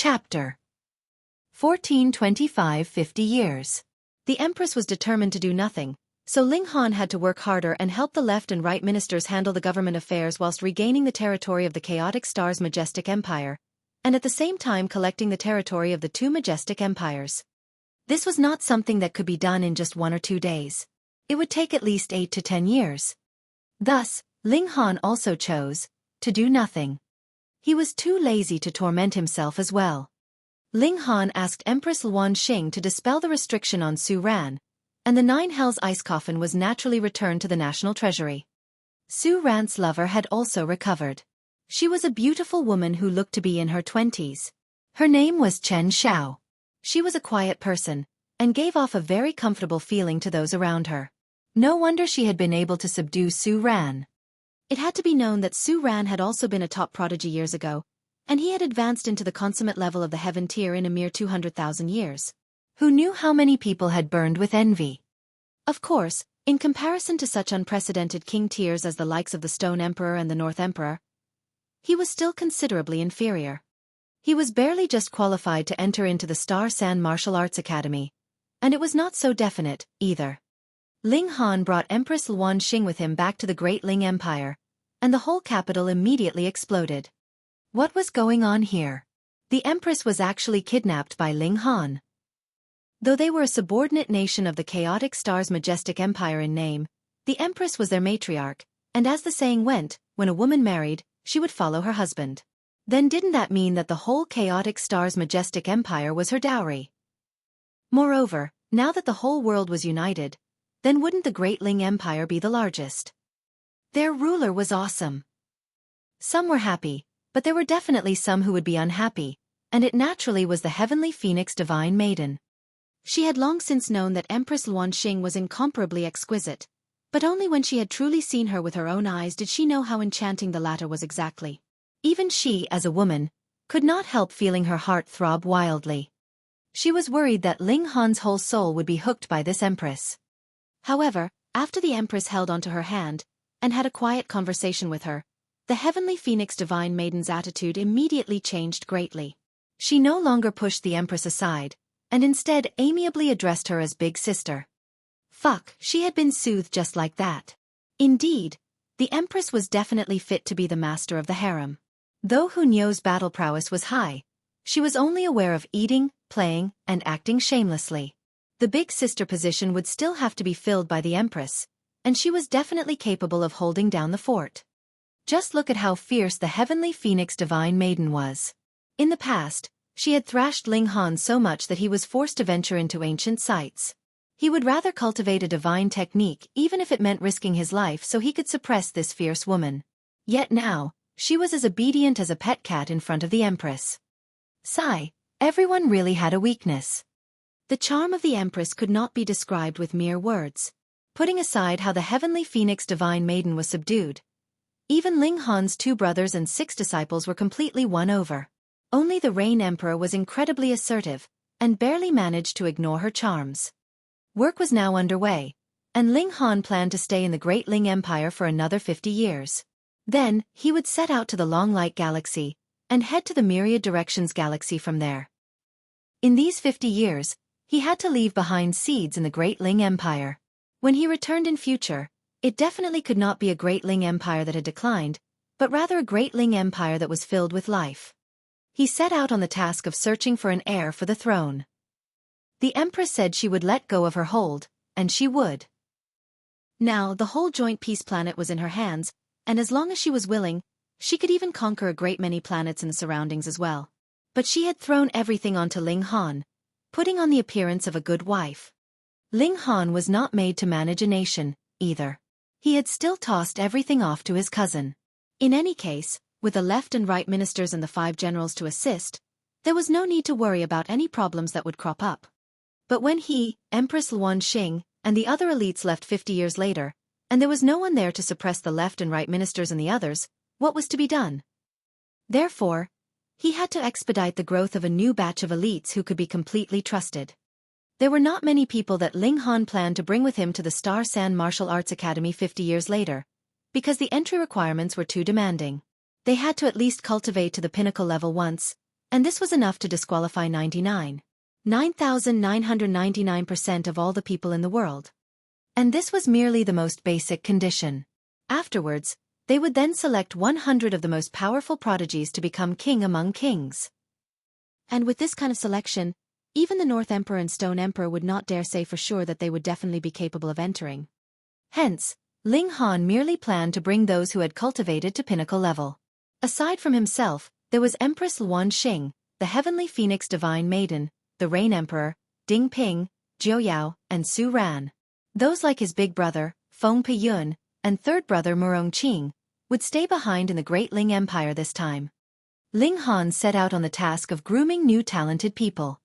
Chapter 1425 50 years. The Empress was determined to do nothing, so Ling Han had to work harder and help the left and right ministers handle the government affairs whilst regaining the territory of the chaotic star's majestic empire, and at the same time collecting the territory of the two majestic empires. This was not something that could be done in just 1 or 2 days. It would take at least 8 to 10 years. Thus, Ling Han also chose to do nothing. He was too lazy to torment himself as well. Ling Han asked Empress Luan Xing to dispel the restriction on Su Ran, and the 9 Hells ice coffin was naturally returned to the national treasury. Su Ran's lover had also recovered. She was a beautiful woman who looked to be in her 20s. Her name was Chen Xiao. She was a quiet person, and gave off a very comfortable feeling to those around her. No wonder she had been able to subdue Su Ran. It had to be known that Su Ran had also been a top prodigy years ago, and he had advanced into the consummate level of the heaven tier in a mere 200,000 years. Who knew how many people had burned with envy? Of course, in comparison to such unprecedented king tiers as the likes of the Stone Emperor and the North Emperor, he was still considerably inferior. He was barely just qualified to enter into the Star San Martial Arts Academy, and it was not so definite, either. Ling Han brought Empress Luan Xing with him back to the Great Ling Empire, and the whole capital immediately exploded. What was going on here? The Empress was actually kidnapped by Ling Han. Though they were a subordinate nation of the chaotic star's majestic empire in name, the Empress was their matriarch, and as the saying went, when a woman married, she would follow her husband. Then didn't that mean that the whole chaotic star's majestic empire was her dowry? Moreover, now that the whole world was united, then wouldn't the Great Ling Empire be the largest? Their ruler was awesome. Some were happy, but there were definitely some who would be unhappy, and it naturally was the heavenly phoenix divine maiden. She had long since known that Empress Luan Xing was incomparably exquisite, but only when she had truly seen her with her own eyes did she know how enchanting the latter was exactly. Even she, as a woman, could not help feeling her heart throb wildly. She was worried that Ling Han's whole soul would be hooked by this empress. However, after the Empress held onto her hand, and had a quiet conversation with her, the heavenly phoenix divine maiden's attitude immediately changed greatly. She no longer pushed the Empress aside, and instead amiably addressed her as big sister. Fuck, she had been soothed just like that. Indeed, the Empress was definitely fit to be the master of the harem. Though Hunyo's battle prowess was high, she was only aware of eating, playing, and acting shamelessly. The big sister position would still have to be filled by the Empress, and she was definitely capable of holding down the fort. Just look at how fierce the heavenly phoenix divine maiden was. In the past, she had thrashed Ling Han so much that he was forced to venture into ancient sites. He would rather cultivate a divine technique even if it meant risking his life so he could suppress this fierce woman. Yet now, she was as obedient as a pet cat in front of the Empress. Sigh, everyone really had a weakness. The charm of the Empress could not be described with mere words. Putting aside how the heavenly phoenix divine maiden was subdued, even Ling Han's 2 brothers and 6 disciples were completely won over. Only the Rain Emperor was incredibly assertive, and barely managed to ignore her charms. Work was now underway, and Ling Han planned to stay in the Great Ling Empire for another 50 years. Then, he would set out to the Long Light Galaxy, and head to the Myriad Directions Galaxy from there. In these 50 years, he had to leave behind seeds in the Great Ling Empire. When he returned in future, it definitely could not be a Great Ling Empire that had declined, but rather a Great Ling Empire that was filled with life. He set out on the task of searching for an heir for the throne. The Empress said she would let go of her hold, and she would. Now, the whole joint peace planet was in her hands, and as long as she was willing, she could even conquer a great many planets in the surroundings as well. But she had thrown everything onto Ling Han, putting on the appearance of a good wife. Ling Han was not made to manage a nation, either. He had still tossed everything off to his cousin. In any case, with the left and right ministers and the 5 generals to assist, there was no need to worry about any problems that would crop up. But when he, Empress Luan Xing, and the other elites left 50 years later, and there was no one there to suppress the left and right ministers and the others, what was to be done? Therefore, he had to expedite the growth of a new batch of elites who could be completely trusted. There were not many people that Ling Han planned to bring with him to the Star San Martial Arts Academy 50 years later, because the entry requirements were too demanding. They had to at least cultivate to the pinnacle level once, And this was enough to disqualify 9,999% of all the people in the world. And this was merely the most basic condition. Afterwards, they would then select 100 of the most powerful prodigies to become king among kings. And with this kind of selection, even the North Emperor and Stone Emperor would not dare say for sure that they would definitely be capable of entering. Hence, Ling Han merely planned to bring those who had cultivated to pinnacle level. Aside from himself, there was Empress Luan Xing, the Heavenly Phoenix Divine Maiden, the Rain Emperor, Ding Ping, Jiu Yao, and Su Ran. Those like his big brother, Feng Piyun, and third brother Murong Qing, would stay behind in the Great Ling Empire this time. Ling Han set out on the task of grooming new talented people.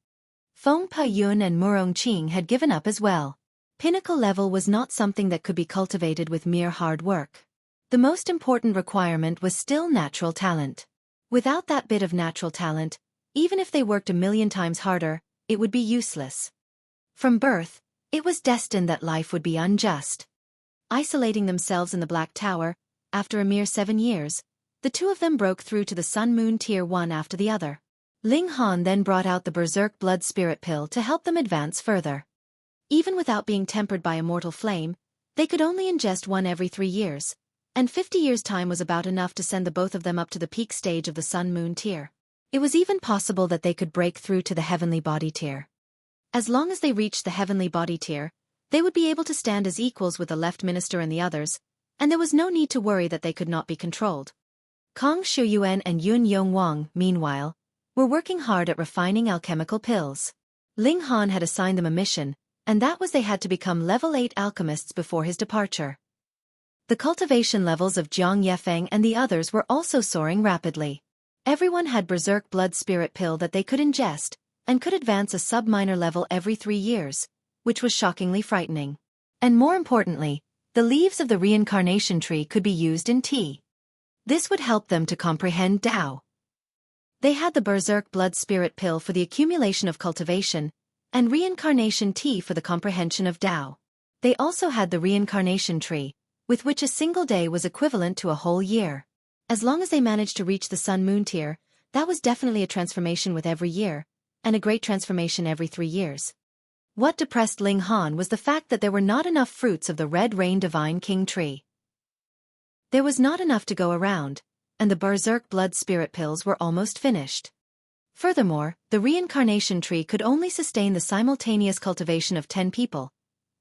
Feng Piyun and Murong Qing had given up as well. Pinnacle level was not something that could be cultivated with mere hard work. The most important requirement was still natural talent. Without that bit of natural talent, even if they worked 1,000,000 times harder, it would be useless. From birth, it was destined that life would be unjust. Isolating themselves in the Black Tower, after a mere 7 years, the two of them broke through to the Sun-Moon Tier one after the other. Ling Han then brought out the Berserk Blood Spirit Pill to help them advance further. Even without being tempered by immortal flame, they could only ingest one every 3 years, and 50 years' time was about enough to send the both of them up to the peak stage of the Sun-Moon Tier. It was even possible that they could break through to the Heavenly Body Tier. As long as they reached the Heavenly Body Tier, they would be able to stand as equals with the Left Minister and the others, and there was no need to worry that they could not be controlled. Kong Shuyuan and Yun Yongwang, meanwhile, were working hard at refining alchemical pills. Ling Han had assigned them a mission, and that was they had to become level 8 alchemists before his departure. The cultivation levels of Jiang Yefeng and the others were also soaring rapidly. Everyone had Berserk Blood Spirit Pill that they could ingest, and could advance a sub-minor level every 3 years, which was shockingly frightening. And more importantly, the leaves of the reincarnation tree could be used in tea. This would help them to comprehend Tao. They had the Berserk Blood Spirit Pill for the accumulation of cultivation, and reincarnation tea for the comprehension of Tao. They also had the reincarnation tree, with which a single day was equivalent to a whole year. As long as they managed to reach the Sun-Moon Tier, that was definitely a transformation with every year, and a great transformation every 3 years. What depressed Ling Han was the fact that there were not enough fruits of the Red Rain Divine King tree. There was not enough to go around, and the Berserk Blood Spirit Pills were almost finished. Furthermore, the reincarnation tree could only sustain the simultaneous cultivation of 10 people,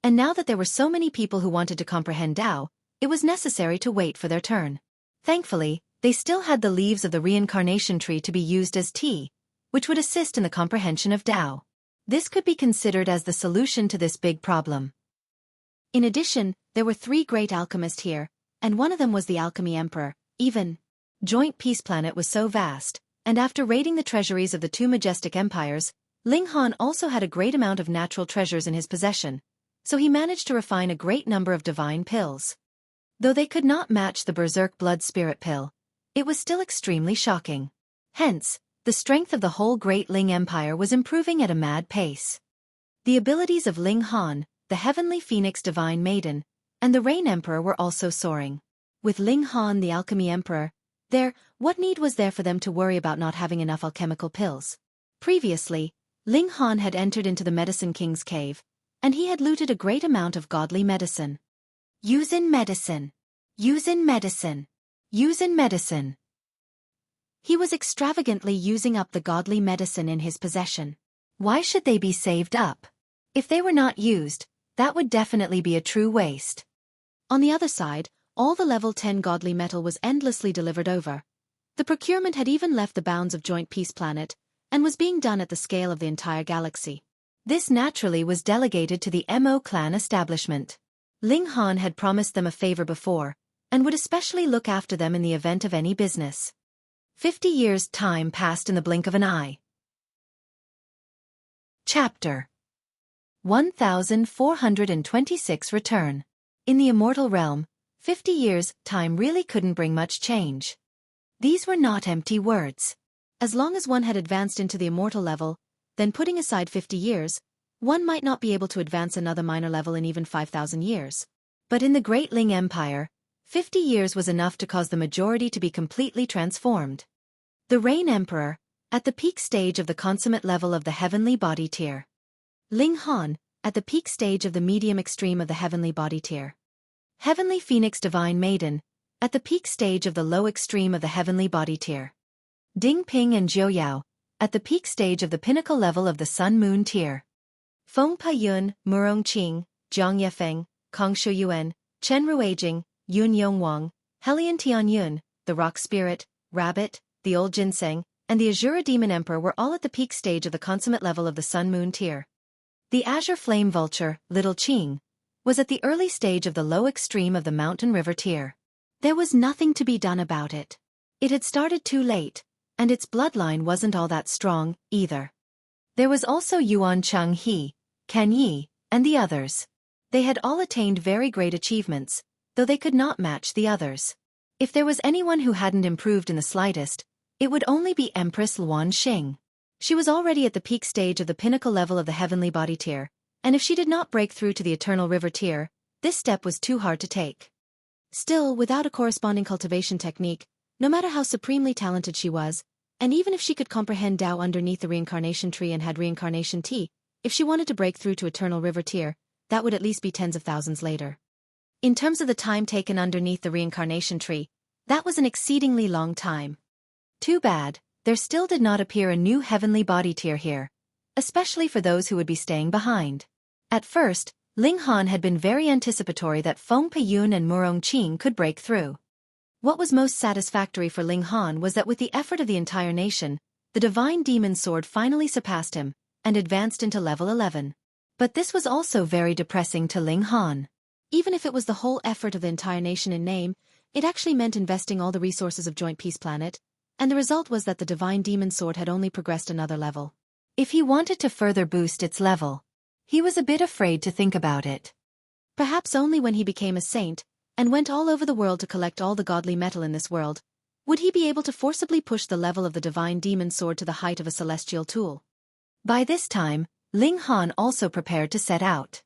and now that there were so many people who wanted to comprehend Tao, it was necessary to wait for their turn. Thankfully, they still had the leaves of the reincarnation tree to be used as tea, which would assist in the comprehension of Tao. This could be considered as the solution to this big problem. In addition, there were 3 great alchemists here, and one of them was the Alchemy Emperor. Even Joint Peace Planet was so vast, and after raiding the treasuries of the 2 majestic empires, Ling Han also had a great amount of natural treasures in his possession, so he managed to refine a great number of divine pills. Though they could not match the Berserk Blood Spirit Pill, it was still extremely shocking. Hence, the strength of the whole Great Ling Empire was improving at a mad pace. The abilities of Ling Han, the Heavenly Phoenix Divine Maiden, and the Rain Emperor were also soaring. With Ling Han the Alchemy Emperor, what need was there for them to worry about not having enough alchemical pills? Previously, Ling Han had entered into the Medicine King's cave, and he had looted a great amount of godly medicine. Use in medicine. Use in medicine. Use in medicine. He was extravagantly using up the godly medicine in his possession. Why should they be saved up? If they were not used, that would definitely be a true waste. On the other side, all the level 10 godly metal was endlessly delivered over. The procurement had even left the bounds of Joint Peace Planet, and was being done at the scale of the entire galaxy. This naturally was delegated to the Mo clan establishment. Ling Han had promised them a favor before, and would especially look after them in the event of any business. 50 years' time passed in the blink of an eye. Chapter 1426 Return. In the immortal realm, 50 years' time really couldn't bring much change. These were not empty words. As long as one had advanced into the immortal level, then putting aside 50 years, one might not be able to advance another minor level in even 5,000 years. But in the Great Ling Empire, 50 years was enough to cause the majority to be completely transformed. The Rain Emperor, at the peak stage of the consummate level of the heavenly body tier. Ling Han, at the peak stage of the medium extreme of the heavenly body tier. Heavenly Phoenix Divine Maiden, at the peak stage of the low extreme of the heavenly body tier. Ding Ping and Jiu Yao, at the peak stage of the pinnacle level of the Sun-Moon tier. Feng Pa Yun, Murong Qing, Jiang Yefeng, Kong Shu Yuan, Chen Ruijing, Yun Yong Wang, Helian Tian Yun, the Rock Spirit, Rabbit, the Old Ginseng, and the Azura Demon Emperor were all at the peak stage of the consummate level of the Sun-Moon tier. The Azure Flame Vulture, Little Qing, was at the early stage of the low extreme of the Mountain River tier. There was nothing to be done about it. It had started too late, and its bloodline wasn't all that strong, either. There was also Yuan Chung He, Ken Yi, and the others. They had all attained very great achievements, though they could not match the others. If there was anyone who hadn't improved in the slightest, it would only be Empress Luan Xing. She was already at the peak stage of the pinnacle level of the heavenly body tier, and if she did not break through to the eternal river tier, this step was too hard to take. Still, without a corresponding cultivation technique, no matter how supremely talented she was, and even if she could comprehend Tao underneath the reincarnation tree and had reincarnation tea, if she wanted to break through to eternal river tier, that would at least be tens of thousands later. In terms of the time taken underneath the reincarnation tree, that was an exceedingly long time. Too bad, there still did not appear a new heavenly body tier here, especially for those who would be staying behind. At first, Ling Han had been very anticipatory that Feng Peyun and Murong Qing could break through. What was most satisfactory for Ling Han was that with the effort of the entire nation, the divine demon sword finally surpassed him, and advanced into level 11. But this was also very depressing to Ling Han. Even if it was the whole effort of the entire nation in name, it actually meant investing all the resources of Joint Peace Planet, and the result was that the divine demon sword had only progressed another level. If he wanted to further boost its level, he was a bit afraid to think about it. Perhaps only when he became a saint, and went all over the world to collect all the godly metal in this world, would he be able to forcibly push the level of the divine demon sword to the height of a celestial tool. By this time, Ling Han also prepared to set out.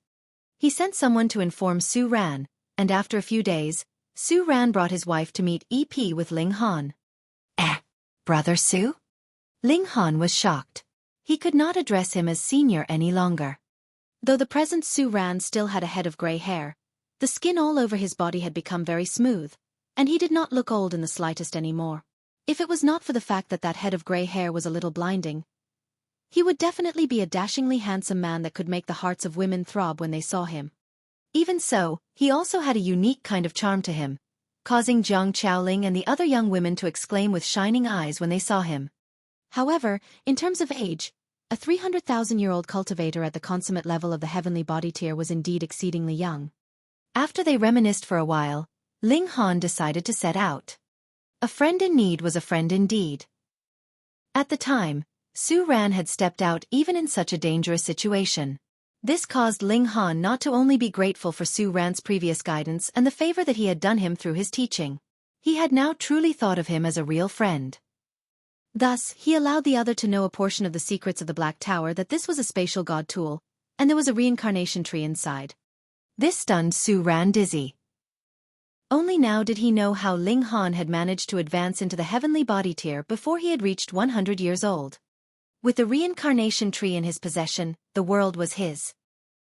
He sent someone to inform Su Ran, and after a few days, Su Ran brought his wife to meet EP with Ling Han. Brother Su? Ling Han was shocked. He could not address him as senior any longer. Though the present Su Ran still had a head of gray hair, the skin all over his body had become very smooth, and he did not look old in the slightest anymore. If it was not for the fact that that head of gray hair was a little blinding, he would definitely be a dashingly handsome man that could make the hearts of women throb when they saw him. Even so, he also had a unique kind of charm to him, causing Jiang Chaoling and the other young women to exclaim with shining eyes when they saw him. However, in terms of age, a 300,000-year-old cultivator at the consummate level of the heavenly body tier was indeed exceedingly young. After they reminisced for a while, Ling Han decided to set out. A friend in need was a friend indeed. At the time, Su Ran had stepped out even in such a dangerous situation. This caused Ling Han not to only be grateful for Su Ran's previous guidance and the favor that he had done him through his teaching. He had now truly thought of him as a real friend. Thus, he allowed the other to know a portion of the secrets of the Black Tower, that this was a spatial god tool, and there was a reincarnation tree inside. This stunned Su Ran dizzy. Only now did he know how Ling Han had managed to advance into the heavenly body tier before he had reached 100 years old. With the reincarnation tree in his possession, the world was his.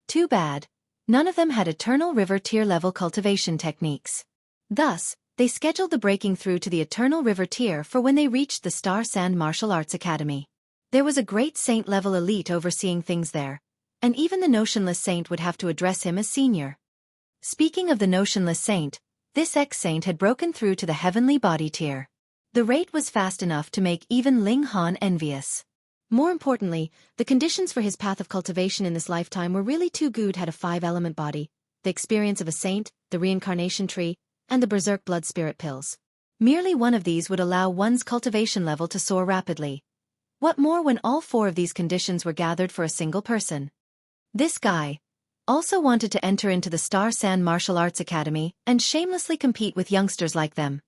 Too bad, none of them had eternal river tier level cultivation techniques. Thus, they scheduled the breaking through to the eternal river tier for when they reached the Star Sand Martial Arts Academy. There was a great saint-level elite overseeing things there, and even the notionless saint would have to address him as senior. Speaking of the notionless saint, this ex-saint had broken through to the heavenly body tier. The rate was fast enough to make even Ling Han envious. More importantly, the conditions for his path of cultivation in this lifetime were really too good. Had a 5-element body, the experience of a saint, the reincarnation tree, and the berserk blood spirit pills. Merely one of these would allow one's cultivation level to soar rapidly. What more when all 4 of these conditions were gathered for a single person? This guy also wanted to enter into the Star Sand Martial Arts Academy and shamelessly compete with youngsters like them.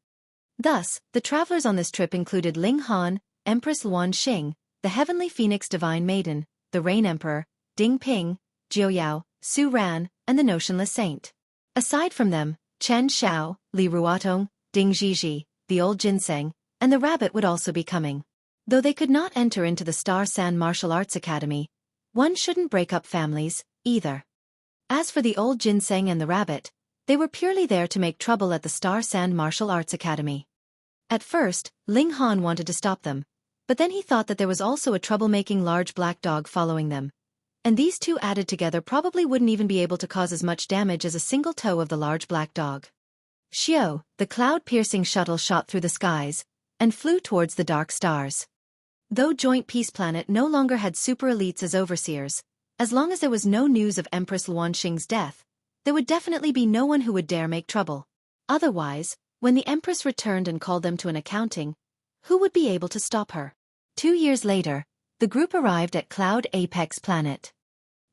Thus, the travelers on this trip included Ling Han, Empress Luan Xing, the Heavenly Phoenix Divine Maiden, the Rain Emperor, Ding Ping, Jiu Yao, Su Ran, and the Notionless Saint. Aside from them, Chen Xiao, Li Ruotong, Ding Zhizhi, the Old Ginseng, and the Rabbit would also be coming. Though they could not enter into the Star Sand Martial Arts Academy, one shouldn't break up families, either. As for the old ginseng and the rabbit, they were purely there to make trouble at the Star Sand Martial Arts Academy. At first, Ling Han wanted to stop them, but then he thought that there was also a troublemaking large black dog following them. And these two added together probably wouldn't even be able to cause as much damage as a single toe of the large black dog. Xiao, the cloud-piercing shuttle shot through the skies, and flew towards the dark stars. Though Joint Peace Planet no longer had super elites as overseers, as long as there was no news of Empress Luanxing's death, there would definitely be no one who would dare make trouble. Otherwise, when the Empress returned and called them to an accounting, who would be able to stop her? 2 years later, the group arrived at Cloud Apex Planet.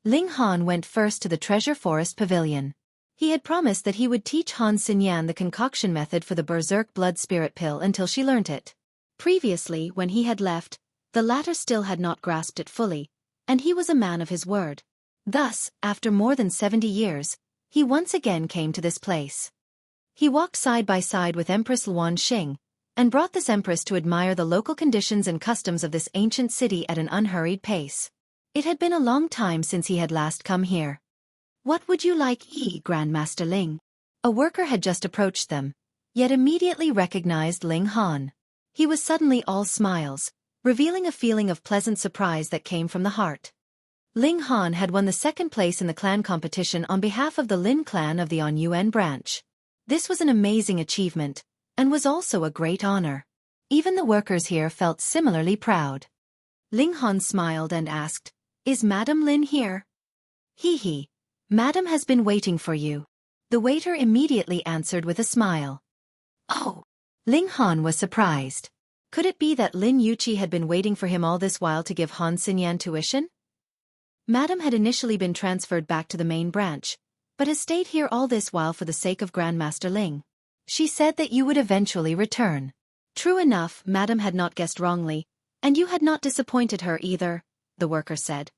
Ling Han went first to the Treasure Forest Pavilion. He had promised that he would teach Han Xinyan the concoction method for the Berserk Blood Spirit Pill until she learnt it. Previously, when he had left, the latter still had not grasped it fully, and he was a man of his word. Thus, after more than 70 years, he once again came to this place. He walked side by side with Empress Luanxing, and brought this empress to admire the local conditions and customs of this ancient city at an unhurried pace. It had been a long time since he had last come here. "What would you like, Grandmaster Ling?" A worker had just approached them, yet immediately recognized Ling Han. He was suddenly all smiles, revealing a feeling of pleasant surprise that came from the heart. Ling Han had won the second place in the clan competition on behalf of the Lin clan of the On Yuan branch. This was an amazing achievement, and was also a great honor. Even the workers here felt similarly proud. Ling Han smiled and asked, "Is Madam Lin here?" "Hee. Madam has been waiting for you." The waiter immediately answered with a smile. "Oh." Ling Han was surprised. Could it be that Lin Yuqi had been waiting for him all this while to give Han Xinyan tuition? Madam had initially been transferred back to the main branch, but has stayed here all this while for the sake of Grandmaster Ling. She said that you would eventually return. True enough, Madam had not guessed wrongly, and you had not disappointed her either, the worker said.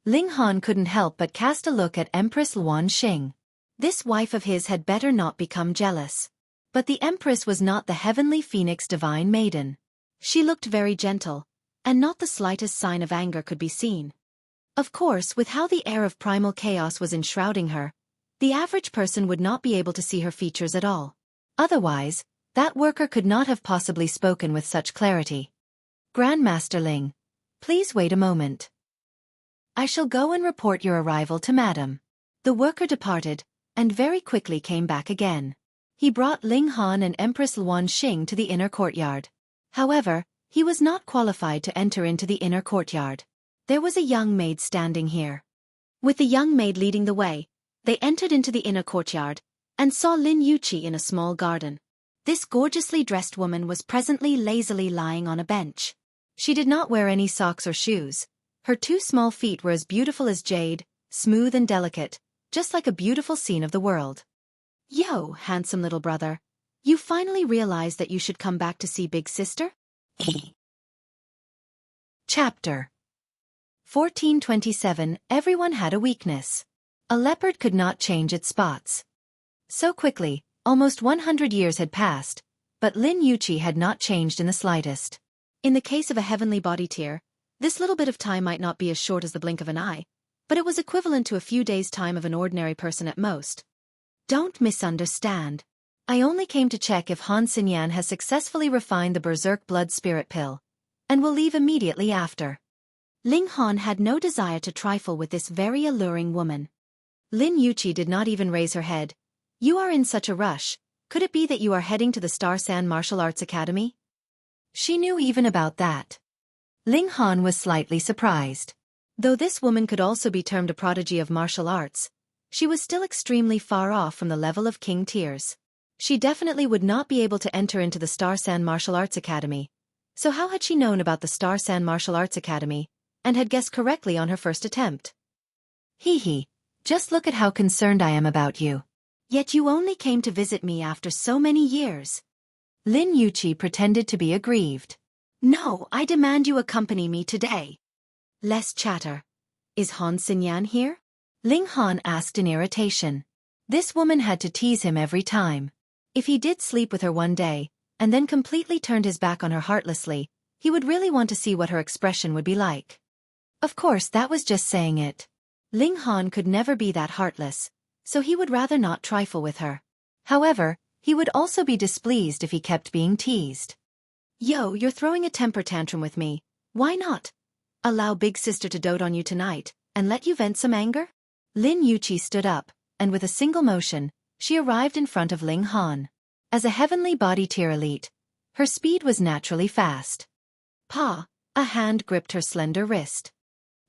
Ling Han couldn't help but cast a look at Empress Luanxing. This wife of his had better not become jealous. But the Empress was not the heavenly phoenix divine maiden. She looked very gentle, and not the slightest sign of anger could be seen. Of course, with how the air of primal chaos was enshrouding her, the average person would not be able to see her features at all. Otherwise, that worker could not have possibly spoken with such clarity. "Grandmaster Ling, please wait a moment. I shall go and report your arrival to Madam." The worker departed, and very quickly came back again. He brought Ling Han and Empress Luanxing to the inner courtyard. However, he was not qualified to enter into the inner courtyard. There was a young maid standing here. With the young maid leading the way, they entered into the inner courtyard, and saw Lin Yuqi in a small garden. This gorgeously dressed woman was presently lazily lying on a bench. She did not wear any socks or shoes. Her 2 small feet were as beautiful as jade, smooth and delicate, just like a beautiful scene of the world. "Yo, handsome little brother, you finally realized that you should come back to see Big Sister?" Chapter 1427. Everyone had a weakness. A leopard could not change its spots. So quickly, almost 100 years had passed, but Lin Yuqi had not changed in the slightest. In the case of a heavenly body tier, this little bit of time might not be as short as the blink of an eye, but it was equivalent to a few days' time of an ordinary person at most. Don't misunderstand. I only came to check if Han Xinyan has successfully refined the Berserk Blood Spirit Pill, and will leave immediately after. Ling Han had no desire to trifle with this very alluring woman. Lin Yuqi did not even raise her head. "You are in such a rush, could it be that you are heading to the Star Sand Martial Arts Academy?" She knew even about that. Ling Han was slightly surprised. Though this woman could also be termed a prodigy of martial arts, she was still extremely far off from the level of king tiers. She definitely would not be able to enter into the Star Sand Martial Arts Academy. So how had she known about the Star Sand Martial Arts Academy, and had guessed correctly on her first attempt? "Hee. Just look at how concerned I am about you. Yet you only came to visit me after so many years." Lin Yuqi pretended to be aggrieved. "No, I demand you accompany me today." Less chatter. "Is Han Xinyan here?" Ling Han asked in irritation. This woman had to tease him every time. If he did sleep with her one day, and then completely turned his back on her heartlessly, he would really want to see what her expression would be like. Of course, that was just saying it. Ling Han could never be that heartless, so he would rather not trifle with her. However, he would also be displeased if he kept being teased. Yo, you're throwing a temper tantrum with me. Why not allow big sister to dote on you tonight, and let you vent some anger? Lin Yuqi stood up, and with a single motion, she arrived in front of Ling Han. As a heavenly body tier elite, her speed was naturally fast. Pa! A hand gripped her slender wrist.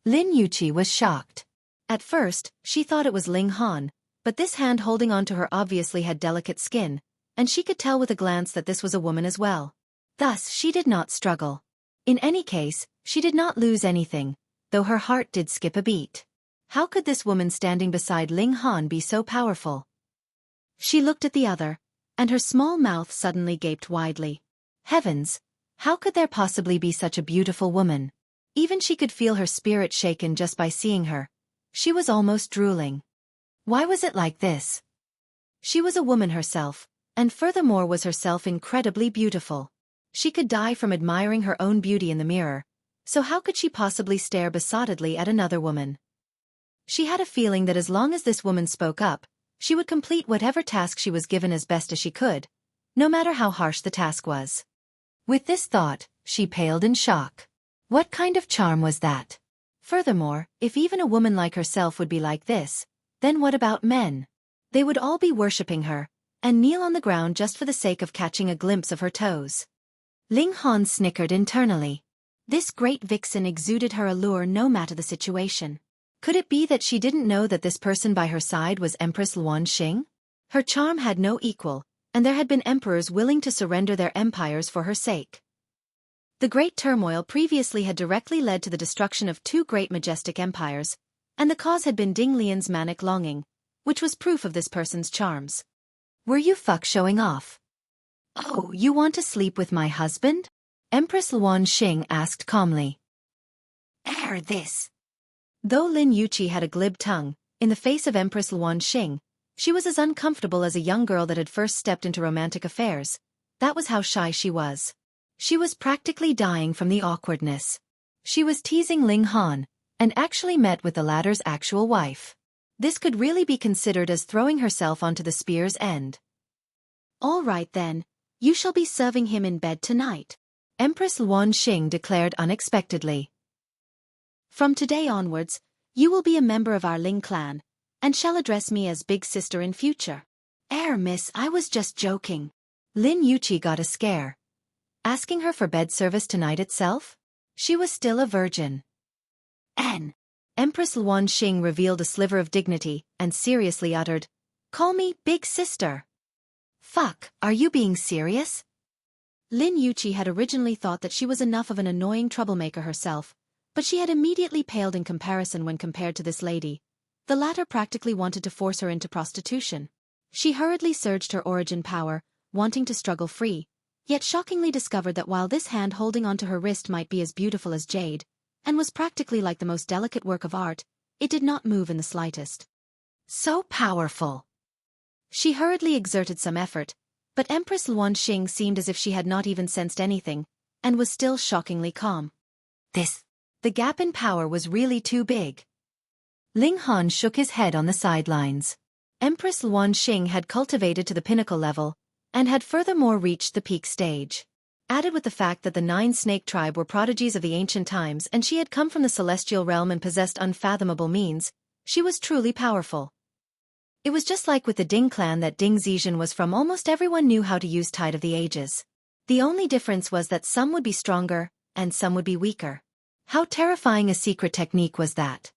Lin Yuqi was shocked. At first, she thought it was Ling Han, but this hand holding onto her obviously had delicate skin, and she could tell with a glance that this was a woman as well. Thus, she did not struggle. In any case, she did not lose anything, though her heart did skip a beat. How could this woman standing beside Ling Han be so powerful? She looked at the other, and her small mouth suddenly gaped widely. Heavens! How could there possibly be such a beautiful woman? Even she could feel her spirit shaken just by seeing her. She was almost drooling. Why was it like this? She was a woman herself, and furthermore was herself incredibly beautiful. She could die from admiring her own beauty in the mirror, so how could she possibly stare besottedly at another woman? She had a feeling that as long as this woman spoke up, she would complete whatever task she was given as best as she could, no matter how harsh the task was. With this thought, she paled in shock. What kind of charm was that? Furthermore, if even a woman like herself would be like this, then what about men? They would all be worshipping her, and kneel on the ground just for the sake of catching a glimpse of her toes. Ling Han snickered internally. This great vixen exuded her allure no matter the situation. Could it be that she didn't know that this person by her side was Empress Luan Xing? Her charm had no equal, and there had been emperors willing to surrender their empires for her sake. The great turmoil previously had directly led to the destruction of two great majestic empires, and the cause had been Ding Lian's manic longing, which was proof of this person's charms. Were you showing off? Oh, you want to sleep with my husband? Empress Luan Xing asked calmly. This. Though Lin Yuqi had a glib tongue, in the face of Empress Luan Xing, she was as uncomfortable as a young girl that had first stepped into romantic affairs. That was how shy she was. She was practically dying from the awkwardness. She was teasing Ling Han, and actually met with the latter's actual wife. This could really be considered as throwing herself onto the spear's end. All right then, you shall be serving him in bed tonight, Empress Luan Xing declared unexpectedly. From today onwards, you will be a member of our Ling clan, and shall address me as big sister in future. Miss, I was just joking. Lin Yuqi got a scare. Asking her for bed service tonight itself? She was still a virgin. Empress Luan Xing revealed a sliver of dignity, and seriously uttered, "Call me big sister." Fuck, are you being serious? Lin Yuqi had originally thought that she was enough of an annoying troublemaker herself, but she had immediately paled in comparison when compared to this lady. The latter practically wanted to force her into prostitution. She hurriedly surged her origin power, wanting to struggle free, yet shockingly discovered that while this hand holding onto her wrist might be as beautiful as jade, and was practically like the most delicate work of art, it did not move in the slightest. So powerful! She hurriedly exerted some effort, but Empress Luan Xing seemed as if she had not even sensed anything, and was still shockingly calm. The gap in power was really too big. Ling Han shook his head on the sidelines. Empress Luan Xing had cultivated to the pinnacle level, and had furthermore reached the peak stage. Added with the fact that the 9 snake tribe were prodigies of the ancient times and she had come from the celestial realm and possessed unfathomable means, she was truly powerful. It was just like with the Ding clan that Ding Zizhen was from. Almost everyone knew how to use Tide of the Ages. The only difference was that some would be stronger, and some would be weaker. How terrifying a secret technique was that?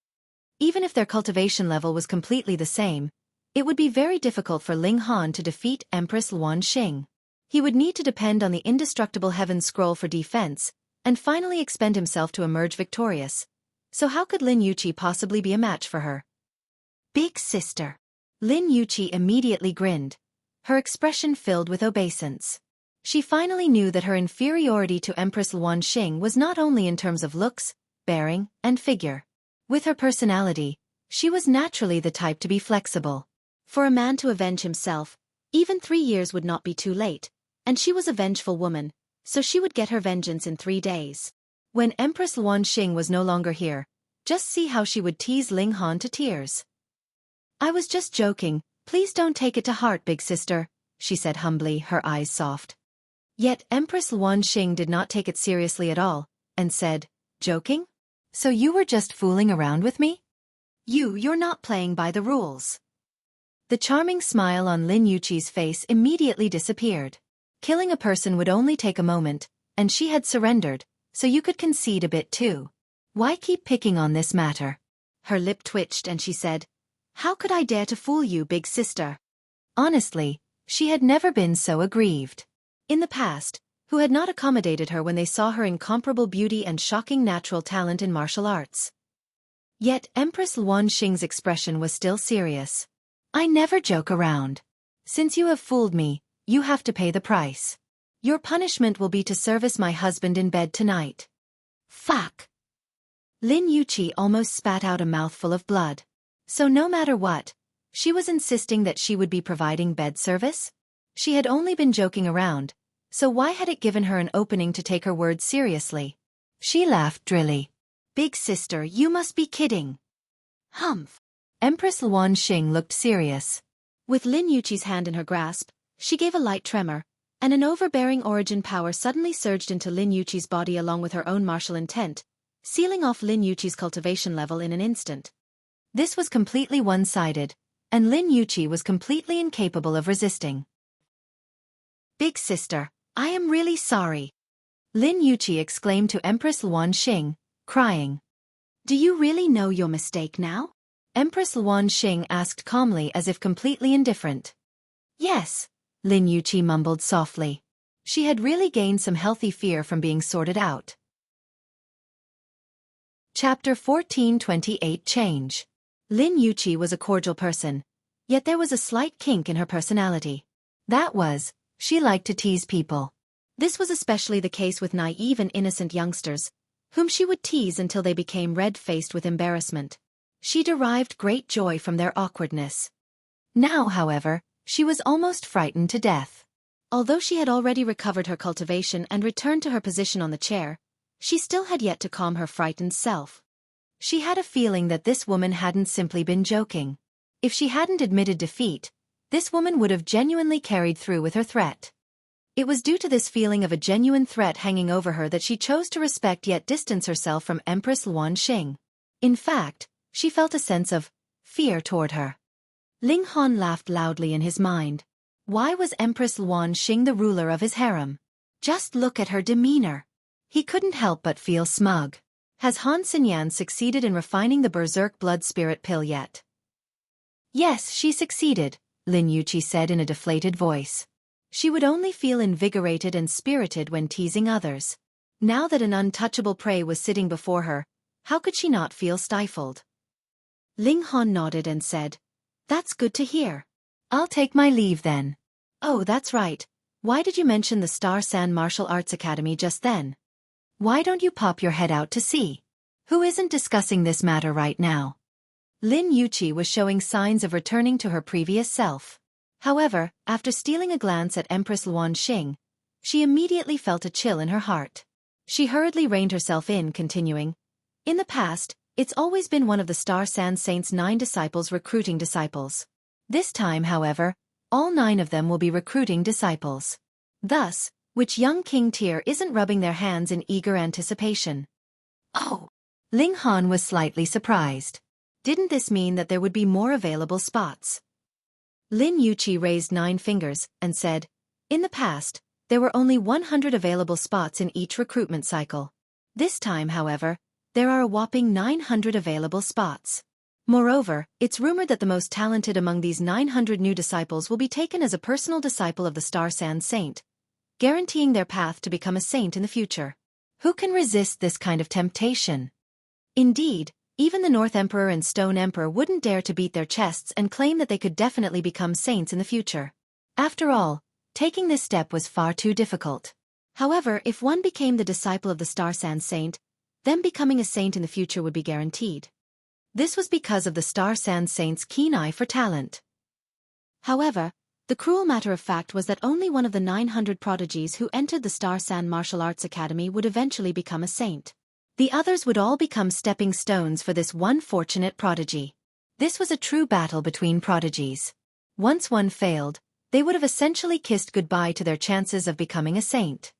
Even if their cultivation level was completely the same, it would be very difficult for Ling Han to defeat Empress Luan Xing. He would need to depend on the indestructible Heaven Scroll for defense, and finally expend himself to emerge victorious. So how could Lin Yuqi possibly be a match for her? Big sister. Lin Yuqi immediately grinned, her expression filled with obeisance. She finally knew that her inferiority to Empress Luan Xing was not only in terms of looks, bearing, and figure. With her personality, she was naturally the type to be flexible. For a man to avenge himself, even 3 years would not be too late, and she was a vengeful woman, so she would get her vengeance in 3 days. When Empress Luanxing was no longer here, just see how she would tease Ling Han to tears. "I was just joking, please don't take it to heart, big sister," she said humbly, her eyes soft. Yet Empress Luanxing did not take it seriously at all, and said, "Joking? So you were just fooling around with me? You're not playing by the rules." The charming smile on Lin Yuqi's face immediately disappeared. Killing a person would only take a moment, and she had surrendered, so you could concede a bit too. Why keep picking on this matter? Her lip twitched and she said, "How could I dare to fool you, big sister?" Honestly, she had never been so aggrieved. In the past, who had not accommodated her when they saw her incomparable beauty and shocking natural talent in martial arts? Yet Empress Luanxing's expression was still serious. "I never joke around. Since you have fooled me, you have to pay the price. Your punishment will be to service my husband in bed tonight." Fuck! Lin Yuqi almost spat out a mouthful of blood. So no matter what, she was insisting that she would be providing bed service? She had only been joking around, so why had it given her an opening to take her words seriously? She laughed drily. "Big sister, you must be kidding." Humph. Empress Luanxing looked serious. With Lin Yuqi's hand in her grasp, she gave a light tremor, and an overbearing origin power suddenly surged into Lin Yuqi's body along with her own martial intent, sealing off Lin Yuqi's cultivation level in an instant. This was completely one-sided, and Lin Yuqi was completely incapable of resisting. "Big sister, I am really sorry," Lin Yuqi exclaimed to Empress Luanxing, crying. "Do you really know your mistake now?" Empress Luanxing asked calmly as if completely indifferent. "Yes," Lin Yuqi mumbled softly. She had really gained some healthy fear from being sorted out. Chapter 1428 Change. Lin Yuqi was a cordial person, yet there was a slight kink in her personality. That was, she liked to tease people. This was especially the case with naive and innocent youngsters, whom she would tease until they became red-faced with embarrassment. She derived great joy from their awkwardness. Now, however, she was almost frightened to death. Although she had already recovered her cultivation and returned to her position on the chair, she still had yet to calm her frightened self. She had a feeling that this woman hadn't simply been joking. If she hadn't admitted defeat, this woman would have genuinely carried through with her threat. It was due to this feeling of a genuine threat hanging over her that she chose to respect yet distance herself from Empress Luanxing. In fact, she felt a sense of fear toward her. Ling Han laughed loudly in his mind. Why was Empress Luanxing the ruler of his harem? Just look at her demeanor. He couldn't help but feel smug. Has Han Xinyan succeeded in refining the berserk blood spirit pill yet? Yes, she succeeded, Lin Yuqi said in a deflated voice. She would only feel invigorated and spirited when teasing others. Now that an untouchable prey was sitting before her, how could she not feel stifled? Ling Han nodded and said, "That's good to hear. I'll take my leave then." "Oh, that's right. Why did you mention the Star San Martial Arts Academy just then? Why don't you pop your head out to see? Who isn't discussing this matter right now?" Lin Yuqi was showing signs of returning to her previous self. However, after stealing a glance at Empress Luanxing, she immediately felt a chill in her heart. She hurriedly reined herself in, continuing, "In the past, it's always been one of the Star San Saint's 9 disciples recruiting disciples. This time, however, all 9 of them will be recruiting disciples. Thus, which young king tier isn't rubbing their hands in eager anticipation?" Oh! Ling Han was slightly surprised. Didn't this mean that there would be more available spots? Lin Yuqi raised 9 fingers and said, "In the past, there were only 100 available spots in each recruitment cycle. This time, however, there are a whopping 900 available spots. Moreover, it's rumored that the most talented among these 900 new disciples will be taken as a personal disciple of the Star San Saint, guaranteeing their path to become a saint in the future. Who can resist this kind of temptation?" Indeed, even the North Emperor and Stone Emperor wouldn't dare to beat their chests and claim that they could definitely become saints in the future. After all, taking this step was far too difficult. However, if one became the disciple of the Star San Saint, then becoming a saint in the future would be guaranteed. This was because of the Star San Saint's keen eye for talent. However, The cruel matter of fact was that only one of the 900 prodigies who entered the Star Sand Martial Arts Academy would eventually become a saint. The others would all become stepping stones for this one fortunate prodigy. This was a true battle between prodigies. Once one failed, they would have essentially kissed goodbye to their chances of becoming a saint.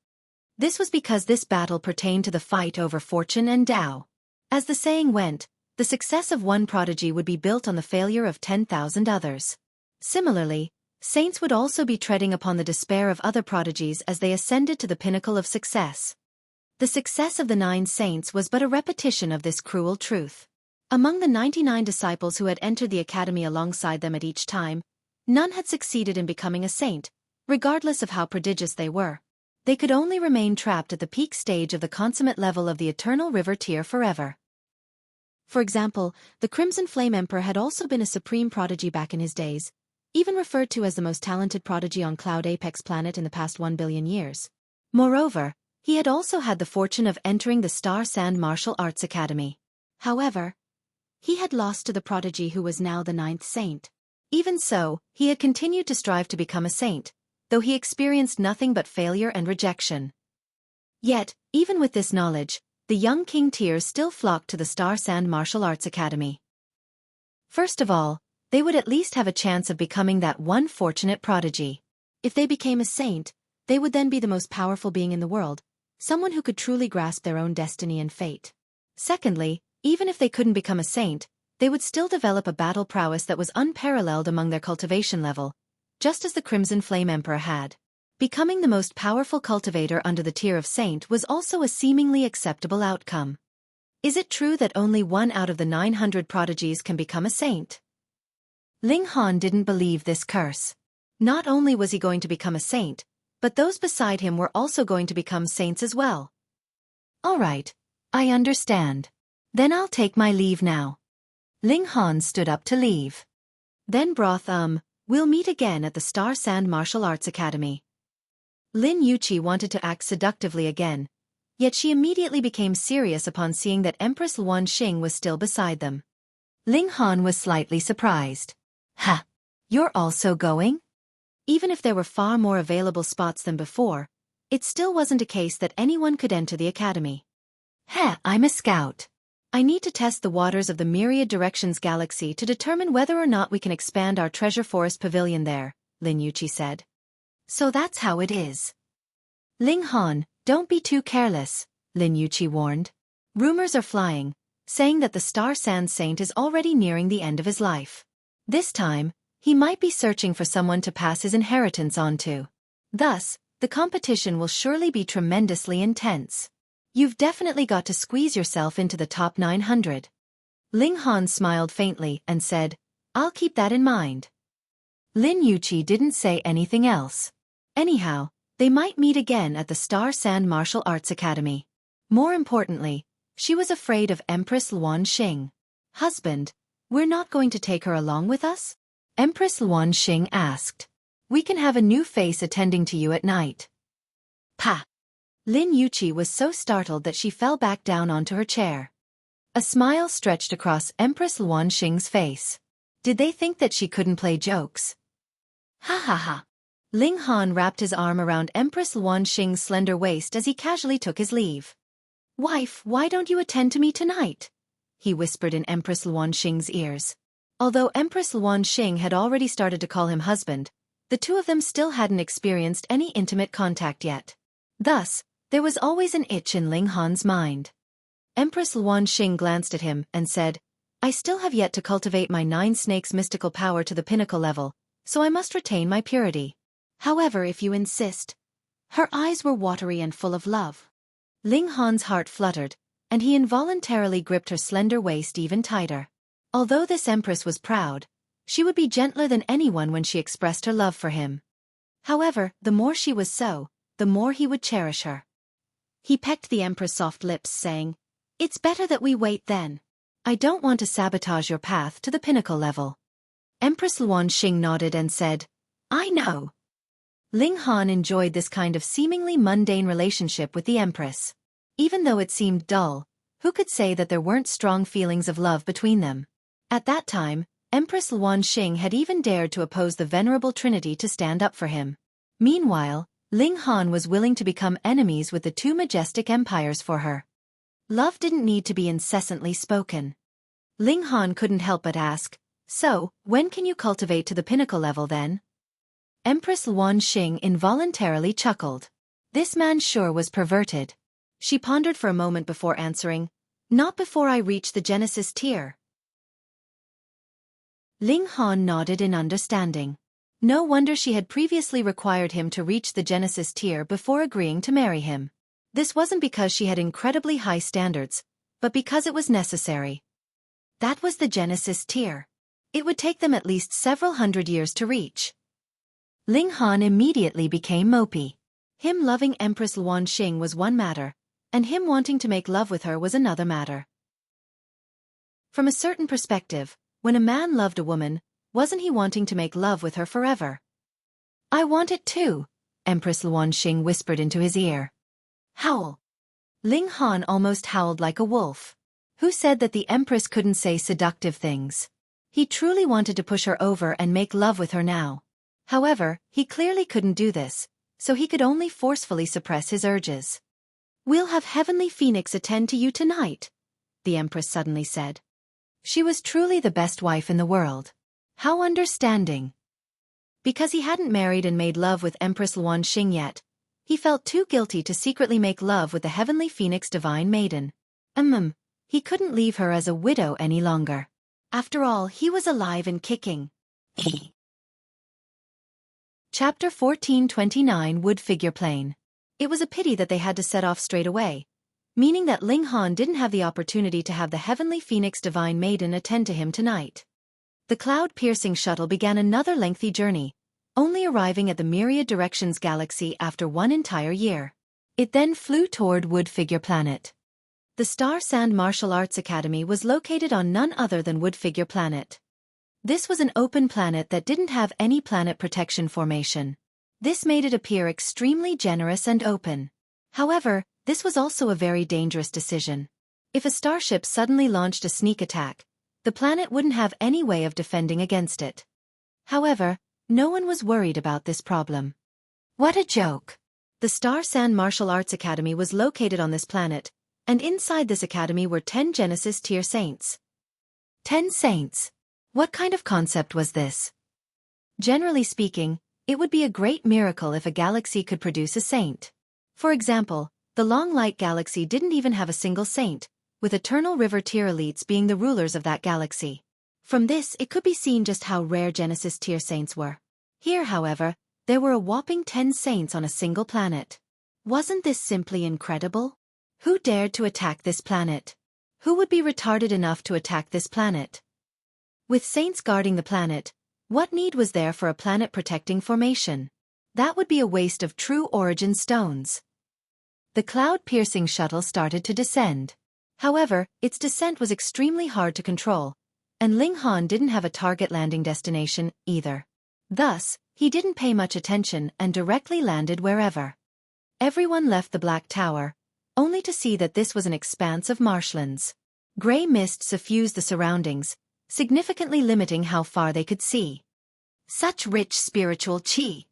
This was because this battle pertained to the fight over fortune and Tao. As the saying went, the success of one prodigy would be built on the failure of 10,000 others. Similarly, saints would also be treading upon the despair of other prodigies as they ascended to the pinnacle of success. The success of the 9 saints was but a repetition of this cruel truth. Among the 99 disciples who had entered the academy alongside them at each time, none had succeeded in becoming a saint, regardless of how prodigious they were. They could only remain trapped at the peak stage of the consummate level of the eternal river tier forever. For example, the Crimson Flame Emperor had also been a supreme prodigy back in his days, even referred to as the most talented prodigy on Cloud Apex planet in the past 1 billion years. Moreover, he had also had the fortune of entering the Star Sand Martial Arts Academy. However, he had lost to the prodigy who was now the 9th saint. Even so, he had continued to strive to become a saint, though he experienced nothing but failure and rejection. Yet, even with this knowledge, the young King Tiers still flocked to the Star Sand Martial Arts Academy. First of all, they would at least have a chance of becoming that one fortunate prodigy. If they became a saint, they would then be the most powerful being in the world, someone who could truly grasp their own destiny and fate. Secondly, even if they couldn't become a saint, they would still develop a battle prowess that was unparalleled among their cultivation level, just as the Crimson Flame Emperor had. Becoming the most powerful cultivator under the tier of saint was also a seemingly acceptable outcome. Is it true that only 1 out of the 900 prodigies can become a saint? Ling Han didn't believe this curse. Not only was he going to become a saint, but those beside him were also going to become saints as well. All right, I understand. Then I'll take my leave now. Ling Han stood up to leave. Then we'll meet again at the Star Sand Martial Arts Academy. Lin Yuqi wanted to act seductively again, yet she immediately became serious upon seeing that Empress Luan Xing was still beside them. Ling Han was slightly surprised. Ha! You're also going? Even if there were far more available spots than before, it still wasn't a case that anyone could enter the academy. Heh, I'm a scout. I need to test the waters of the Myriad Directions Galaxy to determine whether or not we can expand our Treasure Forest Pavilion there, Lin Yuqi said. So that's how it is. Ling Han, don't be too careless, Lin Yuqi warned. Rumors are flying, saying that the Star Sand Saint is already nearing the end of his life. This time, he might be searching for someone to pass his inheritance on to. Thus, the competition will surely be tremendously intense. You've definitely got to squeeze yourself into the top 900. Ling Han smiled faintly and said, I'll keep that in mind. Lin Yuqi didn't say anything else. Anyhow, they might meet again at the Star Sand Martial Arts Academy. More importantly, she was afraid of Empress Luan Xing. Husband, we're not going to take her along with us? Empress Luan Xing asked. We can have a new face attending to you at night. Pa! Lin Yuqi was so startled that she fell back down onto her chair. A smile stretched across Empress Luan Xing's face. Did they think that she couldn't play jokes? Ha ha ha. Ling Han wrapped his arm around Empress Luan Xing's slender waist as he casually took his leave. Wife, why don't you attend to me tonight? He whispered in Empress Luan Xing's ears. Although Empress Luan Xing had already started to call him husband, the two of them still hadn't experienced any intimate contact yet. Thus, there was always an itch in Ling Han's mind. Empress Luan Xing glanced at him and said, I still have yet to cultivate my 9 snakes mystical power to the pinnacle level, so I must retain my purity. However, if you insist. Her eyes were watery and full of love. Ling Han's heart fluttered, and he involuntarily gripped her slender waist even tighter. Although this empress was proud, she would be gentler than anyone when she expressed her love for him. However, the more she was so, the more he would cherish her. He pecked the empress' soft lips, saying, It's better that we wait then. I don't want to sabotage your path to the pinnacle level. Empress Luan Xing nodded and said, I know. Ling Han enjoyed this kind of seemingly mundane relationship with the empress. Even though it seemed dull, who could say that there weren't strong feelings of love between them? At that time, Empress Luanxing had even dared to oppose the venerable Trinity to stand up for him. Meanwhile, Ling Han was willing to become enemies with the two majestic empires for her. Love didn't need to be incessantly spoken. Ling Han couldn't help but ask, "So, when can you cultivate to the pinnacle level then?" Empress Luanxing involuntarily chuckled. This man sure was perverted. She pondered for a moment before answering, "Not before I reach the Genesis tier." Ling Han nodded in understanding. No wonder she had previously required him to reach the Genesis tier before agreeing to marry him. This wasn't because she had incredibly high standards, but because it was necessary. That was the Genesis tier. It would take them at least several hundred years to reach. Ling Han immediately became mopey. Him loving Empress Luanxing was one matter, and him wanting to make love with her was another matter. From a certain perspective, when a man loved a woman, wasn't he wanting to make love with her forever? "I want it too," Empress Luanxing whispered into his ear. "Howl." Ling Han almost howled like a wolf. Who said that the Empress couldn't say seductive things? He truly wanted to push her over and make love with her now. However, he clearly couldn't do this, so he could only forcefully suppress his urges. "We'll have Heavenly Phoenix attend to you tonight," the Empress suddenly said. She was truly the best wife in the world. How understanding. Because he hadn't married and made love with Empress Luanxing yet, he felt too guilty to secretly make love with the Heavenly Phoenix Divine Maiden. He couldn't leave her as a widow any longer. After all, he was alive and kicking. Chapter 1429 Wood Figure Plane. It was a pity that they had to set off straight away, meaning that Ling Han didn't have the opportunity to have the Heavenly Phoenix Divine Maiden attend to him tonight. The cloud-piercing shuttle began another lengthy journey, only arriving at the Myriad Directions galaxy after one entire year. It then flew toward Wood Figure Planet. The Star Sand Martial Arts Academy was located on none other than Wood Figure Planet. This was an open planet that didn't have any planet protection formation. This made it appear extremely generous and open. However, this was also a very dangerous decision. If a starship suddenly launched a sneak attack, the planet wouldn't have any way of defending against it. However, no one was worried about this problem. What a joke! The Star Sand Martial Arts Academy was located on this planet, and inside this academy were 10 Genesis tier saints. 10 saints. What kind of concept was this? Generally speaking, it would be a great miracle if a galaxy could produce a saint. For example, the Long Light Galaxy didn't even have a single saint, with Eternal River tier elites being the rulers of that galaxy. From this, it could be seen just how rare Genesis tier saints were. Here, however, there were a whopping 10 saints on a single planet. Wasn't this simply incredible? Who dared to attack this planet? Who would be retarded enough to attack this planet? With saints guarding the planet, what need was there for a planet-protecting formation? That would be a waste of true origin stones. The cloud-piercing shuttle started to descend. However, its descent was extremely hard to control, and Ling Han didn't have a target landing destination either. Thus, he didn't pay much attention and directly landed wherever. Everyone left the Black Tower, only to see that this was an expanse of marshlands. Gray mist suffused the surroundings, significantly limiting how far they could see. Such rich spiritual qi.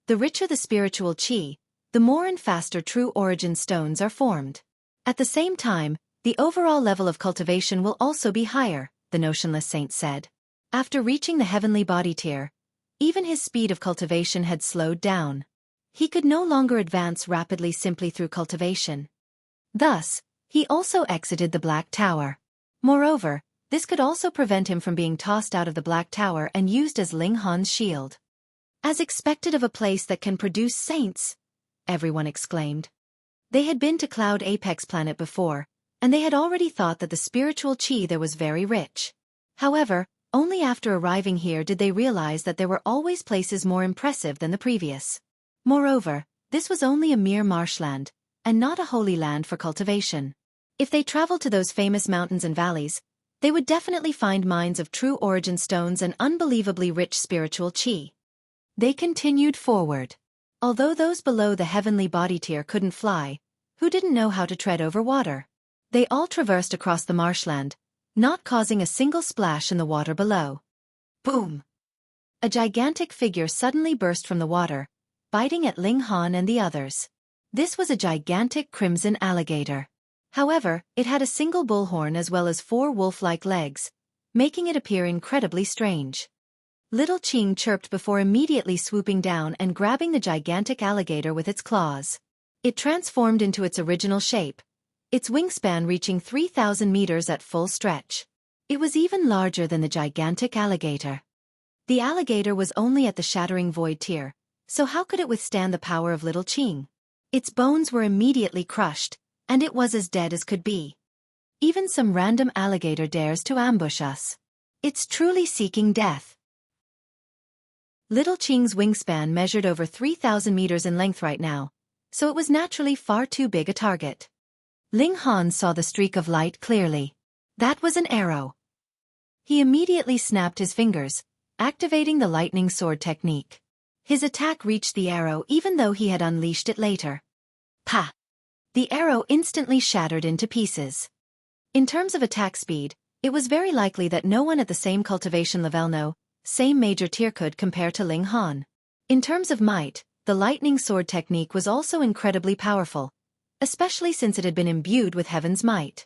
The richer the spiritual qi, the more and faster true origin stones are formed. At the same time, the overall level of cultivation will also be higher, the Notionless Saint said. After reaching the heavenly body tier, even his speed of cultivation had slowed down. He could no longer advance rapidly simply through cultivation. Thus, he also exited the Black Tower. Moreover, this could also prevent him from being tossed out of the Black Tower and used as Ling Han's shield. As expected of a place that can produce saints, everyone exclaimed. They had been to Cloud Apex Planet before, and they had already thought that the spiritual qi there was very rich. However, only after arriving here did they realize that there were always places more impressive than the previous. Moreover, this was only a mere marshland, and not a holy land for cultivation. If they traveled to those famous mountains and valleys, they would definitely find mines of true origin stones and unbelievably rich spiritual qi. They continued forward. Although those below the heavenly body tier couldn't fly, who didn't know how to tread over water? They all traversed across the marshland, not causing a single splash in the water below. Boom! A gigantic figure suddenly burst from the water, biting at Ling Han and the others. This was a gigantic crimson alligator. However, it had a single bullhorn as well as 4 wolf-like legs, making it appear incredibly strange. Little Qing chirped before immediately swooping down and grabbing the gigantic alligator with its claws. It transformed into its original shape, its wingspan reaching 3,000 meters at full stretch. It was even larger than the gigantic alligator. The alligator was only at the shattering void tier, so how could it withstand the power of Little Qing? Its bones were immediately crushed, and it was as dead as could be. Even some random alligator dares to ambush us. It's truly seeking death. Little Qing's wingspan measured over 3,000 meters in length right now, so it was naturally far too big a target. Ling Han saw the streak of light clearly. That was an arrow. He immediately snapped his fingers, activating the lightning sword technique. His attack reached the arrow even though he had unleashed it later. Pa! The arrow instantly shattered into pieces. In terms of attack speed, it was very likely that no one at the same cultivation level same major tier could compare to Ling Han. In terms of might, the lightning sword technique was also incredibly powerful, especially since it had been imbued with heaven's might.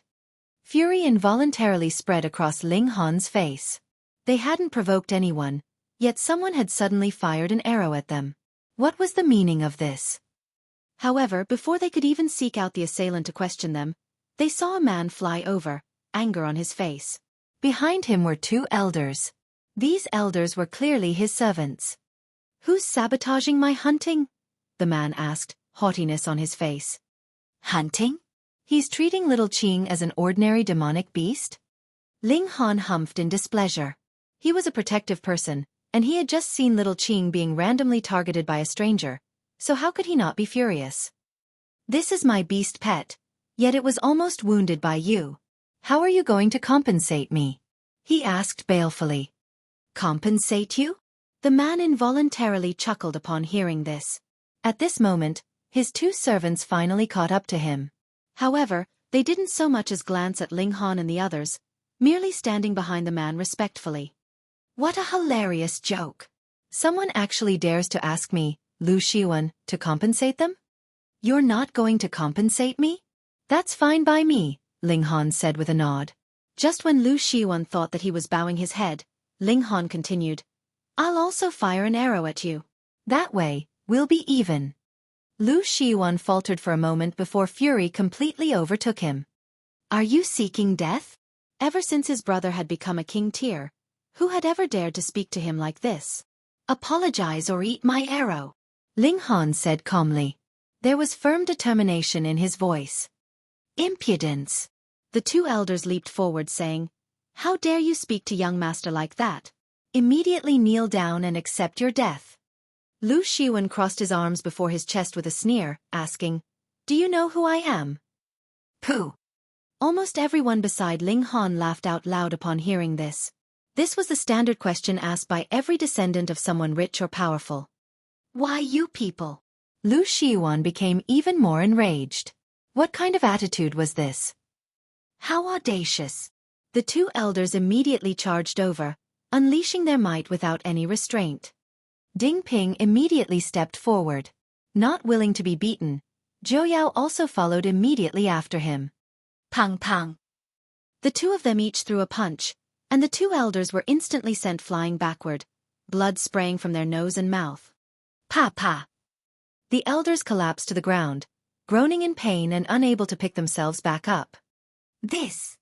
Fury involuntarily spread across Ling Han's face. They hadn't provoked anyone, yet someone had suddenly fired an arrow at them. What was the meaning of this? However, before they could even seek out the assailant to question them, they saw a man fly over, anger on his face. Behind him were 2 elders. These elders were clearly his servants. "Who's sabotaging my hunting?" the man asked, haughtiness on his face. "Hunting? He's treating Little Qing as an ordinary demonic beast?" Ling Han humphed in displeasure. He was a protective person, and he had just seen Little Qing being randomly targeted by a stranger, so how could he not be furious? "This is my beast pet, yet it was almost wounded by you. How are you going to compensate me?" he asked balefully. "Compensate you?" The man involuntarily chuckled upon hearing this. At this moment, his 2 servants finally caught up to him. However, they didn't so much as glance at Ling Han and the others, merely standing behind the man respectfully. What a hilarious joke! Someone actually dares to ask me, Lu Xiwan, to compensate them? You're not going to compensate me? That's fine by me, Ling Han said with a nod. Just when Lu Xiwan thought that he was bowing his head, Ling Han continued, "I'll also fire an arrow at you. That way, we'll be even." Lu Xiwan faltered for a moment before fury completely overtook him. "Are you seeking death?" Ever since his brother had become a king tier, who had ever dared to speak to him like this? "Apologize or eat my arrow," Ling Han said calmly. There was firm determination in his voice. "Impudence!" The 2 elders leaped forward saying, "How dare you speak to young master like that? Immediately kneel down and accept your death." Lu Xiwan crossed his arms before his chest with a sneer, asking, "Do you know who I am?" "Pooh!" Almost everyone beside Ling Han laughed out loud upon hearing this. This was the standard question asked by every descendant of someone rich or powerful. "Why you people?" Lu Xiwan became even more enraged. What kind of attitude was this? How audacious! The 2 elders immediately charged over, unleashing their might without any restraint. Ding Ping immediately stepped forward. Not willing to be beaten, Zhou Yao also followed immediately after him. Pang pang! The 2 of them each threw a punch, and the 2 elders were instantly sent flying backward, blood spraying from their nose and mouth. Pa pa! The elders collapsed to the ground, groaning in pain and unable to pick themselves back up. This!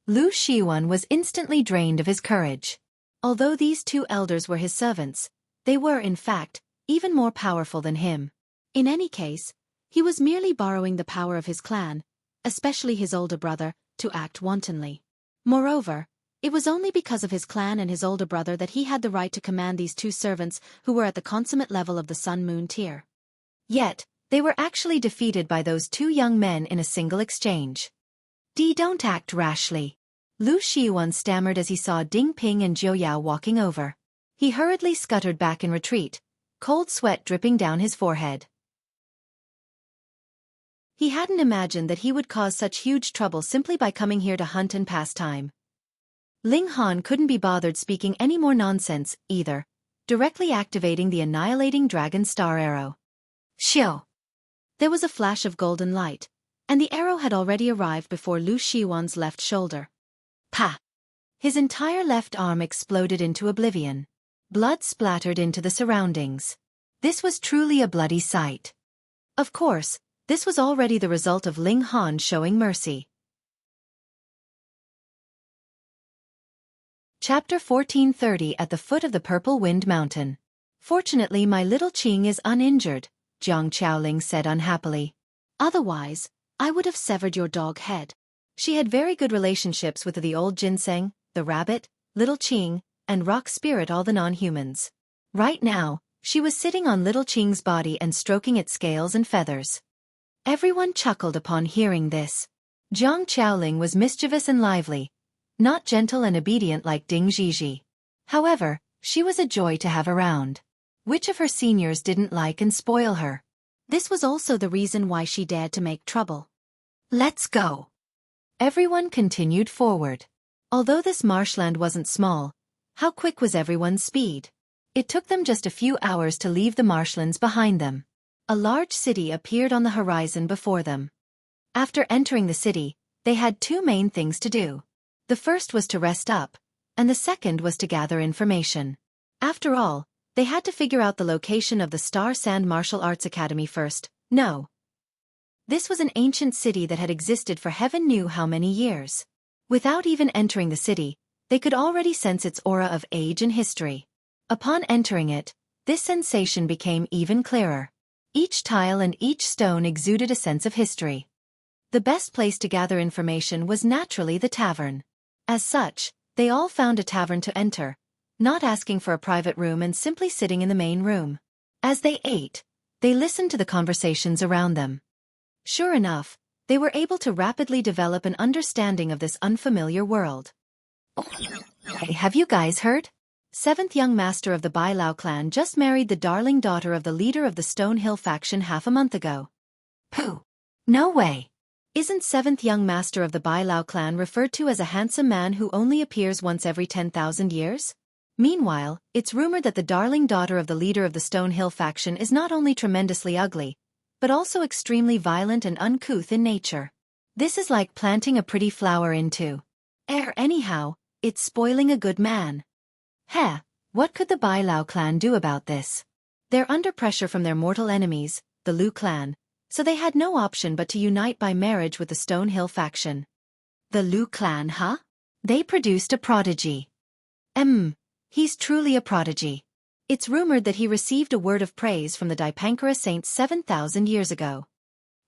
Lu Xiwan was instantly drained of his courage. Although these 2 elders were his servants, they were, in fact, even more powerful than him. In any case, he was merely borrowing the power of his clan, especially his older brother, to act wantonly. Moreover, it was only because of his clan and his older brother that he had the right to command these 2 servants who were at the consummate level of the Sun-Moon tier. Yet, they were actually defeated by those 2 young men in a single exchange. Don't act rashly," Lu Xiwan stammered as he saw Ding Ping and Zhou Yao walking over. He hurriedly scuttered back in retreat, cold sweat dripping down his forehead. He hadn't imagined that he would cause such huge trouble simply by coming here to hunt and pass time. Ling Han couldn't be bothered speaking any more nonsense, either, directly activating the annihilating dragon star arrow. Xiao! There was a flash of golden light, and the arrow had already arrived before Lu Shiwan's left shoulder. Pa! His entire left arm exploded into oblivion. Blood splattered into the surroundings. This was truly a bloody sight. Of course, this was already the result of Ling Han showing mercy. Chapter 1430 At the foot of the Purple Wind Mountain. Fortunately my little Qing is uninjured, Jiang Qiaoling said unhappily. Otherwise, I would have severed your dog head. She had very good relationships with the old ginseng, the rabbit, little Qing, and rock spirit, all the non-humans. Right now, she was sitting on little Qing's body and stroking its scales and feathers. Everyone chuckled upon hearing this. Jiang Qiaoling was mischievous and lively, not gentle and obedient like Ding Zhizhi. However, she was a joy to have around. Which of her seniors didn't like and spoil her? This was also the reason why she dared to make trouble. Let's go. Everyone continued forward. Although this marshland wasn't small, how quick was everyone's speed? It took them just a few hours to leave the marshlands behind them. A large city appeared on the horizon before them. After entering the city, they had two main things to do. The first was to rest up, and the second was to gather information. After all, they had to figure out the location of the Star Sand Martial Arts Academy first. No. This was an ancient city that had existed for heaven knew how many years. Without even entering the city, they could already sense its aura of age and history. Upon entering it, this sensation became even clearer. Each tile and each stone exuded a sense of history. The best place to gather information was naturally the tavern. As such, they all found a tavern to enter, not asking for a private room and simply sitting in the main room. As they ate, they listened to the conversations around them. Sure enough, they were able to rapidly develop an understanding of this unfamiliar world. Hey, have you guys heard? Seventh young master of the Bai Lao clan just married the darling daughter of the leader of the Stone Hill faction half a month ago. Pooh! No way! Isn't seventh young master of the Bai Lao clan referred to as a handsome man who only appears once every 10,000 years? Meanwhile, it's rumored that the darling daughter of the leader of the Stone Hill faction is not only tremendously ugly, but also extremely violent and uncouth in nature. This is like planting a pretty flower into air anyhow, it's spoiling a good man. Heh, what could the Bai Lao clan do about this? They're under pressure from their mortal enemies, the Lu clan, so they had no option but to unite by marriage with the Stone Hill faction. The Lu clan, huh? They produced a prodigy. He's truly a prodigy. It's rumored that he received a word of praise from the Dipankara saint 7,000 years ago.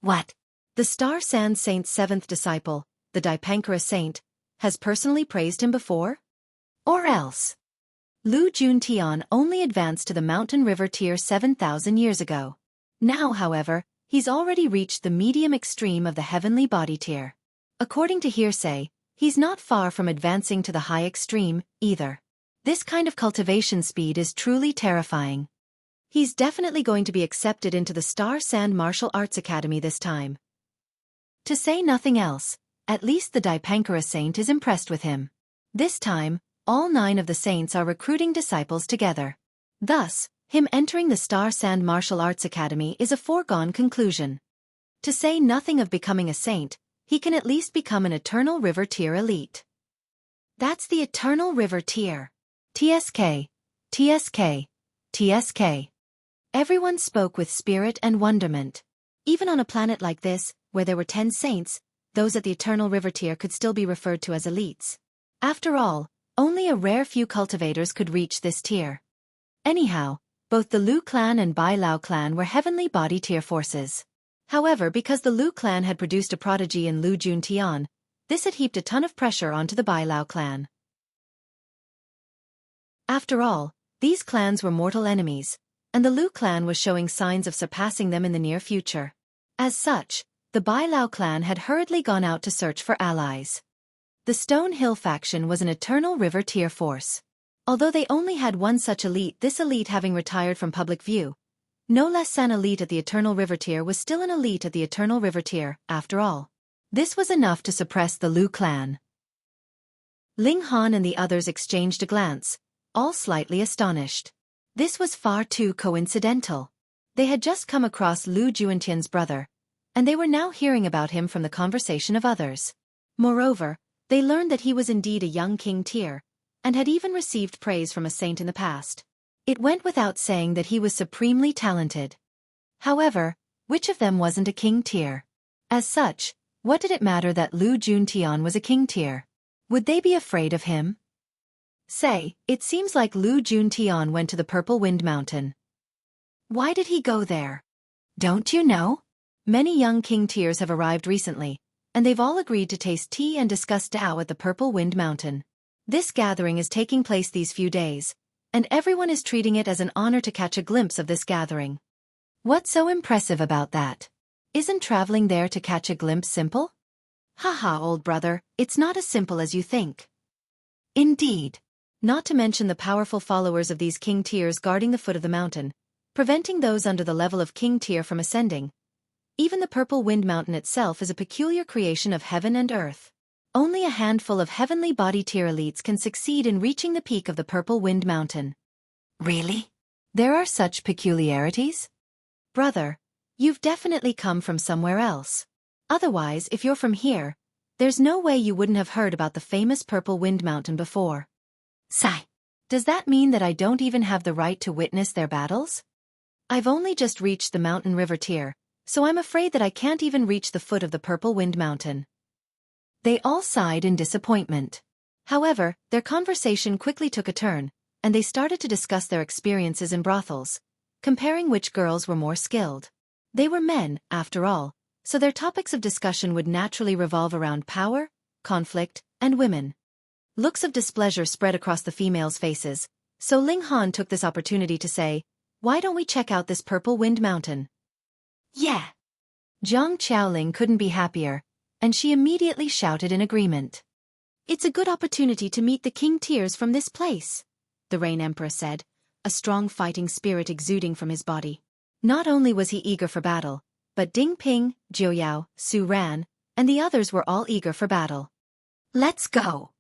What? The Star Sand saint's seventh disciple, the Dipankara saint, has personally praised him before? Or else? Lu Juntian only advanced to the mountain river tier 7,000 years ago. Now, however, he's already reached the medium extreme of the heavenly body tier. According to hearsay, he's not far from advancing to the high extreme, either. This kind of cultivation speed is truly terrifying. He's definitely going to be accepted into the Star Sand Martial Arts Academy this time. To say nothing else, at least the Dipankara saint is impressed with him. This time, all 9 of the saints are recruiting disciples together. Thus, him entering the Star Sand Martial Arts Academy is a foregone conclusion. To say nothing of becoming a saint, he can at least become an Eternal River Tier elite. That's the Eternal River Tier. TSK, TSK, TSK. Everyone spoke with spirit and wonderment. Even on a planet like this, where there were 10 saints, those at the Eternal River Tier could still be referred to as elites. After all, only a rare few cultivators could reach this tier. Anyhow, both the Lu clan and Bai Lao clan were heavenly body tier forces. However, because the Lu clan had produced a prodigy in Lu Juntian, this had heaped a ton of pressure onto the Bai Lao clan. After all, these clans were mortal enemies, and the Lu clan was showing signs of surpassing them in the near future. As such, the Bai Lao clan had hurriedly gone out to search for allies. The Stone Hill faction was an Eternal River Tier force. Although they only had one such elite, this elite having retired from public view, no less an elite at the Eternal River Tier was still an elite at the Eternal River Tier, after all. This was enough to suppress the Lu clan. Ling Han and the others exchanged a glance, all slightly astonished. This was far too coincidental. They had just come across Lu Juantian's brother, and they were now hearing about him from the conversation of others. Moreover, they learned that he was indeed a young king tier, and had even received praise from a saint in the past. It went without saying that he was supremely talented. However, which of them wasn't a king tier? As such, what did it matter that Lu Juntian was a king tier? Would they be afraid of him? Say, it seems like Lu Juntian went to the Purple Wind Mountain. Why did he go there? Don't you know? Many young king tiers have arrived recently, and they've all agreed to taste tea and discuss Tao at the Purple Wind Mountain. This gathering is taking place these few days, and everyone is treating it as an honor to catch a glimpse of this gathering. What's so impressive about that? Isn't traveling there to catch a glimpse simple? Haha, old brother, it's not as simple as you think. Indeed. Not to mention the powerful followers of these king tiers guarding the foot of the mountain, preventing those under the level of king tier from ascending. Even the Purple Wind Mountain itself is a peculiar creation of heaven and earth. Only a handful of heavenly body tier elites can succeed in reaching the peak of the Purple Wind Mountain. Really? There are such peculiarities? Brother, you've definitely come from somewhere else. Otherwise, if you're from here, there's no way you wouldn't have heard about the famous Purple Wind Mountain before. Sigh. Does that mean that I don't even have the right to witness their battles? I've only just reached the mountain river tier, so I'm afraid that I can't even reach the foot of the Purple Wind Mountain. They all sighed in disappointment. However, their conversation quickly took a turn, and they started to discuss their experiences in brothels, comparing which girls were more skilled. They were men, after all, so their topics of discussion would naturally revolve around power, conflict, and women. Looks of displeasure spread across the females' faces, so Ling Han took this opportunity to say, "Why don't we check out this Purple Wind Mountain?" Yeah. Zhang Qiaoling couldn't be happier, and she immediately shouted in agreement. It's a good opportunity to meet the king tiers from this place, the Rain Emperor said, a strong fighting spirit exuding from his body. Not only was he eager for battle, but Ding Ping, Jiu Yao, Su Ran, and the others were all eager for battle. Let's go.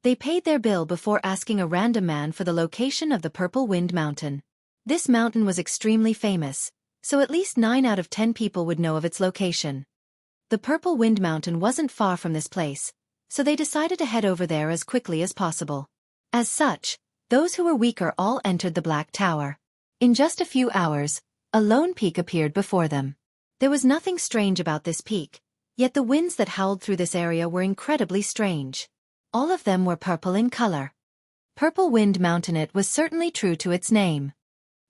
They paid their bill before asking a random man for the location of the Purple Wind Mountain. This mountain was extremely famous, so at least 9 out of 10 people would know of its location. The Purple Wind Mountain wasn't far from this place, so they decided to head over there as quickly as possible. As such, those who were weaker all entered the Black Tower. In just a few hours, a lone peak appeared before them. There was nothing strange about this peak, yet the winds that howled through this area were incredibly strange. All of them were purple in color. Purple Wind Mountain. It was certainly true to its name.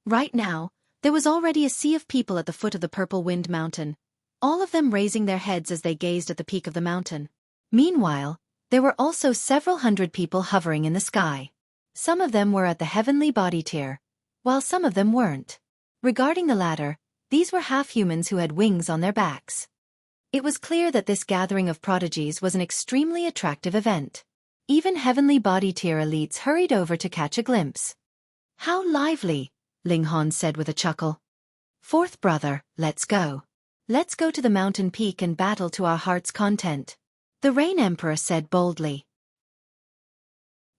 Right now, there was already a sea of people at the foot of the Purple Wind Mountain, all of them raising their heads as they gazed at the peak of the mountain. Meanwhile, there were also several hundred people hovering in the sky. Some of them were at the heavenly body tier, while some of them weren't. Regarding the latter, these were half-humans who had wings on their backs. It was clear that this gathering of prodigies was an extremely attractive event. Even heavenly body tier elites hurried over to catch a glimpse. How lively, Ling Han said with a chuckle. Fourth brother, let's go. Let's go to the mountain peak and battle to our heart's content, the Rain Emperor said boldly.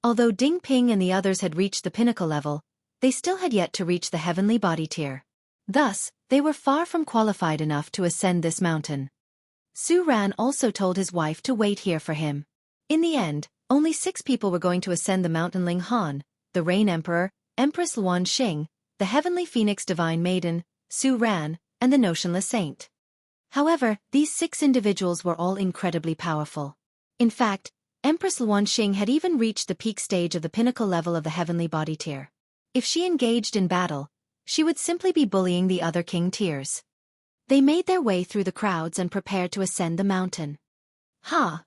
Although Ding Ping and the others had reached the pinnacle level, they still had yet to reach the heavenly body tier. Thus, they were far from qualified enough to ascend this mountain. Su Ran also told his wife to wait here for him. In the end, only 6 people were going to ascend the mountain: Ling Han, the Rain Emperor, Empress Luan Xing, the Heavenly Phoenix Divine Maiden, Su Ran, and the Notionless Saint. However, these 6 individuals were all incredibly powerful. In fact, Empress Luan Xing had even reached the peak stage of the pinnacle level of the heavenly body tier. If she engaged in battle, she would simply be bullying the other king tiers. They made their way through the crowds and prepared to ascend the mountain.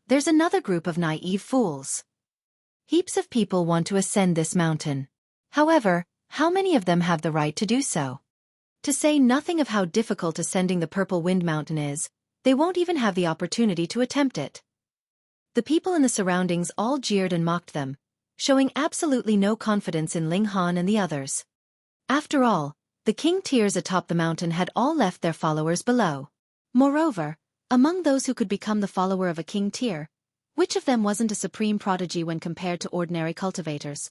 There's another group of naive fools. Heaps of people want to ascend this mountain. However, how many of them have the right to do so? To say nothing of how difficult ascending the Purple Wind Mountain is, they won't even have the opportunity to attempt it. The people in the surroundings all jeered and mocked them, showing absolutely no confidence in Ling Han and the others. After all, the king tiers atop the mountain had all left their followers below. Moreover, among those who could become the follower of a king tier, Which of them wasn't a supreme prodigy when compared to ordinary cultivators?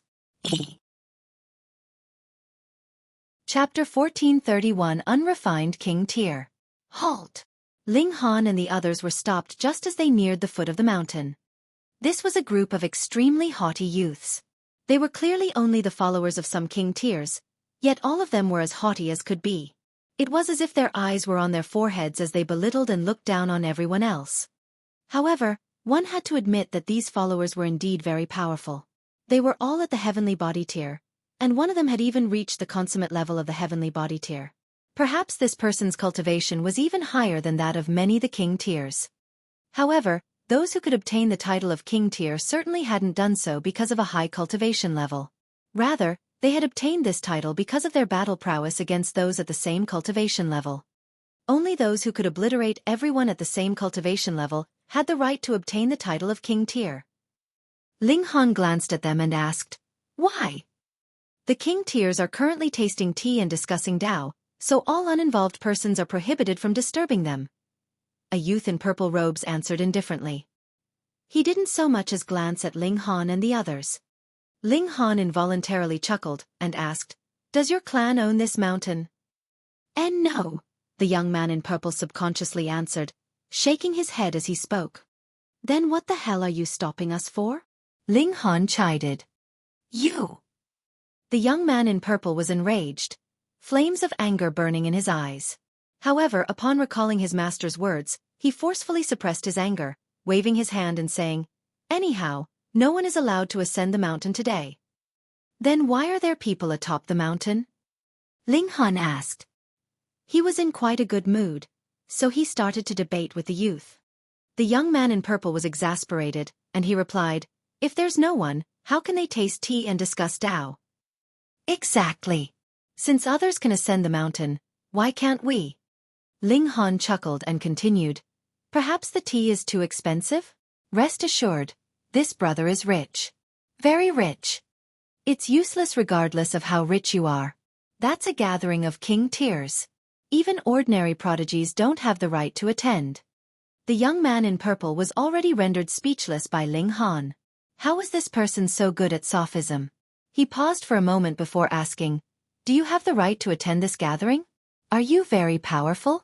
Chapter 1431 Unrefined King Tier. Halt! Ling Han and the others were stopped just as they neared the foot of the mountain. This was a group of extremely haughty youths. They were clearly only the followers of some king tiers, yet all of them were as haughty as could be. It was as if their eyes were on their foreheads as they belittled and looked down on everyone else. However, one had to admit that these followers were indeed very powerful. They were all at the heavenly body tier, and one of them had even reached the consummate level of the heavenly body tier. Perhaps this person's cultivation was even higher than that of many the king tiers. However, those who could obtain the title of king tier certainly hadn't done so because of a high cultivation level. Rather, they had obtained this title because of their battle prowess against those at the same cultivation level. Only those who could obliterate everyone at the same cultivation level had the right to obtain the title of king tier. Ling Han glanced at them and asked, "Why?" The king tiers are currently tasting tea and discussing Tao, so all uninvolved persons are prohibited from disturbing them. A youth in purple robes answered indifferently. He didn't so much as glance at Ling Han and the others. Ling Han involuntarily chuckled and asked, "Does your clan own this mountain?" "And no," the young man in purple subconsciously answered, shaking his head as he spoke. "Then what the hell are you stopping us for?" Ling Han chided. "You!" The young man in purple was enraged, flames of anger burning in his eyes. However, upon recalling his master's words, he forcefully suppressed his anger, waving his hand and saying, "Anyhow, no one is allowed to ascend the mountain today." "Then why are there people atop the mountain?" Ling Han asked. He was in quite a good mood, so he started to debate with the youth. The young man in purple was exasperated, and he replied, "If there's no one, how can they taste tea and discuss Tao?" "Exactly. Since others can ascend the mountain, why can't we?" Ling Han chuckled and continued, "Perhaps the tea is too expensive? Rest assured, this brother is rich. Very rich. It's useless regardless of how rich you are. That's a gathering of king tiers. Even ordinary prodigies don't have the right to attend." The young man in purple was already rendered speechless by Ling Han. How was this person so good at sophism? He paused for a moment before asking, "Do you have the right to attend this gathering? Are you very powerful?"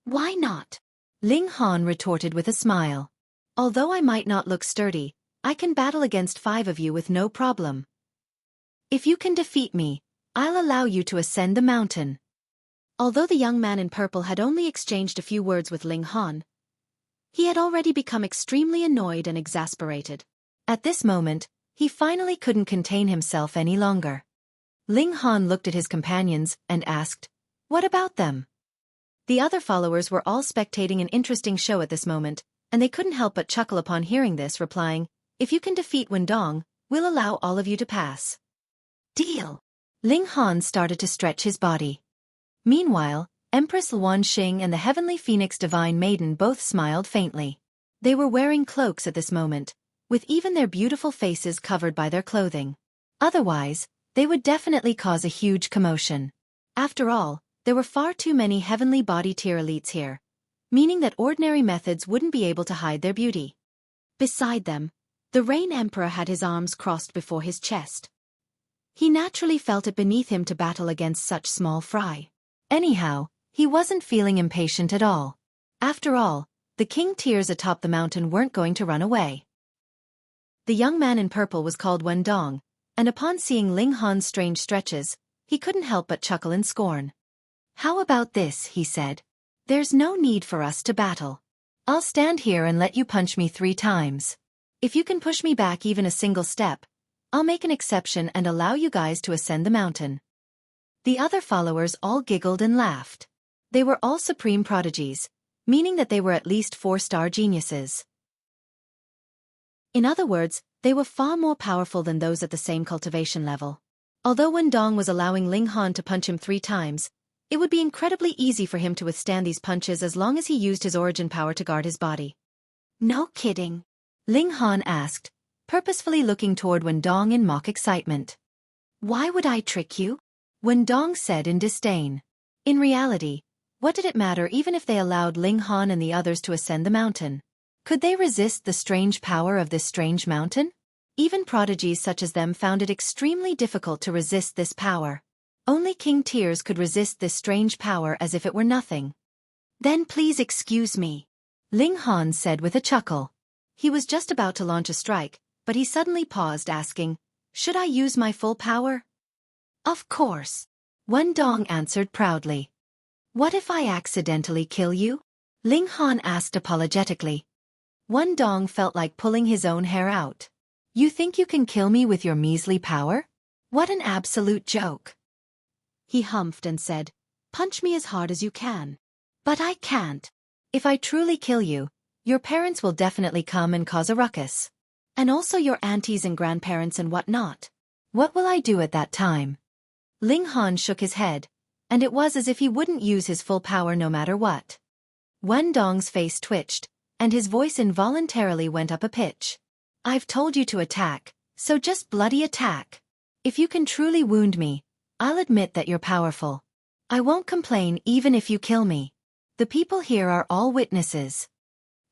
"Why not?" Ling Han retorted with a smile. "Although I might not look sturdy, I can battle against 5 of you with no problem. If you can defeat me, I'll allow you to ascend the mountain." Although the young man in purple had only exchanged a few words with Ling Han, he had already become extremely annoyed and exasperated. At this moment, he finally couldn't contain himself any longer. Ling Han looked at his companions and asked, "What about them?" The other followers were all spectating an interesting show at this moment, and they couldn't help but chuckle upon hearing this, replying, "If you can defeat Wendong, we'll allow all of you to pass." "Deal." Ling Han started to stretch his body. Meanwhile, Empress Luan Xing and the Heavenly Phoenix Divine Maiden both smiled faintly. They were wearing cloaks at this moment, with even their beautiful faces covered by their clothing. Otherwise, they would definitely cause a huge commotion. After all, there were far too many heavenly body tier elites here, meaning that ordinary methods wouldn't be able to hide their beauty. Beside them, the Rain Emperor had his arms crossed before his chest. He naturally felt it beneath him to battle against such small fry. Anyhow, he wasn't feeling impatient at all. After all, the king tiers atop the mountain weren't going to run away. The young man in purple was called Wendong, and upon seeing Ling Han's strange stretches, he couldn't help but chuckle in scorn. "How about this?" he said. "There's no need for us to battle. I'll stand here and let you punch me 3 times. If you can push me back even a single step, I'll make an exception and allow you guys to ascend the mountain." The other followers all giggled and laughed. They were all supreme prodigies, meaning that they were at least 4-star geniuses. In other words, they were far more powerful than those at the same cultivation level. Although Wendong was allowing Ling Han to punch him 3 times, it would be incredibly easy for him to withstand these punches as long as he used his origin power to guard his body. "No kidding?" Ling Han asked, purposefully looking toward Wendong in mock excitement. "Why would I trick you?" Wendong said in disdain. In reality, what did it matter even if they allowed Ling Han and the others to ascend the mountain? Could they resist the strange power of this strange mountain? Even prodigies such as them found it extremely difficult to resist this power. Only King Tears could resist this strange power as if it were nothing. "Then please excuse me," Ling Han said with a chuckle. He was just about to launch a strike, but he suddenly paused, asking, "Should I use my full power?" "Of course," Wendong answered proudly. "What if I accidentally kill you?" Ling Han asked apologetically. Wendong felt like pulling his own hair out. "You think you can kill me with your measly power? What an absolute joke." He humphed and said, "Punch me as hard as you can." "But I can't. If I truly kill you, your parents will definitely come and cause a ruckus. And also your aunties and grandparents and whatnot. What will I do at that time?" Ling Han shook his head, and it was as if he wouldn't use his full power no matter what. Wendong's face twitched, and his voice involuntarily went up a pitch. "I've told you to attack, so just bloody attack. If you can truly wound me, I'll admit that you're powerful. I won't complain even if you kill me. The people here are all witnesses."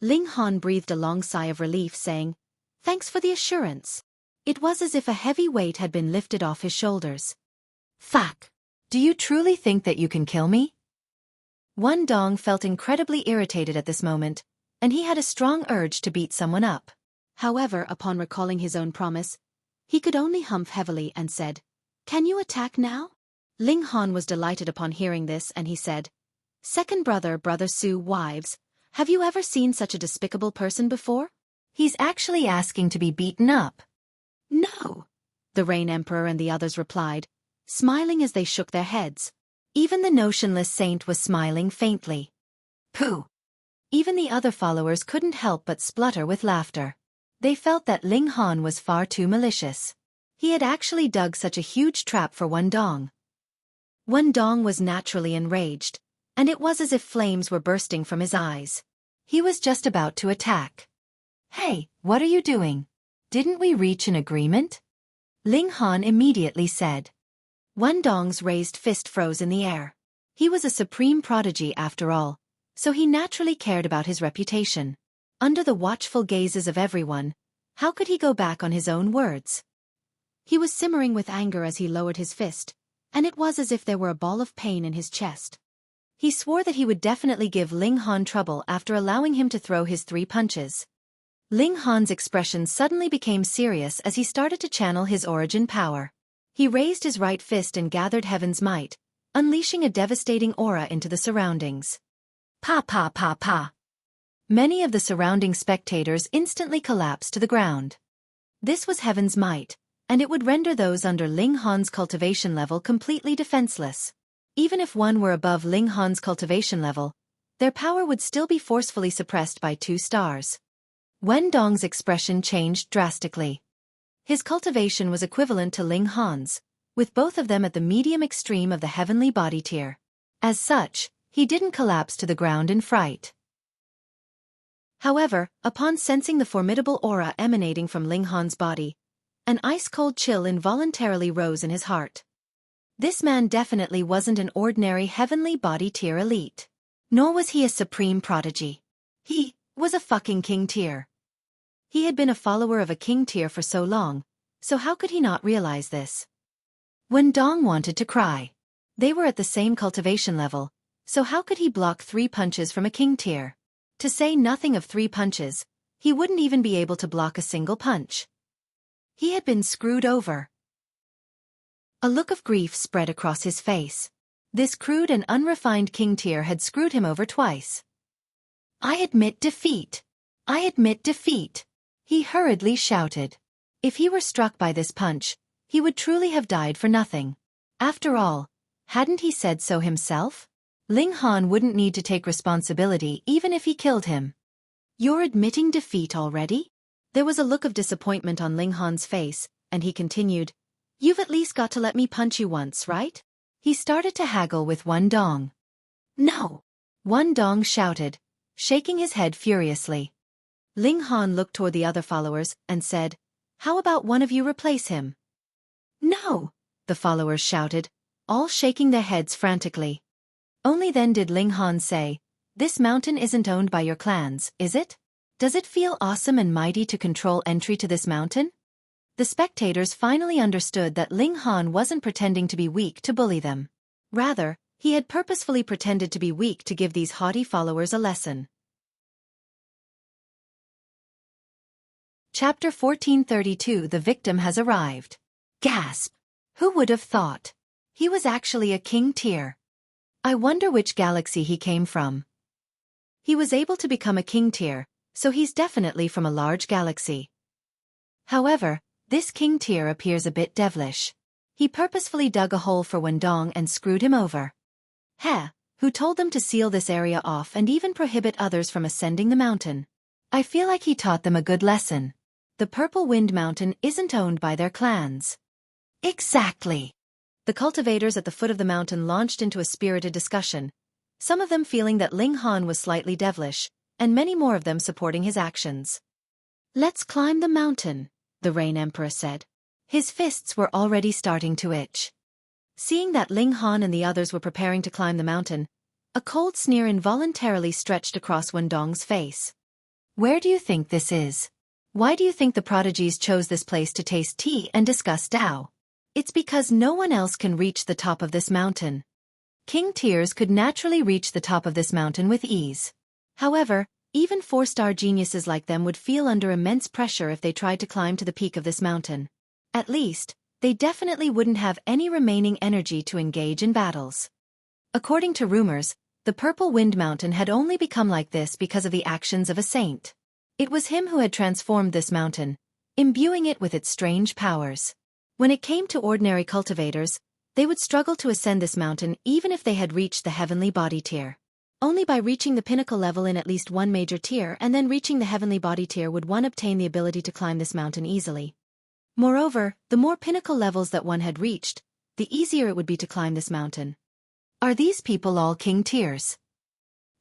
Ling Han breathed a long sigh of relief, saying, "Thanks for the assurance." It was as if a heavy weight had been lifted off his shoulders. "Fuck! Do you truly think that you can kill me?" Wendong felt incredibly irritated at this moment, and he had a strong urge to beat someone up. However, upon recalling his own promise, he could only humph heavily and said, "Can you attack now?" Ling Han was delighted upon hearing this, and he said, "Second brother, Brother Su, wives, have you ever seen such a despicable person before? He's actually asking to be beaten up." "No," the Rain Emperor and the others replied, smiling as they shook their heads. Even the notionless saint was smiling faintly. "Pooh!" Even the other followers couldn't help but splutter with laughter. They felt that Ling Han was far too malicious. He had actually dug such a huge trap for Wendong. Wendong was naturally enraged, and it was as if flames were bursting from his eyes. He was just about to attack. "Hey, what are you doing? Didn't we reach an agreement?" Ling Han immediately said. Wendong's raised fist froze in the air. He was a supreme prodigy after all, so he naturally cared about his reputation. Under the watchful gazes of everyone, how could he go back on his own words? He was simmering with anger as he lowered his fist, and it was as if there were a ball of pain in his chest. He swore that he would definitely give Ling Han trouble after allowing him to throw his 3 punches. Ling Han's expression suddenly became serious as he started to channel his origin power. He raised his right fist and gathered heaven's might, unleashing a devastating aura into the surroundings. Pa pa pa pa. Many of the surrounding spectators instantly collapsed to the ground. This was heaven's might, and it would render those under Ling Han's cultivation level completely defenseless. Even if one were above Ling Han's cultivation level, their power would still be forcefully suppressed by 2 stars. Wendong's expression changed drastically. His cultivation was equivalent to Ling Han's, with both of them at the medium extreme of the heavenly body tier. As such, he didn't collapse to the ground in fright. However, upon sensing the formidable aura emanating from Ling Han's body, an ice-cold chill involuntarily rose in his heart. This man definitely wasn't an ordinary heavenly body tier elite. Nor was he a supreme prodigy. He was a fucking king tier. He had been a follower of a king tier for so long, so how could he not realize this? Wendong wanted to cry. They were at the same cultivation level, so how could he block 3 punches from a king tier? To say nothing of 3 punches, he wouldn't even be able to block a single punch. He had been screwed over. A look of grief spread across his face. This crude and unrefined king tier had screwed him over twice. "I admit defeat! I admit defeat!" He hurriedly shouted. If he were struck by this punch, he would truly have died for nothing. After all, hadn't he said so himself? Ling Han wouldn't need to take responsibility even if he killed him. "You're admitting defeat already?" There was a look of disappointment on Ling Han's face, and he continued, "You've at least got to let me punch you once, right?" He started to haggle with Wendong. "No!" Wendong shouted, shaking his head furiously. Ling Han looked toward the other followers and said, "How about one of you replace him?" "No!" the followers shouted, all shaking their heads frantically. Only then did Ling Han say, "This mountain isn't owned by your clans, is it? Does it feel awesome and mighty to control entry to this mountain? The spectators finally understood that Ling Han wasn't pretending to be weak to bully them. Rather, he had purposefully pretended to be weak to give these haughty followers a lesson. Chapter 1432 The victim has arrived. Gasp! Who would have thought? He was actually a king tier. I wonder which galaxy he came from. He was able to become a king tier, so he's definitely from a large galaxy. However, this king tier appears a bit devilish. He purposefully dug a hole for Wendong and screwed him over. Heh, who told them to seal this area off and even prohibit others from ascending the mountain? I feel like he taught them a good lesson. The Purple Wind Mountain isn't owned by their clans. Exactly. The cultivators at the foot of the mountain launched into a spirited discussion, some of them feeling that Ling Han was slightly devilish, and many more of them supporting his actions. Let's climb the mountain, the Rain Emperor said. His fists were already starting to itch. Seeing that Ling Han and the others were preparing to climb the mountain, a cold sneer involuntarily stretched across Wendong's face. Where do you think this is? Why do you think the prodigies chose this place to taste tea and discuss Tao? It's because no one else can reach the top of this mountain. King tiers could naturally reach the top of this mountain with ease. However, even 4-star geniuses like them would feel under immense pressure if they tried to climb to the peak of this mountain. At least, they definitely wouldn't have any remaining energy to engage in battles. According to rumors, the Purple Wind Mountain had only become like this because of the actions of a saint. It was him who had transformed this mountain, imbuing it with its strange powers. When it came to ordinary cultivators, they would struggle to ascend this mountain even if they had reached the heavenly body tier. Only by reaching the pinnacle level in at least one major tier and then reaching the heavenly body tier would one obtain the ability to climb this mountain easily. Moreover, the more pinnacle levels that one had reached, the easier it would be to climb this mountain. Are these people all king tiers?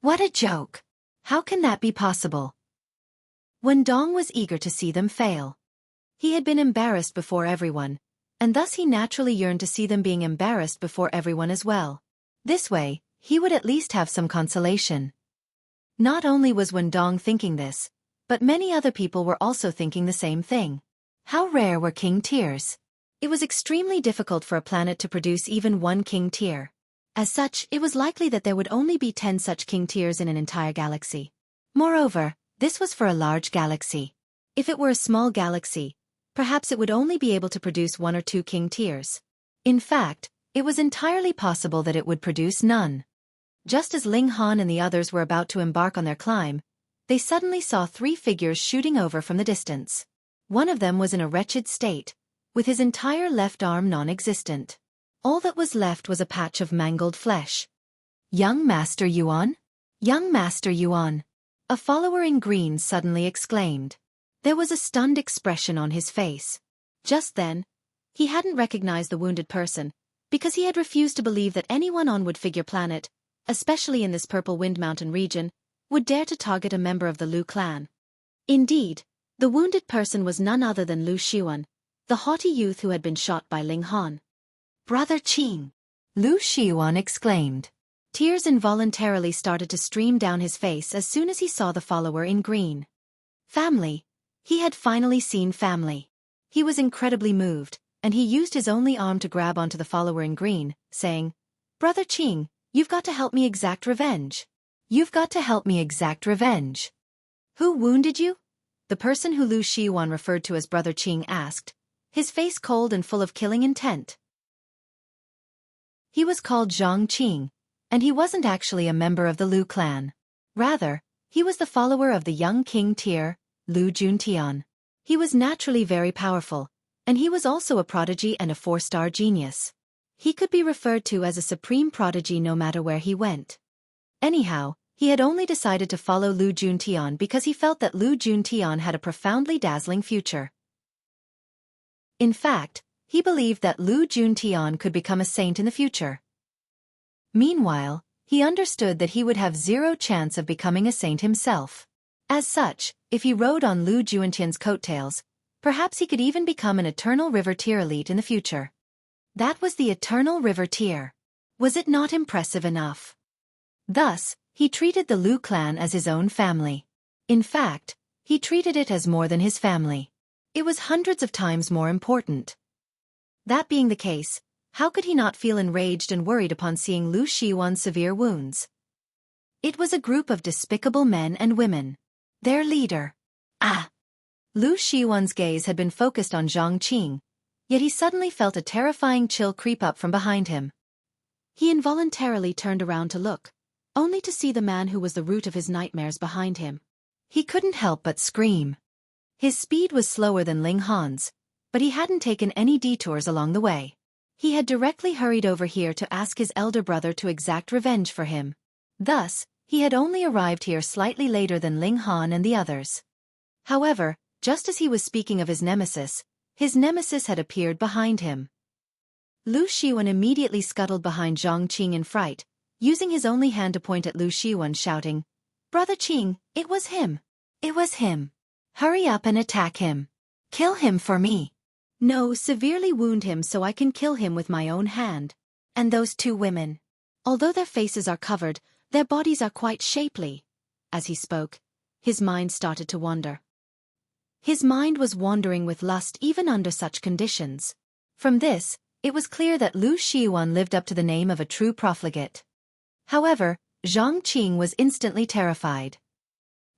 What a joke! How can that be possible? Wendong was eager to see them fail. He had been embarrassed before everyone, and thus he naturally yearned to see them being embarrassed before everyone as well. This way, he would at least have some consolation. Not only was Wendong thinking this, but many other people were also thinking the same thing. How rare were king tiers? It was extremely difficult for a planet to produce even one king tier. As such, it was likely that there would only be 10 such king tiers in an entire galaxy. Moreover, this was for a large galaxy. If it were a small galaxy, perhaps it would only be able to produce 1 or 2 king tiers. In fact, it was entirely possible that it would produce none. Just as Ling Han and the others were about to embark on their climb, they suddenly saw 3 figures shooting over from the distance. One of them was in a wretched state, with his entire left arm non-existent. All that was left was a patch of mangled flesh. Young Master Yuan? Young Master Yuan! A follower in green suddenly exclaimed. There was a stunned expression on his face. Just then, he hadn't recognized the wounded person, because he had refused to believe that anyone on Woodfigure Planet, especially in this Purple Wind Mountain region, would dare to target a member of the Lu clan. Indeed, the wounded person was none other than Lu Xiuan, the haughty youth who had been shot by Ling Han. Brother Qing! Lu Xiuan exclaimed. Tears involuntarily started to stream down his face as soon as he saw the follower in green. Family. He had finally seen family. He was incredibly moved, and he used his only arm to grab onto the follower in green, saying, Brother Qing, you've got to help me exact revenge. You've got to help me exact revenge. Who wounded you? The person who Lu Xiuan referred to as Brother Qing asked, his face cold and full of killing intent. He was called Zhang Qing, and he wasn't actually a member of the Lu clan. Rather, he was the follower of the young king tier, Lu Juntian. He was naturally very powerful, and he was also a prodigy and a 4-star genius. He could be referred to as a supreme prodigy no matter where he went. Anyhow, he had only decided to follow Lu Juntian because he felt that Lu Juntian had a profoundly dazzling future. In fact, he believed that Lu Juntian could become a saint in the future. Meanwhile, he understood that he would have 0 chance of becoming a saint himself. As such, if he rode on Lu Juntian's coattails, perhaps he could even become an Eternal River Tier elite in the future. That was the Eternal River Tier. Was it not impressive enough? Thus, he treated the Lu clan as his own family. In fact, He treated it as more than his family. It was hundreds of times more important. That being the case, how could he not feel enraged and worried upon seeing Lu Shiwan's severe wounds? It was a group of despicable men and women. Their leader. Ah! Lu Shiwan's gaze had been focused on Zhang Qing, yet he suddenly felt a terrifying chill creep up from behind him. He involuntarily turned around to look, only to see the man who was the root of his nightmares behind him. He couldn't help but scream. His speed was slower than Ling Han's, but he hadn't taken any detours along the way. He had directly hurried over here to ask his elder brother to exact revenge for him. Thus, he had only arrived here slightly later than Ling Han and the others. However, just as he was speaking of his nemesis had appeared behind him. Lu Shiwan immediately scuttled behind Zhang Qing in fright, using his only hand to point at Lu Shiwan, shouting, "Brother Qing, it was him! It was him! Hurry up and attack him! Kill him for me! No, severely wound him so I can kill him with my own hand. And those two women. Although their faces are covered, their bodies are quite shapely." As he spoke, his mind started to wander. His mind was wandering with lust even under such conditions. From this, it was clear that Lu Shiwan lived up to the name of a true profligate. However, Zhang Qing was instantly terrified.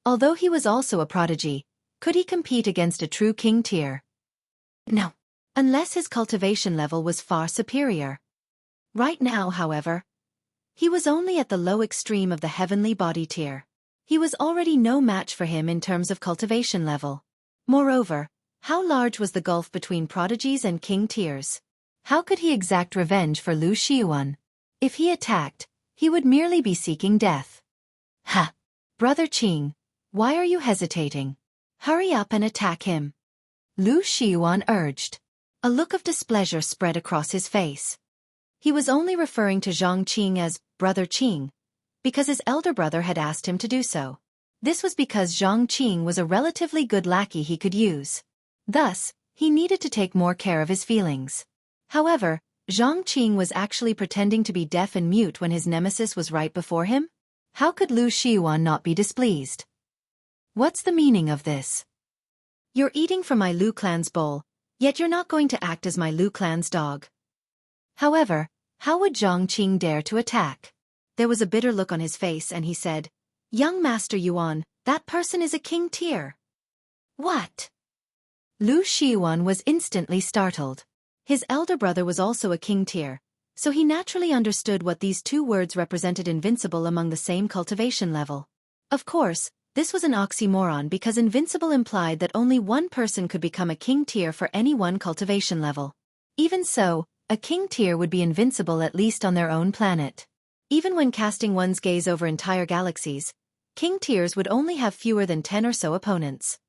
Although he was also a prodigy, could he compete against a true king tier? No. Unless his cultivation level was far superior. Right now, however, he was only at the low extreme of the heavenly body tier. He was already no match for him in terms of cultivation level. Moreover, how large was the gulf between prodigies and king tiers? How could he exact revenge for Lu Shiwan? If he attacked, he would merely be seeking death. Ha! Brother Qing, why are you hesitating? Hurry up and attack him. Lu Shiwan urged. A look of displeasure spread across his face. He was only referring to Zhang Qing as Brother Qing, because his elder brother had asked him to do so. This was because Zhang Qing was a relatively good lackey he could use. Thus, he needed to take more care of his feelings. However, Zhang Qing was actually pretending to be deaf and mute when his nemesis was right before him? How could Lu Shiwan not be displeased? What's the meaning of this? You're eating from my Lu clan's bowl, yet you're not going to act as my Lu clan's dog. However, how would Zhang Qing dare to attack? There was a bitter look on his face and he said, "Young Master Yuan, that person is a king tier." What? Lu Shiwan was instantly startled. His elder brother was also a king tier, so he naturally understood what these two words represented: invincible among the same cultivation level. Of course, this was an oxymoron because invincible implied that only one person could become a king tier for any one cultivation level. Even so, a king tier would be invincible at least on their own planet. Even when casting one's gaze over entire galaxies, king tiers would only have fewer than 10 or so opponents.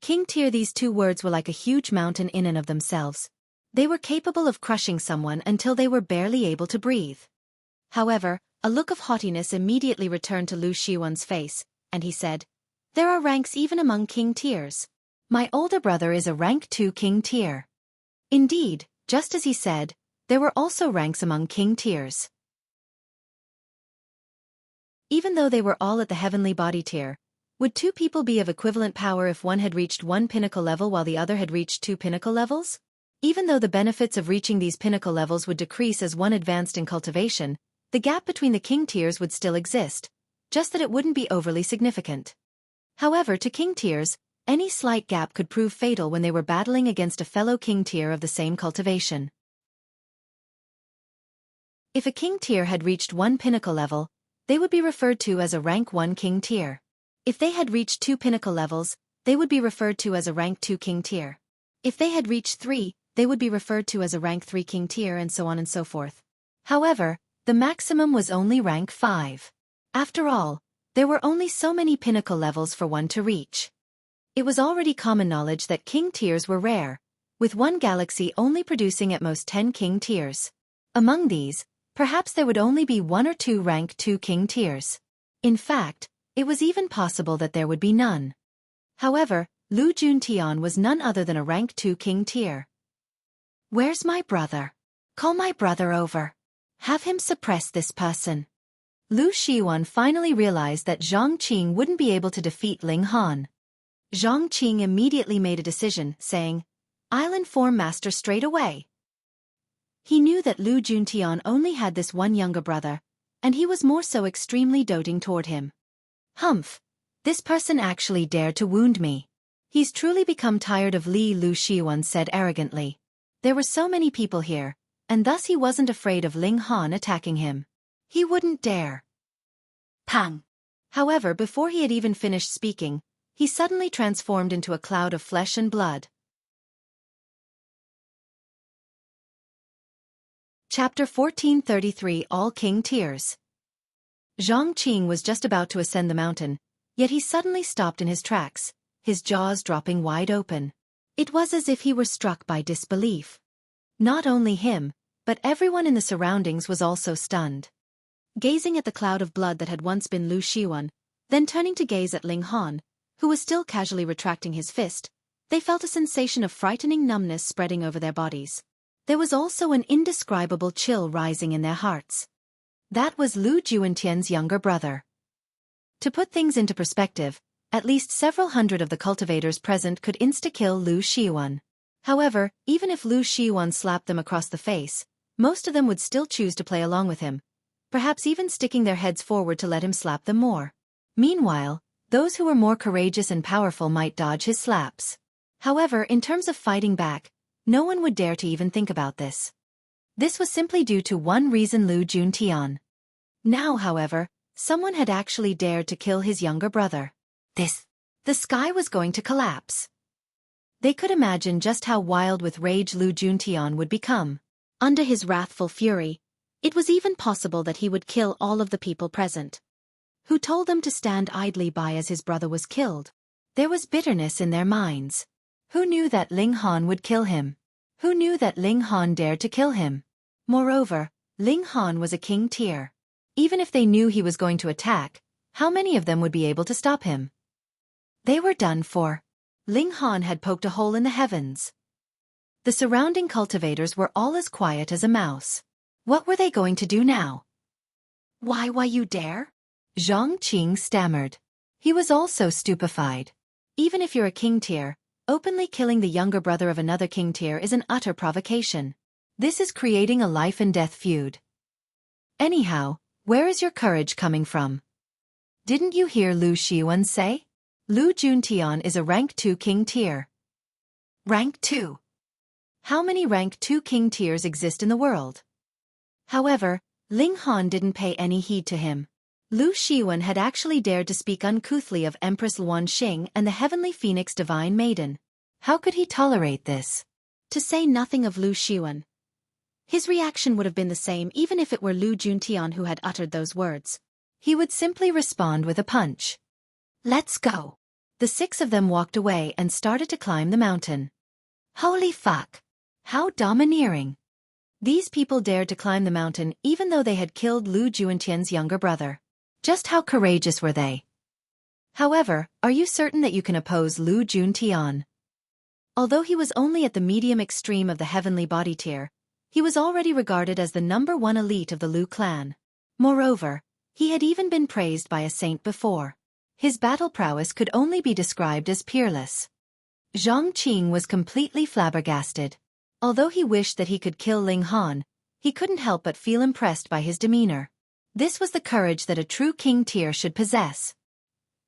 King tier, these two words were like a huge mountain in and of themselves. They were capable of crushing someone until they were barely able to breathe. However, a look of haughtiness immediately returned to Lu Shiwan's face, and he said, "There are ranks even among king tiers. My older brother is a rank 2 king tier." Indeed, just as he said, there were also ranks among king tiers. Even though they were all at the heavenly body tier, would two people be of equivalent power if one had reached one pinnacle level while the other had reached 2 pinnacle levels? Even though the benefits of reaching these pinnacle levels would decrease as one advanced in cultivation, the gap between the king tiers would still exist, just that it wouldn't be overly significant. However, to king tiers, any slight gap could prove fatal when they were battling against a fellow king tier of the same cultivation. If a king tier had reached one pinnacle level, they would be referred to as a rank 1 king tier. If they had reached 2 pinnacle levels, they would be referred to as a rank 2 king tier. If they had reached 3, they would be referred to as a rank 3 king tier, and so on and so forth. However, the maximum was only rank 5. After all, there were only so many pinnacle levels for one to reach. It was already common knowledge that king tiers were rare, with one galaxy only producing at most 10 king tiers. Among these, perhaps there would only be 1 or 2 rank 2 king tiers. In fact, it was even possible that there would be none. However, Lu Juntian was none other than a rank 2 king tier. "Where's my brother? Call my brother over. Have him suppress this person." Lu Shiwan finally realized that Zhang Qing wouldn't be able to defeat Ling Han. Zhang Qing immediately made a decision, saying, "Island form master straight away." He knew that Lu Juntian only had this one younger brother, and he was more so extremely doting toward him. Humph! This person actually dared to wound me. He's truly become tired of Li, Lu Xiwan said arrogantly. There were so many people here, and thus he wasn't afraid of Ling Han attacking him. He wouldn't dare. Pang! However, before he had even finished speaking, he suddenly transformed into a cloud of flesh and blood. Chapter 1433 All King Tears. Zhang Qing was just about to ascend the mountain, yet he suddenly stopped in his tracks, his jaws dropping wide open. It was as if he were struck by disbelief. Not only him, but everyone in the surroundings was also stunned. Gazing at the cloud of blood that had once been Lu Xiwan, then turning to gaze at Ling Han, who was still casually retracting his fist, they felt a sensation of frightening numbness spreading over their bodies. There was also an indescribable chill rising in their hearts. That was Lu Juentian's younger brother. To put things into perspective, at least several hundred of the cultivators present could insta-kill Lu Xiwan. However, even if Lu Xiwan slapped them across the face, most of them would still choose to play along with him, perhaps even sticking their heads forward to let him slap them more. Meanwhile, those who were more courageous and powerful might dodge his slaps. However, in terms of fighting back, no one would dare to even think about this. This was simply due to one reason: Lu Juntian. Now, however, someone had actually dared to kill his younger brother. The sky was going to collapse. They could imagine just how wild with rage Lu Juntian would become. Under his wrathful fury, it was even possible that he would kill all of the people present. Who told them to stand idly by as his brother was killed? There was bitterness in their minds. Who knew that Ling Han would kill him? Who knew that Ling Han dared to kill him? Moreover, Ling Han was a king tier. Even if they knew he was going to attack, how many of them would be able to stop him? They were done for. Ling Han had poked a hole in the heavens. The surrounding cultivators were all as quiet as a mouse. What were they going to do now? Why you dare? Zhang Qing stammered. He was also stupefied. Even if you're a king tier, openly killing the younger brother of another king tier is an utter provocation. This is creating a life and death feud. Anyhow, where is your courage coming from? Didn't you hear Lu Xiwan say? Lu Juntian is a rank 2 king tier. Rank 2? How many rank 2 king tiers exist in the world? However, Ling Han didn't pay any heed to him. Lu Xiwan had actually dared to speak uncouthly of Empress Luan Xing and the Heavenly Phoenix Divine Maiden. How could he tolerate this? To say nothing of Lu Xiwan. His reaction would have been the same even if it were Lu Juntian who had uttered those words. He would simply respond with a punch. Let's go. The 6 of them walked away and started to climb the mountain. Holy fuck! How domineering! These people dared to climb the mountain even though they had killed Lu Juentian's younger brother. Just how courageous were they? However, are you certain that you can oppose Lu Juntian? Although he was only at the medium extreme of the heavenly body tier, he was already regarded as the #1 elite of the Lu clan. Moreover, he had even been praised by a saint before. His battle prowess could only be described as peerless. Zhang Qing was completely flabbergasted. Although he wished that he could kill Ling Han, he couldn't help but feel impressed by his demeanor. This was the courage that a true king tier should possess.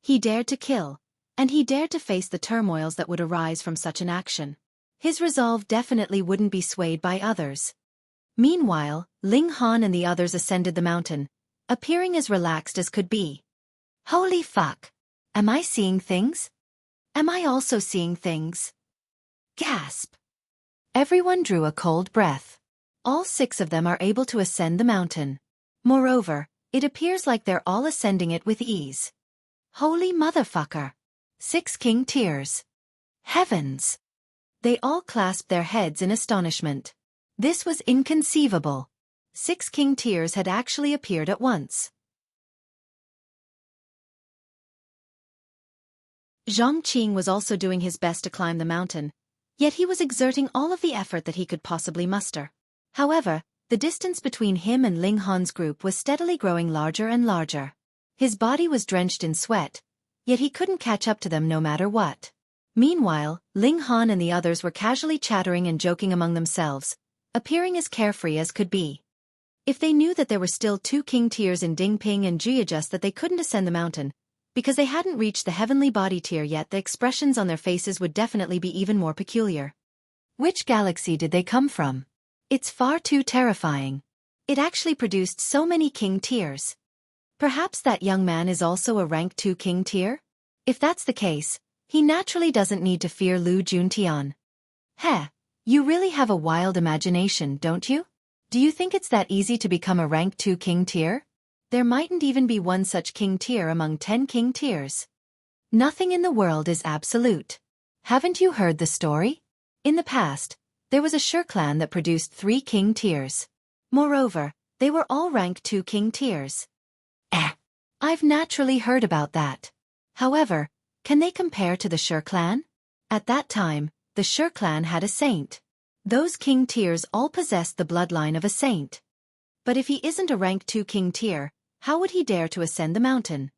He dared to kill, and he dared to face the turmoils that would arise from such an action. His resolve definitely wouldn't be swayed by others. Meanwhile, Ling Han and the others ascended the mountain, appearing as relaxed as could be. Holy fuck! Am I seeing things? Am I also seeing things? Gasp! Everyone drew a cold breath. All 6 of them are able to ascend the mountain. Moreover, it appears like they're all ascending it with ease. Holy motherfucker! 6 king tiers. Heavens! They all clasped their heads in astonishment. This was inconceivable. 6 king tiers had actually appeared at once. Zhang Qing was also doing his best to climb the mountain, yet he was exerting all of the effort that he could possibly muster. However, the distance between him and Ling Han's group was steadily growing larger and larger. His body was drenched in sweat, yet he couldn't catch up to them no matter what. Meanwhile, Ling Han and the others were casually chattering and joking among themselves, appearing as carefree as could be. If they knew that there were still 2 king tiers in Dingping and Jia, just that they couldn't ascend the mountain, because they hadn't reached the heavenly body tier yet, the expressions on their faces would definitely be even more peculiar. Which galaxy did they come from? It's far too terrifying. It actually produced so many king tiers. Perhaps that young man is also a rank 2 king tier? If that's the case, he naturally doesn't need to fear Lu Juntian. Heh, you really have a wild imagination, don't you? Do you think it's that easy to become a rank 2 king tier? There mightn't even be one such king tier among 10 king tiers. Nothing in the world is absolute. Haven't you heard the story? In the past, there was a Shi clan that produced 3 king tiers. Moreover, they were all rank 2 king tiers. I've naturally heard about that. However, can they compare to the Shi clan? At that time, the Shi clan had a saint. Those king tiers all possessed the bloodline of a saint. But if he isn't a rank 2 king tier, how would he dare to ascend the mountain?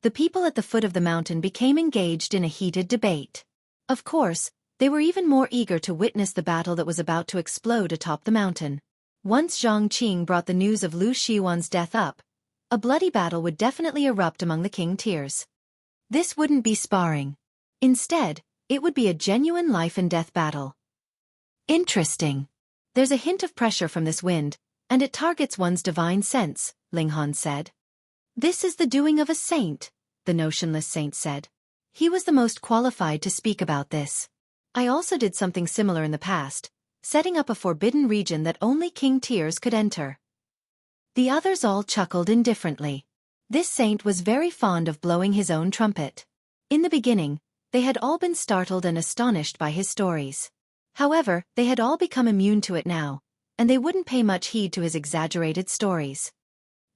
The people at the foot of the mountain became engaged in a heated debate. Of course, they were even more eager to witness the battle that was about to explode atop the mountain. Once Zhang Qing brought the news of Lu Xiwan's death up, a bloody battle would definitely erupt among the king tiers. This wouldn't be sparring. Instead, it would be a genuine life-and-death battle. Interesting. There's a hint of pressure from this wind, and it targets one's divine sense, Ling Han said. This is the doing of a saint, the notionless saint said. He was the most qualified to speak about this. I also did something similar in the past, setting up a forbidden region that only king tiers could enter. The others all chuckled indifferently. This saint was very fond of blowing his own trumpet. In the beginning, they had all been startled and astonished by his stories. However, they had all become immune to it now, and they wouldn't pay much heed to his exaggerated stories.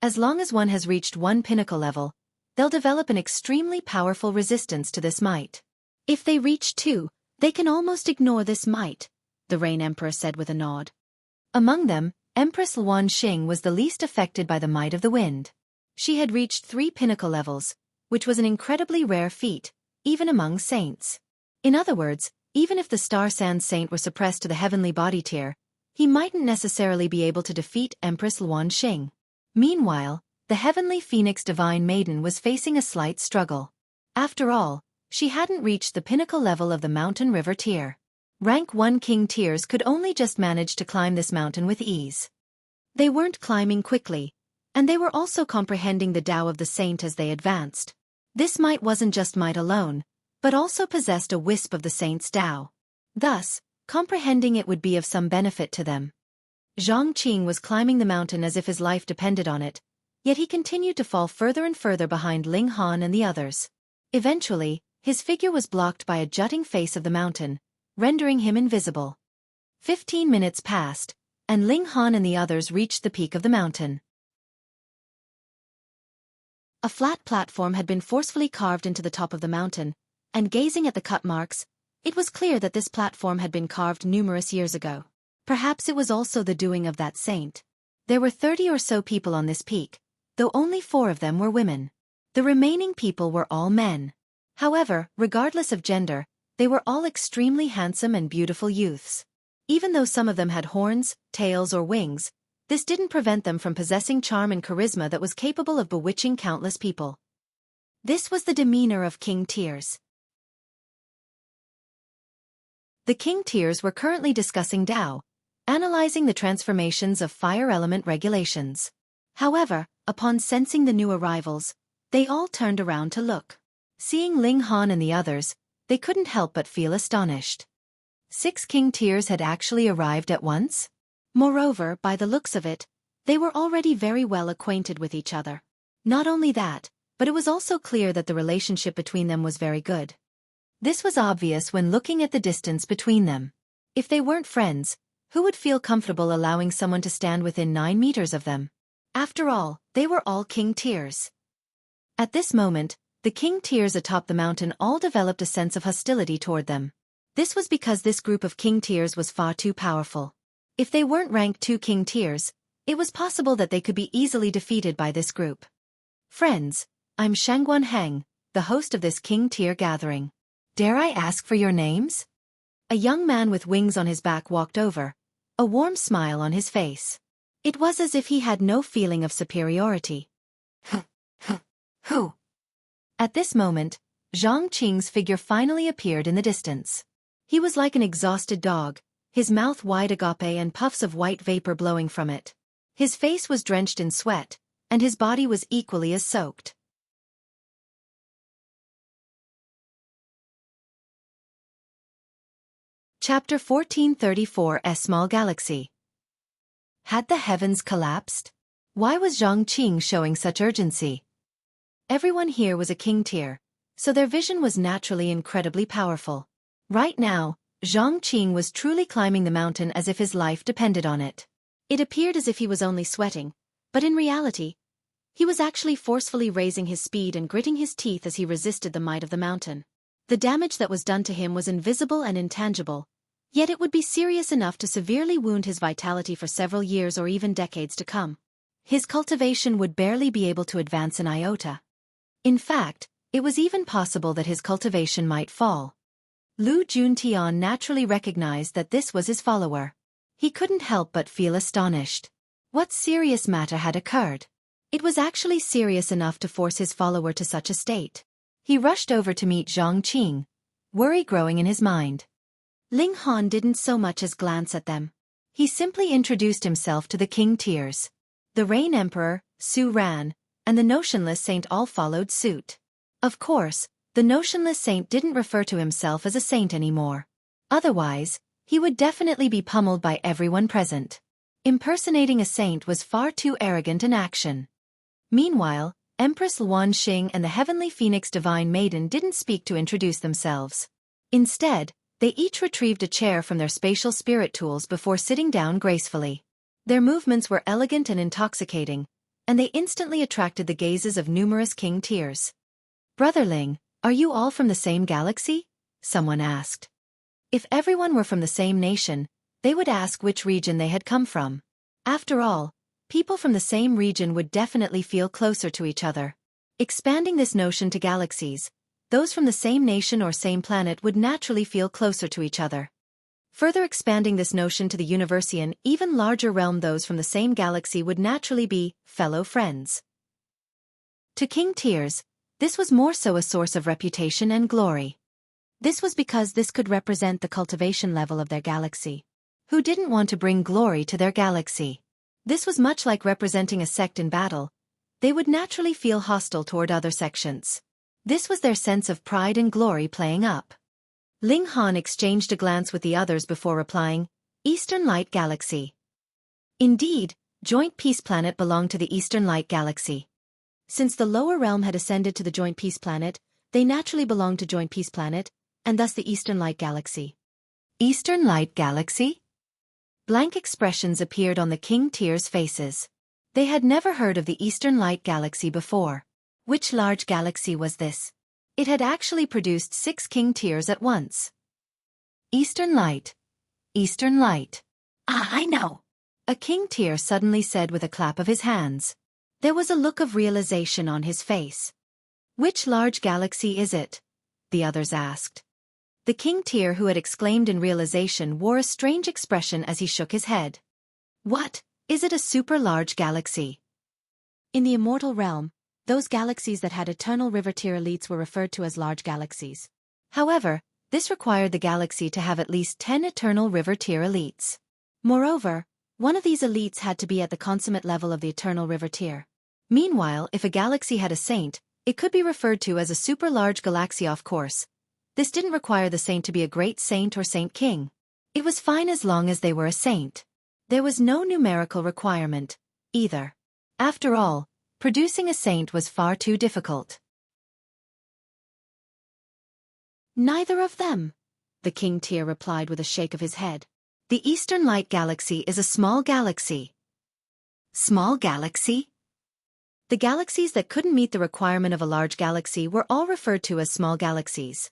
As long as one has reached one pinnacle level, they'll develop an extremely powerful resistance to this might. If they reach 2, they can almost ignore this might, the Rain Emperor said with a nod. Among them, Empress Luan Xing was the least affected by the might of the wind. She had reached 3 pinnacle levels, which was an incredibly rare feat, even among saints. In other words, even if the Star Sand Saint were suppressed to the heavenly body tier, he mightn't necessarily be able to defeat Empress Luan Xing. Meanwhile, the heavenly Phoenix Divine Maiden was facing a slight struggle. After all, she hadn't reached the pinnacle level of the Mountain River tier. Rank 1 king tiers could only just manage to climb this mountain with ease. They weren't climbing quickly, and they were also comprehending the Tao of the saint as they advanced. This might wasn't just might alone, but also possessed a wisp of the saint's Tao. Thus, comprehending it would be of some benefit to them. Zhang Qing was climbing the mountain as if his life depended on it, yet he continued to fall further and further behind Ling Han and the others. Eventually, his figure was blocked by a jutting face of the mountain, rendering him invisible. 15 minutes passed, and Ling Han and the others reached the peak of the mountain. A flat platform had been forcefully carved into the top of the mountain, and gazing at the cut marks, it was clear that this platform had been carved numerous years ago. Perhaps it was also the doing of that saint. There were 30 or so people on this peak, though only 4 of them were women. The remaining people were all men. However, regardless of gender, they were all extremely handsome and beautiful youths. Even though some of them had horns, tails or wings, this didn't prevent them from possessing charm and charisma that was capable of bewitching countless people. This was the demeanor of king tiers. The king tiers were currently discussing Tao, analyzing the transformations of fire element regulations. However, upon sensing the new arrivals, they all turned around to look. Seeing Ling Han and the others, they couldn't help but feel astonished. 6 king tiers had actually arrived at once? Moreover, by the looks of it, they were already very well acquainted with each other. Not only that, but it was also clear that the relationship between them was very good. This was obvious when looking at the distance between them. If they weren't friends, who would feel comfortable allowing someone to stand within 9 meters of them? After all, they were all king tiers. At this moment, the king tiers atop the mountain all developed a sense of hostility toward them. This was because this group of king tiers was far too powerful. If they weren't rank 2 king tiers, it was possible that they could be easily defeated by this group. Friends, I'm Shangguan Heng, the host of this king-tier gathering. Dare I ask for your names? A young man with wings on his back walked over, a warm smile on his face. It was as if he had no feeling of superiority. Who? At this moment, Zhang Qing's figure finally appeared in the distance. He was like an exhausted dog, his mouth wide agape and puffs of white vapor blowing from it. His face was drenched in sweat, and his body was equally as soaked. Chapter 1434 A Small Galaxy. Had the heavens collapsed? Why was Zhang Qing showing such urgency? Everyone here was a king tier, so their vision was naturally incredibly powerful. Right now, Zhang Qing was truly climbing the mountain as if his life depended on it. It appeared as if he was only sweating, but in reality, he was actually forcefully raising his speed and gritting his teeth as he resisted the might of the mountain. The damage that was done to him was invisible and intangible, yet it would be serious enough to severely wound his vitality for several years or even decades to come. His cultivation would barely be able to advance an iota. In fact, it was even possible that his cultivation might fall. Lu Juntian naturally recognized that this was his follower. He couldn't help but feel astonished. What serious matter had occurred? It was actually serious enough to force his follower to such a state. He rushed over to meet Zhang Qing, worry growing in his mind. Ling Han didn't so much as glance at them. He simply introduced himself to the king tiers. The Rain Emperor, Su Ran, and the Notionless Saint all followed suit. Of course, the Notionless Saint didn't refer to himself as a saint anymore. Otherwise, he would definitely be pummeled by everyone present. Impersonating a saint was far too arrogant an action. Meanwhile, Empress Luan Xing and the Heavenly Phoenix Divine Maiden didn't speak to introduce themselves. Instead, they each retrieved a chair from their spatial spirit tools before sitting down gracefully. Their movements were elegant and intoxicating, and they instantly attracted the gazes of numerous king tiers. Brotherling, are you all from the same galaxy? Someone asked. If everyone were from the same nation, they would ask which region they had come from. After all, people from the same region would definitely feel closer to each other. Expanding this notion to galaxies, those from the same nation or same planet would naturally feel closer to each other. Further expanding this notion to the Universian, even larger realm, those from the same galaxy would naturally be fellow friends. To king tiers, this was more so a source of reputation and glory. This was because this could represent the cultivation level of their galaxy. Who didn't want to bring glory to their galaxy? This was much like representing a sect in battle. They would naturally feel hostile toward other sections. This was their sense of pride and glory playing up. Ling Han exchanged a glance with the others before replying, Eastern Light Galaxy. Indeed, Joint Peace Planet belonged to the Eastern Light Galaxy. Since the lower realm had ascended to the Joint Peace Planet, they naturally belonged to Joint Peace Planet, and thus the Eastern Light Galaxy. Eastern Light Galaxy? Blank expressions appeared on the king tiers' faces. They had never heard of the Eastern Light Galaxy before. Which large galaxy was this? It had actually produced 6 king tiers at once. Eastern Light. Eastern Light. Ah, I know. A king tier suddenly said with a clap of his hands. There was a look of realization on his face. Which large galaxy is it? The others asked. The king tier who had exclaimed in realization wore a strange expression as he shook his head. What? Is it a super large galaxy? In the immortal realm, those galaxies that had eternal river tier elites were referred to as large galaxies. However, this required the galaxy to have at least 10 eternal river tier elites. Moreover, one of these elites had to be at the consummate level of the eternal river tier. Meanwhile, if a galaxy had a saint, it could be referred to as a super large galaxy. Of course, this didn't require the saint to be a great saint or saint king. It was fine as long as they were a saint. There was no numerical requirement, either. After all, producing a saint was far too difficult. Neither of them, the king tier replied with a shake of his head. The Eastern Light Galaxy is a small galaxy. Small galaxy? The galaxies that couldn't meet the requirement of a large galaxy were all referred to as small galaxies.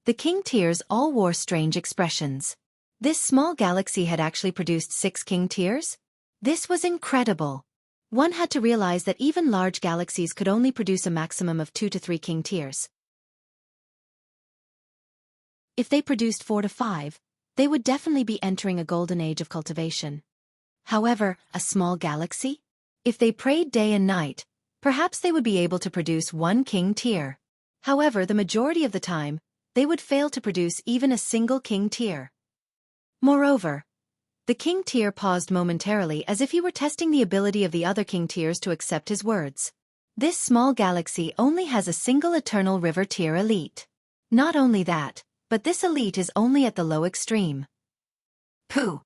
The king tiers all wore strange expressions. This small galaxy had actually produced 6 king tiers? This was incredible. One had to realize that even large galaxies could only produce a maximum of 2 to 3 king tiers. If they produced 4 to 5, they would definitely be entering a golden age of cultivation. However, a small galaxy? If they prayed day and night, perhaps they would be able to produce 1 king tier. However, the majority of the time, they would fail to produce even a single king tier. Moreover, the king tier paused momentarily as if he were testing the ability of the other king tiers to accept his words. This small galaxy only has a single eternal river tier elite. Not only that, but this elite is only at the low extreme. Pooh!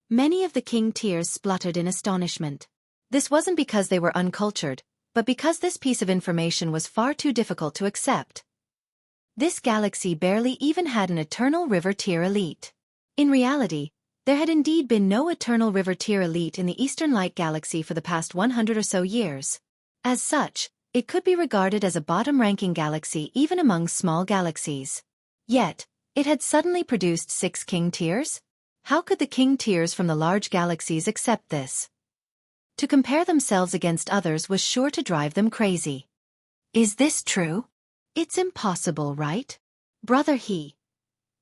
Many of the king tiers spluttered in astonishment. This wasn't because they were uncultured, but because this piece of information was far too difficult to accept. This galaxy barely even had an eternal river tier elite. In reality, there had indeed been no eternal river tier elite in the Eastern Light Galaxy for the past 100 or so years. As such, it could be regarded as a bottom-ranking galaxy even among small galaxies. Yet, it had suddenly produced 6 king tiers? How could the king tiers from the large galaxies accept this? To compare themselves against others was sure to drive them crazy. Is this true? It's impossible, right? Brother He.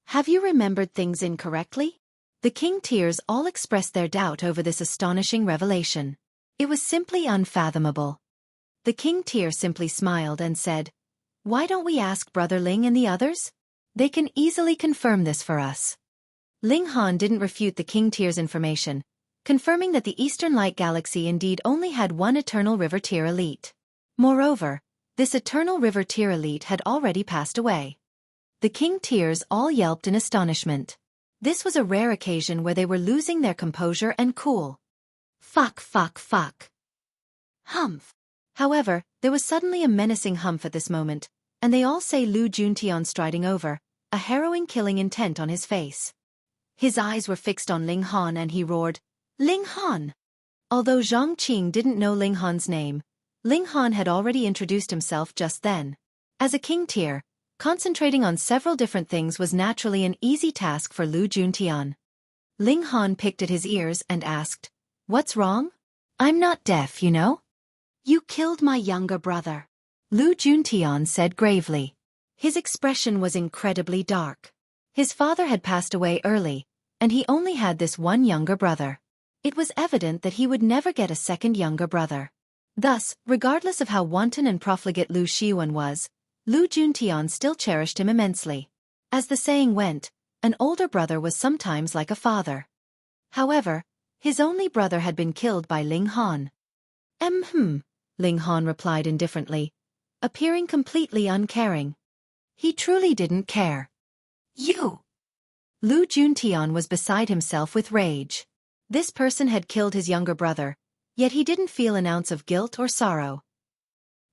Have you remembered things incorrectly? The king tiers all expressed their doubt over this astonishing revelation. It was simply unfathomable. The king tier simply smiled and said, "Why don't we ask Brother Ling and the others? They can easily confirm this for us." Ling Han didn't refute the king tier's information, confirming that the Eastern Light Galaxy indeed only had 1 eternal river tier elite. Moreover, this eternal river tier elite had already passed away. The king tiers all yelped in astonishment. This was a rare occasion where they were losing their composure and cool. Fuck. Humph. However, there was suddenly a menacing humph at this moment, and they all say Lu Juntian striding over, a harrowing killing intent on his face. His eyes were fixed on Ling Han and he roared, "Ling Han!" Although Zhang Qing didn't know Ling Han's name, Ling Han had already introduced himself just then. As a king tier, concentrating on several different things was naturally an easy task for Lu Juntian. Ling Han picked at his ears and asked, "What's wrong? I'm not deaf, you know." "You killed my younger brother," Lu Juntian said gravely. His expression was incredibly dark. His father had passed away early, and he only had this one younger brother. It was evident that he would never get a second younger brother. Thus, regardless of how wanton and profligate Lu Xiuan was, Lu Juntian still cherished him immensely. As the saying went, an older brother was sometimes like a father. However, his only brother had been killed by Ling Han. Ling Han replied indifferently, appearing completely uncaring. He truly didn't care. "You!" Lu Juntian was beside himself with rage. This person had killed his younger brother, yet he didn't feel an ounce of guilt or sorrow.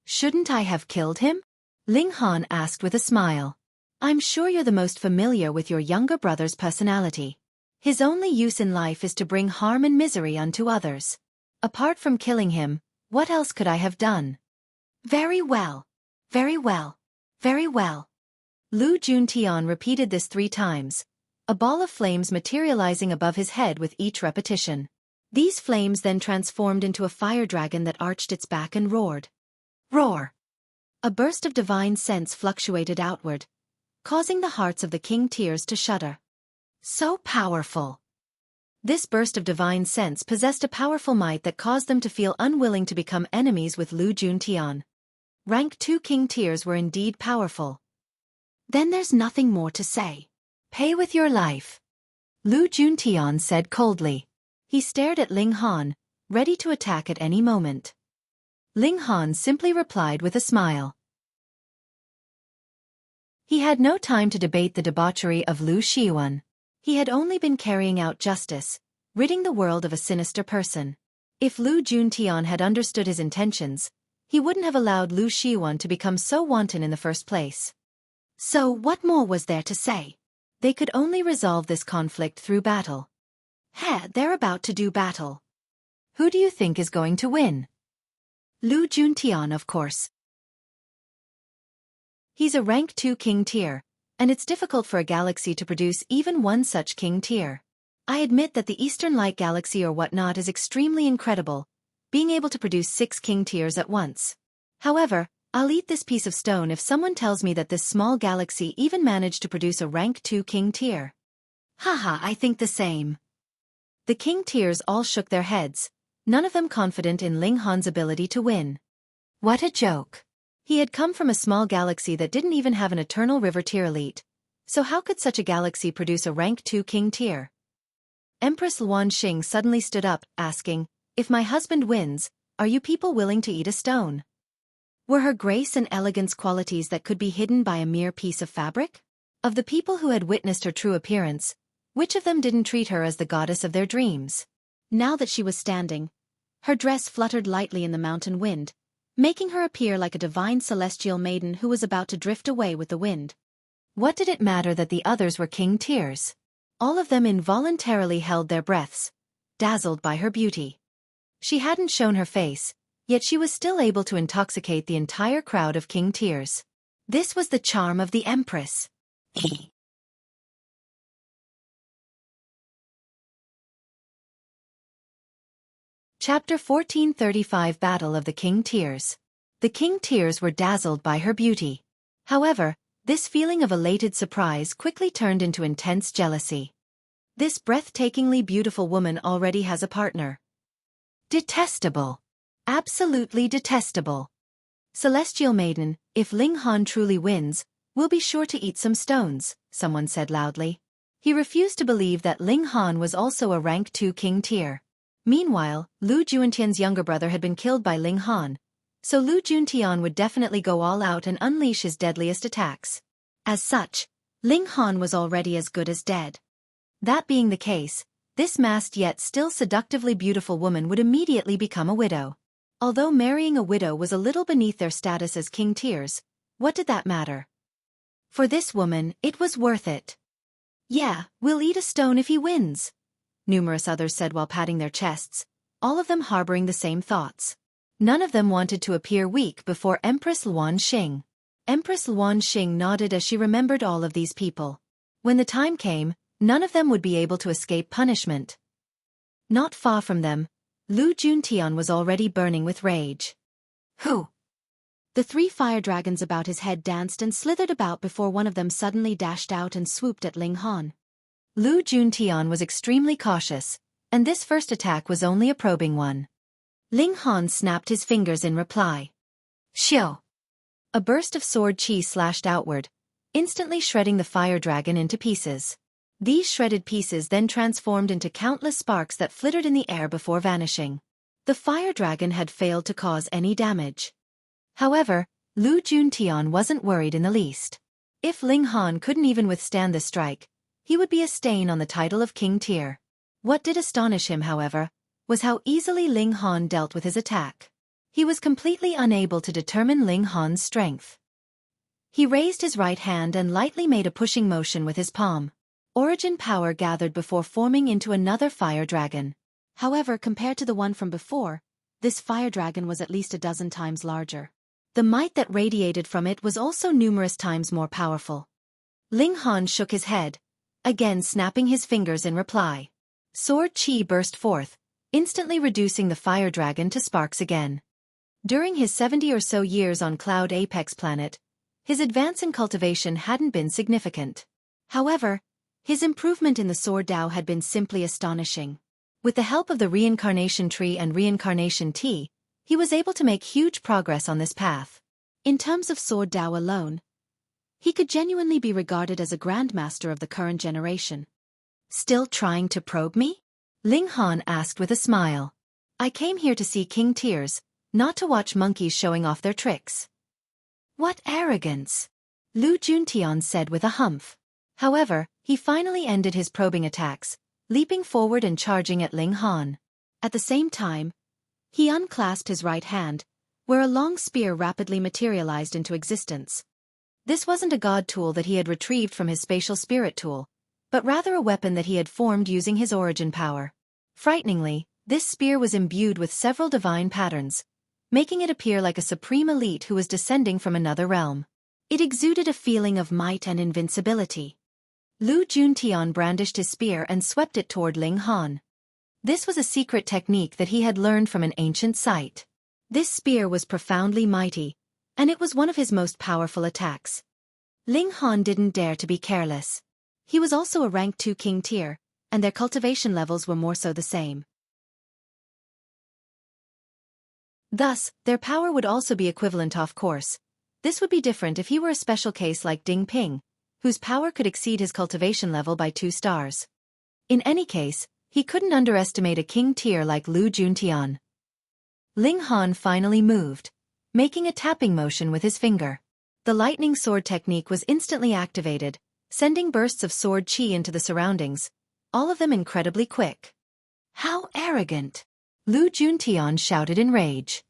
"Shouldn't I have killed him?" Ling Han asked with a smile. "I'm sure you're the most familiar with your younger brother's personality. His only use in life is to bring harm and misery unto others. Apart from killing him, what else could I have done?" Very well. Lu Juntian repeated this 3 times, a ball of flames materializing above his head with each repetition. These flames then transformed into a fire dragon that arched its back and roared. Roar! A burst of divine sense fluctuated outward, causing the hearts of the king tiers to shudder. So powerful! This burst of divine sense possessed a powerful might that caused them to feel unwilling to become enemies with Lu Juntian. Rank 2 king tiers were indeed powerful. Then there's nothing more to say. Pay with your life, Lu Juntian said coldly. He stared at Ling Han, ready to attack at any moment. Ling Han simply replied with a smile. He had no time to debate the debauchery of Lu Xiuan. He had only been carrying out justice, ridding the world of a sinister person. If Lu Juntian had understood his intentions, he wouldn't have allowed Lu Xiuan to become so wanton in the first place. So what more was there to say? They could only resolve this conflict through battle. They're about to do battle. Who do you think is going to win? Lu Juntian, of course. He's a rank 2 king tier, and it's difficult for a galaxy to produce even one such king tier. I admit that the Eastern Light Galaxy or whatnot is extremely incredible, being able to produce 6 king tiers at once. However, I'll eat this piece of stone if someone tells me that this small galaxy even managed to produce a rank 2 king tier. Haha, I think the same. The king tiers all shook their heads, none of them confident in Ling Han's ability to win. What a joke. He had come from a small galaxy that didn't even have an eternal river tier elite, so how could such a galaxy produce a rank 2 king tier? Empress Luan Xing suddenly stood up, asking, "If my husband wins, are you people willing to eat a stone?" Were her grace and elegance qualities that could be hidden by a mere piece of fabric? Of the people who had witnessed her true appearance, which of them didn't treat her as the goddess of their dreams? Now that she was standing, her dress fluttered lightly in the mountain wind, making her appear like a divine celestial maiden who was about to drift away with the wind. What did it matter that the others were king tiers? All of them involuntarily held their breaths, dazzled by her beauty. She hadn't shown her face, yet she was still able to intoxicate the entire crowd of king tiers. This was the charm of the Empress. Chapter 1435 Battle of the King Tiers. The King Tiers were dazzled by her beauty. However, this feeling of elated surprise quickly turned into intense jealousy. This breathtakingly beautiful woman already has a partner. Detestable. Absolutely detestable. Celestial Maiden, if Ling Han truly wins, we'll be sure to eat some stones, someone said loudly. He refused to believe that Ling Han was also a rank 2 king tier. Meanwhile, Lu Juntian's younger brother had been killed by Ling Han, so Lu Juntian would definitely go all out and unleash his deadliest attacks. As such, Ling Han was already as good as dead. That being the case, this masked yet still seductively beautiful woman would immediately become a widow. Although marrying a widow was a little beneath their status as king tiers, what did that matter? For this woman, it was worth it. Yeah, we'll eat a stone if he wins, numerous others said while patting their chests, all of them harboring the same thoughts. None of them wanted to appear weak before Empress Luan Xing. Empress Luan Xing nodded as she remembered all of these people. When the time came, none of them would be able to escape punishment. Not far from them, Lu Juntian was already burning with rage. Who? The 3 fire dragons about his head danced and slithered about before one of them suddenly dashed out and swooped at Ling Han. Lu Juntian was extremely cautious, and this first attack was only a probing one. Ling Han snapped his fingers in reply. Xiao! A burst of sword chi slashed outward, instantly shredding the fire dragon into pieces. These shredded pieces then transformed into countless sparks that flittered in the air before vanishing. The fire dragon had failed to cause any damage. However, Lu Juntian wasn't worried in the least. If Ling Han couldn't even withstand this strike, he would be a stain on the title of king tier. What did astonish him, however, was how easily Ling Han dealt with his attack. He was completely unable to determine Ling Han's strength. He raised his right hand and lightly made a pushing motion with his palm. Origin power gathered before forming into another fire dragon. However, compared to the one from before, this fire dragon was at least a dozen times larger. The might that radiated from it was also numerous times more powerful. Ling Han shook his head, again snapping his fingers in reply. Sword chi burst forth, instantly reducing the fire dragon to sparks again. During his 70 or so years on Cloud Apex planet, his advance in cultivation hadn't been significant. However, his improvement in the sword Dao had been simply astonishing. With the help of the reincarnation tree and reincarnation tea, he was able to make huge progress on this path. In terms of sword Dao alone, he could genuinely be regarded as a grandmaster of the current generation. Still trying to probe me? Ling Han asked with a smile. I came here to see king tiers, not to watch monkeys showing off their tricks. What arrogance! Lu Juntian said with a humph. However, he finally ended his probing attacks, leaping forward and charging at Ling Han. At the same time, he unclasped his right hand, where a long spear rapidly materialized into existence. This wasn't a god tool that he had retrieved from his spatial spirit tool, but rather a weapon that he had formed using his origin power. Frighteningly, this spear was imbued with several divine patterns, making it appear like a supreme elite who was descending from another realm. It exuded a feeling of might and invincibility. Lu Juntian brandished his spear and swept it toward Ling Han. This was a secret technique that he had learned from an ancient site. This spear was profoundly mighty, and it was one of his most powerful attacks. Ling Han didn't dare to be careless. He was also a rank 2 king tier, and their cultivation levels were more so the same. Thus, their power would also be equivalent of course. This would be different if he were a special case like Ding Ping, whose power could exceed his cultivation level by 2 stars. In any case, he couldn't underestimate a king tier like Lu Juntian. Ling Han finally moved, making a tapping motion with his finger. The lightning sword technique was instantly activated, sending bursts of sword chi into the surroundings, all of them incredibly quick. How arrogant! Lu Juntian shouted in rage.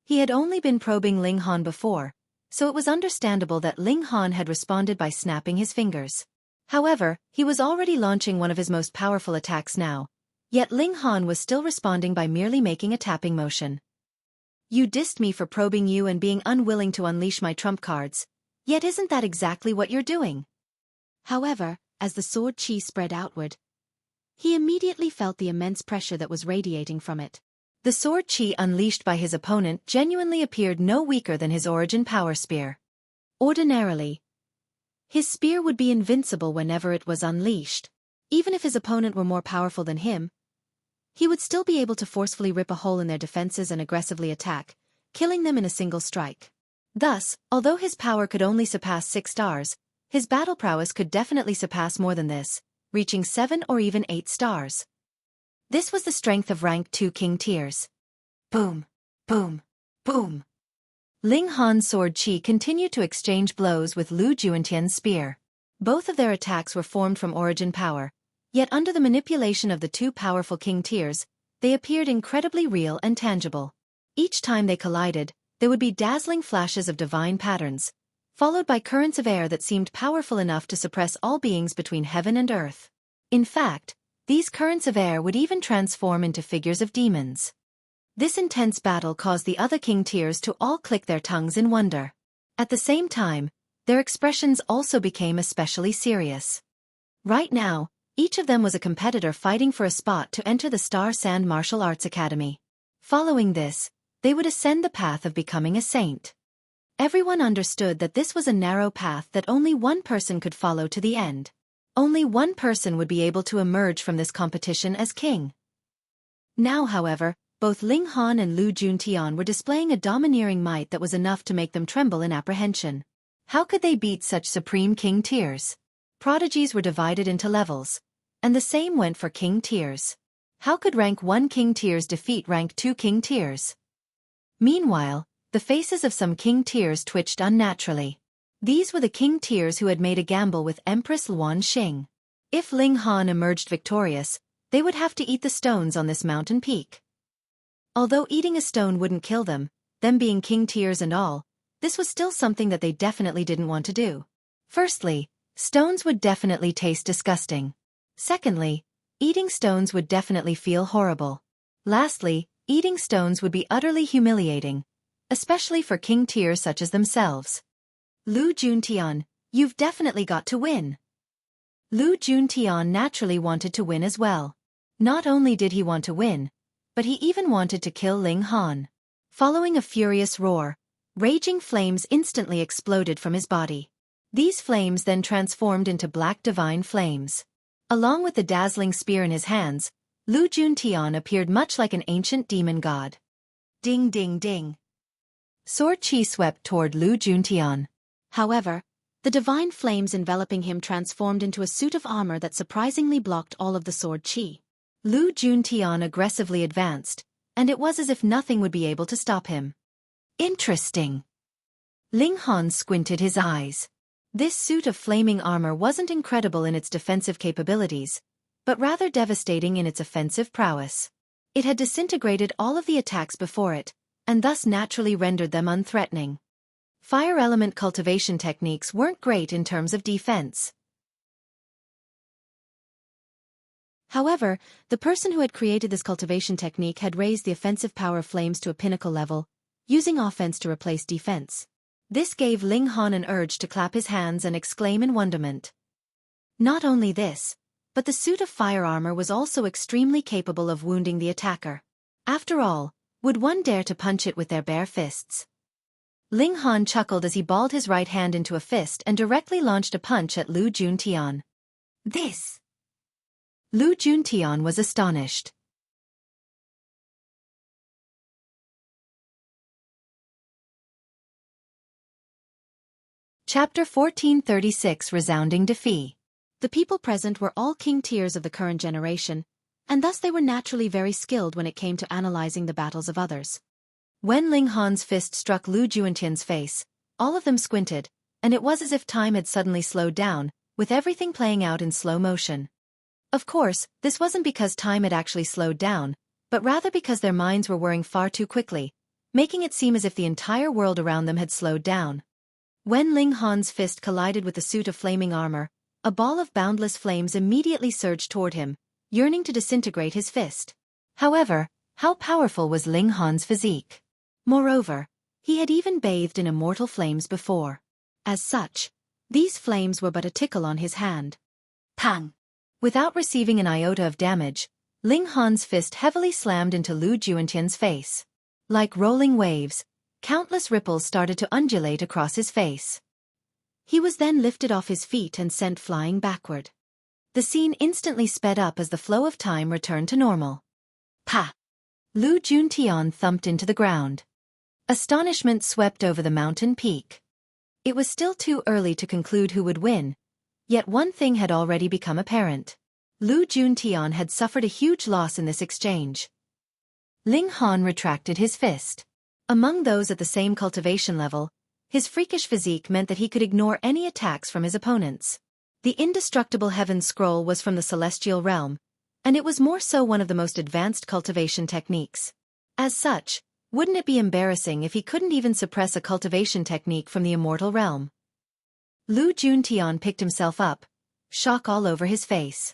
He had only been probing Ling Han before, so it was understandable that Ling Han had responded by snapping his fingers. However, he was already launching one of his most powerful attacks now, yet Ling Han was still responding by merely making a tapping motion. You dissed me for probing you and being unwilling to unleash my trump cards, yet isn't that exactly what you're doing? However, as the sword chi spread outward, he immediately felt the immense pressure that was radiating from it. The sword chi unleashed by his opponent genuinely appeared no weaker than his origin power spear. Ordinarily, his spear would be invincible whenever it was unleashed. Even if his opponent were more powerful than him, he would still be able to forcefully rip a hole in their defenses and aggressively attack, killing them in a single strike. Thus, although his power could only surpass 6 stars, his battle prowess could definitely surpass more than this, reaching 7 or even 8 stars. This was the strength of rank 2 king tiers. Boom, boom, boom. Ling Han's sword chi continued to exchange blows with Lu Juntian's spear. Both of their attacks were formed from origin power, yet under the manipulation of the 2 powerful king tiers, they appeared incredibly real and tangible. Each time they collided, there would be dazzling flashes of divine patterns, followed by currents of air that seemed powerful enough to suppress all beings between heaven and earth. In fact, these currents of air would even transform into figures of demons. This intense battle caused the other king tiers to all click their tongues in wonder. At the same time, their expressions also became especially serious. Right now, each of them was a competitor fighting for a spot to enter the Star Sand Martial Arts Academy. Following this, they would ascend the path of becoming a saint. Everyone understood that this was a narrow path that only one person could follow to the end. Only one person would be able to emerge from this competition as king. Now, however, both Ling Han and Lu Juntian were displaying a domineering might that was enough to make them tremble in apprehension. How could they beat such supreme king tiers? Prodigies were divided into levels, and the same went for king tiers. How could rank 1 king tiers defeat rank 2 king tiers? Meanwhile, the faces of some king tiers twitched unnaturally. These were the king tiers who had made a gamble with Empress Luan Xing. If Ling Han emerged victorious, they would have to eat the stones on this mountain peak. Although eating a stone wouldn't kill them being king tiers and all, this was still something that they definitely didn't want to do. Firstly, stones would definitely taste disgusting. Secondly, eating stones would definitely feel horrible. Lastly, eating stones would be utterly humiliating, especially for king tiers such as themselves. Lu Juntian, you've definitely got to win. Lu Juntian naturally wanted to win as well. Not only did he want to win, but he even wanted to kill Ling Han. Following a furious roar, raging flames instantly exploded from his body. These flames then transformed into black divine flames. Along with the dazzling spear in his hands, Lu Juntian appeared much like an ancient demon god. Ding ding ding. Sword chi swept toward Lu Juntian. However, the divine flames enveloping him transformed into a suit of armor that surprisingly blocked all of the sword chi. Lu Juntian aggressively advanced, and it was as if nothing would be able to stop him. Interesting. Ling Han squinted his eyes. This suit of flaming armor wasn't incredible in its defensive capabilities, but rather devastating in its offensive prowess. It had disintegrated all of the attacks before it, and thus naturally rendered them unthreatening. Fire element cultivation techniques weren't great in terms of defense. However, the person who had created this cultivation technique had raised the offensive power of flames to a pinnacle level, using offense to replace defense. This gave Ling Han an urge to clap his hands and exclaim in wonderment. Not only this, But the suit of fire armor was also extremely capable of wounding the attacker. After all, would one dare to punch it with their bare fists? Ling Han chuckled as he balled his right hand into a fist and directly launched a punch at Lu Juntian. This! Lu Juntian was astonished. Chapter 1436 Resounding Defeat. The people present were all king tiers of the current generation, and thus they were naturally very skilled when it came to analyzing the battles of others. When Ling Han's fist struck Lu Juntian's face, all of them squinted, and it was as if time had suddenly slowed down, with everything playing out in slow motion. Of course, this wasn't because time had actually slowed down, but rather because their minds were whirring far too quickly, making it seem as if the entire world around them had slowed down. When Ling Han's fist collided with the suit of flaming armor, a ball of boundless flames immediately surged toward him, yearning to disintegrate his fist. However, how powerful was Ling Han's physique? Moreover, he had even bathed in immortal flames before. As such, these flames were but a tickle on his hand. Pang! Without receiving an iota of damage, Ling Han's fist heavily slammed into Lu Juntian's face. Like rolling waves, countless ripples started to undulate across his face. He was then lifted off his feet and sent flying backward. The scene instantly sped up as the flow of time returned to normal. Pa! Lu Juntian thumped into the ground. Astonishment swept over the mountain peak. It was still too early to conclude who would win, yet one thing had already become apparent. Lu Juntian had suffered a huge loss in this exchange. Ling Han retracted his fist. Among those at the same cultivation level, his freakish physique meant that he could ignore any attacks from his opponents. The indestructible heaven scroll was from the celestial realm, and it was more so one of the most advanced cultivation techniques. As such, wouldn't it be embarrassing if he couldn't even suppress a cultivation technique from the immortal realm? Lu Juntian picked himself up, shock all over his face.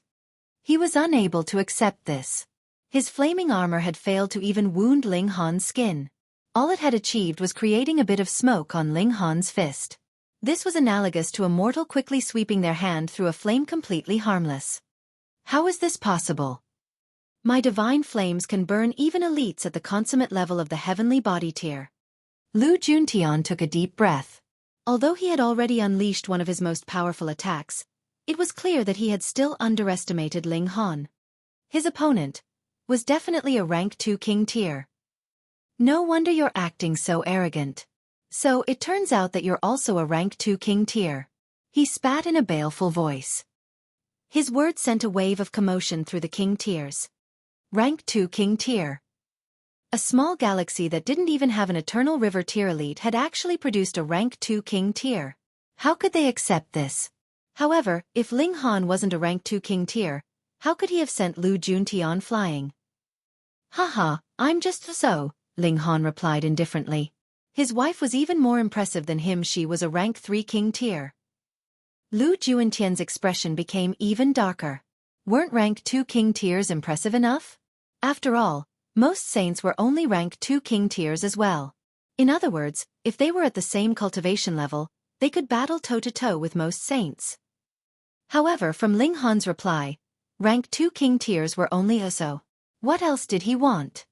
He was unable to accept this. His flaming armor had failed to even wound Ling Han's skin. All it had achieved was creating a bit of smoke on Ling Han's fist. This was analogous to a mortal quickly sweeping their hand through a flame completely harmless. How is this possible? My divine flames can burn even elites at the consummate level of the heavenly body tier. Lu Juntian took a deep breath. Although he had already unleashed one of his most powerful attacks, it was clear that he had still underestimated Ling Han. His opponent was definitely a rank 2 king tier. No wonder you're acting so arrogant. So it turns out that you're also a rank 2 king tier. He spat in a baleful voice. His words sent a wave of commotion through the king tiers. Rank 2 king tier. A small galaxy that didn't even have an eternal river tier elite had actually produced a rank 2 king tier. How could they accept this? However, if Ling Han wasn't a rank 2 king tier, how could he have sent Lu Juntian flying? Haha, I'm just so, Ling Han replied indifferently. His wife was even more impressive than him. She was a rank 3 king tier. Lu Juntian's expression became even darker. Weren't rank 2 king tiers impressive enough? After all, most saints were only rank 2 king tiers as well. In other words, if they were at the same cultivation level, they could battle toe-to-toe with most saints. However, from Ling Han's reply, rank 2 king tiers were only a so. What else did he want?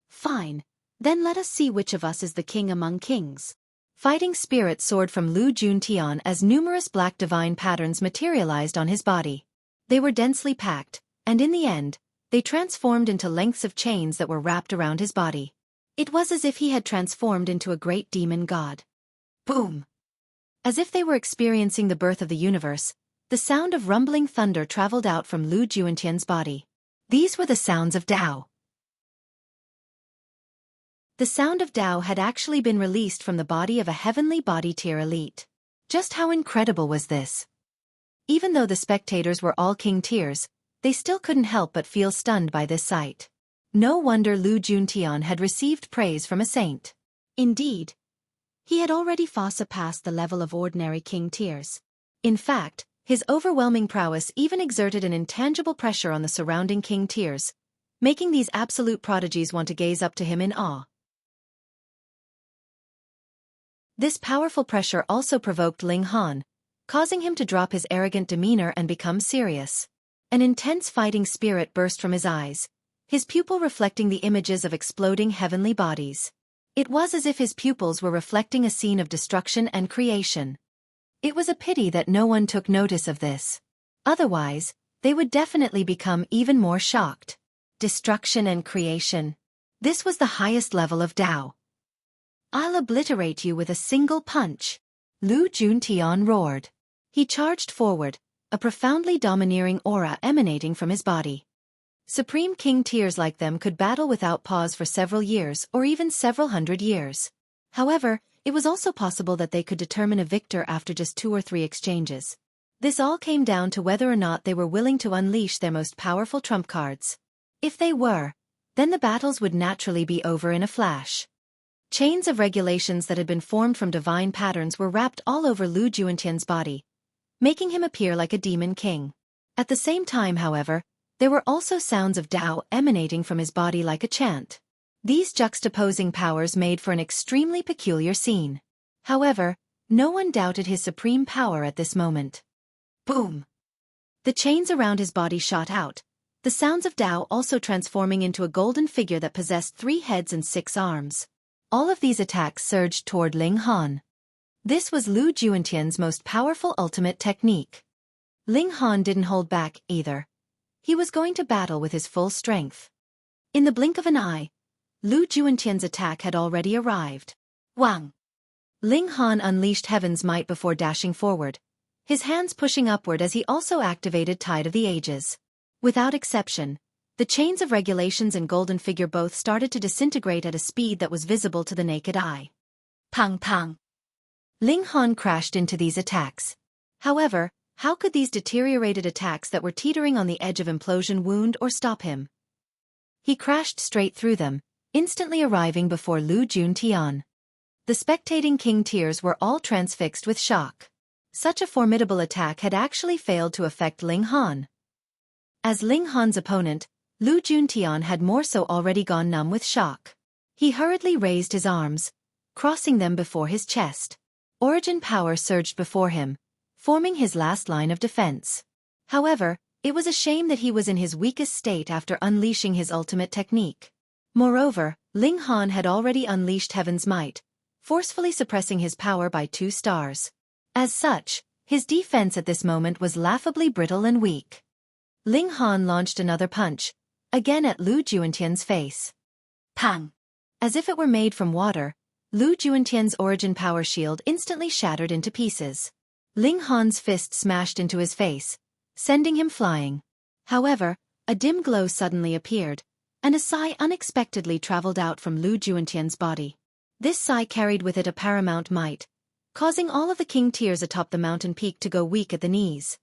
Fine. Then let us see which of us is the king among kings. Fighting spirit soared from Lu Juntian as numerous black divine patterns materialized on his body. They were densely packed, and in the end, they transformed into lengths of chains that were wrapped around his body. It was as if he had transformed into a great demon god. Boom! As if they were experiencing the birth of the universe, the sound of rumbling thunder traveled out from Lu Juntian's body. These were the sounds of Tao. The sound of Tao had actually been released from the body of a heavenly body tier elite. Just how incredible was this? Even though the spectators were all king tiers, they still couldn't help but feel stunned by this sight. No wonder Lu Juntian had received praise from a saint. Indeed, he had already far surpassed the level of ordinary king tiers. In fact, his overwhelming prowess even exerted an intangible pressure on the surrounding king tiers, making these absolute prodigies want to gaze up to him in awe. This powerful pressure also provoked Ling Han, causing him to drop his arrogant demeanor and become serious. An intense fighting spirit burst from his eyes, his pupil reflecting the images of exploding heavenly bodies. It was as if his pupils were reflecting a scene of destruction and creation. It was a pity that no one took notice of this. Otherwise, they would definitely become even more shocked. Destruction and creation. This was the highest level of Tao. "I'll obliterate you with a single punch," Lu Juntian roared. He charged forward, a profoundly domineering aura emanating from his body. Supreme King tiers like them could battle without pause for several years or even several hundred years. However, it was also possible that they could determine a victor after just 2 or 3 exchanges. This all came down to whether or not they were willing to unleash their most powerful trump cards. If they were, then the battles would naturally be over in a flash. Chains of regulations that had been formed from divine patterns were wrapped all over Lu Juntian's body, making him appear like a demon king. At the same time, however, there were also sounds of Tao emanating from his body like a chant. These juxtaposing powers made for an extremely peculiar scene. However, no one doubted his supreme power at this moment. Boom! The chains around his body shot out, the sounds of Tao also transforming into a golden figure that possessed 3 heads and 6 arms. All of these attacks surged toward Ling Han. This was Lu Juntian's most powerful ultimate technique. Ling Han didn't hold back, either. He was going to battle with his full strength. In the blink of an eye, Lu Juntian's attack had already arrived. Wang! Ling Han unleashed heaven's might before dashing forward, his hands pushing upward as he also activated Tide of the Ages. Without exception, the chains of regulations and golden figure both started to disintegrate at a speed that was visible to the naked eye. Pang pang! Ling Han crashed into these attacks. However, how could these deteriorated attacks that were teetering on the edge of implosion wound or stop him? He crashed straight through them, instantly arriving before Lu Juntian. The spectating king tiers were all transfixed with shock. Such a formidable attack had actually failed to affect Ling Han. As Ling Han's opponent, Lu Juntian had more so already gone numb with shock. He hurriedly raised his arms, crossing them before his chest. Origin power surged before him, forming his last line of defense. However, it was a shame that he was in his weakest state after unleashing his ultimate technique. Moreover, Ling Han had already unleashed heaven's might, forcefully suppressing his power by 2 stars. As such, his defense at this moment was laughably brittle and weak. Ling Han launched another punch, again at Lu Juntian's face. Pang! As if it were made from water, Lu Juntian's origin power shield instantly shattered into pieces. Ling Han's fist smashed into his face, sending him flying. However, a dim glow suddenly appeared, and a sigh unexpectedly traveled out from Lu Juntian's body. This sigh carried with it a paramount might, causing all of the king tiers atop the mountain peak to go weak at the knees.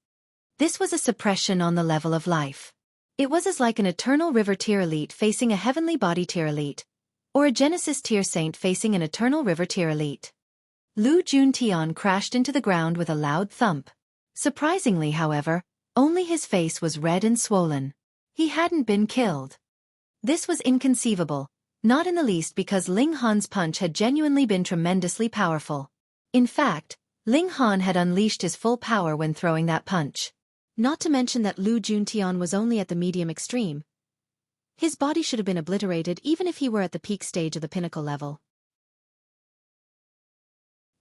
This was a suppression on the level of life. It was as like an eternal river tier elite facing a heavenly body tier elite, or a Genesis tier saint facing an eternal river tier elite. Lu Juntian crashed into the ground with a loud thump. Surprisingly, however, only his face was red and swollen. He hadn't been killed. This was inconceivable, not in the least because Ling Han's punch had genuinely been tremendously powerful. In fact, Ling Han had unleashed his full power when throwing that punch. Not to mention that Lu Juntian was only at the medium extreme. His body should have been obliterated even if he were at the peak stage of the pinnacle level.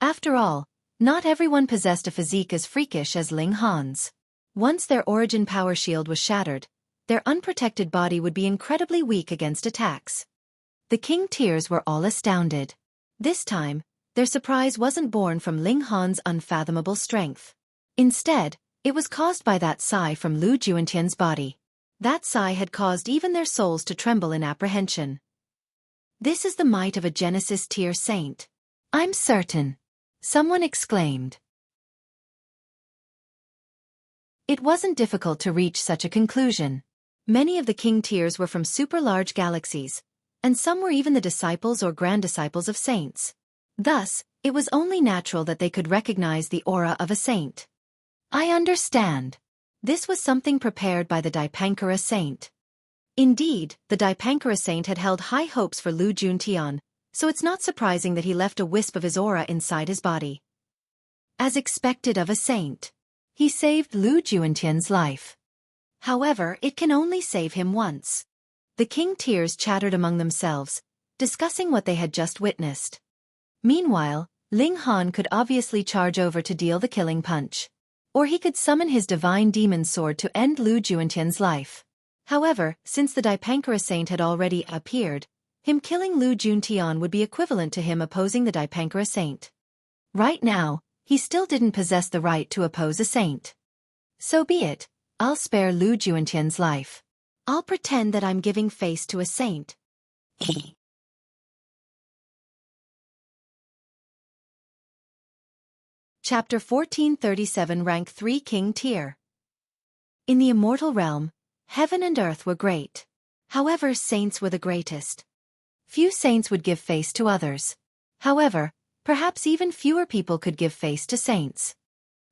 After all, not everyone possessed a physique as freakish as Ling Han's. Once their origin power shield was shattered, their unprotected body would be incredibly weak against attacks. The king tiers were all astounded. This time, their surprise wasn't born from Ling Han's unfathomable strength. Instead, it was caused by that sigh from Lu Juntian's body. That sigh had caused even their souls to tremble in apprehension. This is the might of a Genesis tier saint. I'm certain. Someone exclaimed. It wasn't difficult to reach such a conclusion. Many of the king tiers were from super-large galaxies, and some were even the disciples or grand disciples of saints. Thus, it was only natural that they could recognize the aura of a saint. I understand. This was something prepared by the Dipankara saint. Indeed, the Dipankara saint had held high hopes for Lu Juntian, so it's not surprising that he left a wisp of his aura inside his body. As expected of a saint, he saved Lu Juntian's life. However, it can only save him once. The king tiers chattered among themselves, discussing what they had just witnessed. Meanwhile, Ling Han could obviously charge over to deal the killing punch. Or he could summon his divine demon sword to end Lu Juentian's life. However, since the Dipankara saint had already appeared, him killing Lu Juntian would be equivalent to him opposing the Dipankara saint. Right now, he still didn't possess the right to oppose a saint. So be it, I'll spare Lu Juentian's life. I'll pretend that I'm giving face to a saint. Chapter 1437 Rank 3 King Tier. In the immortal realm, heaven and earth were great. However, saints were the greatest. Few saints would give face to others. However, perhaps even fewer people could give face to saints.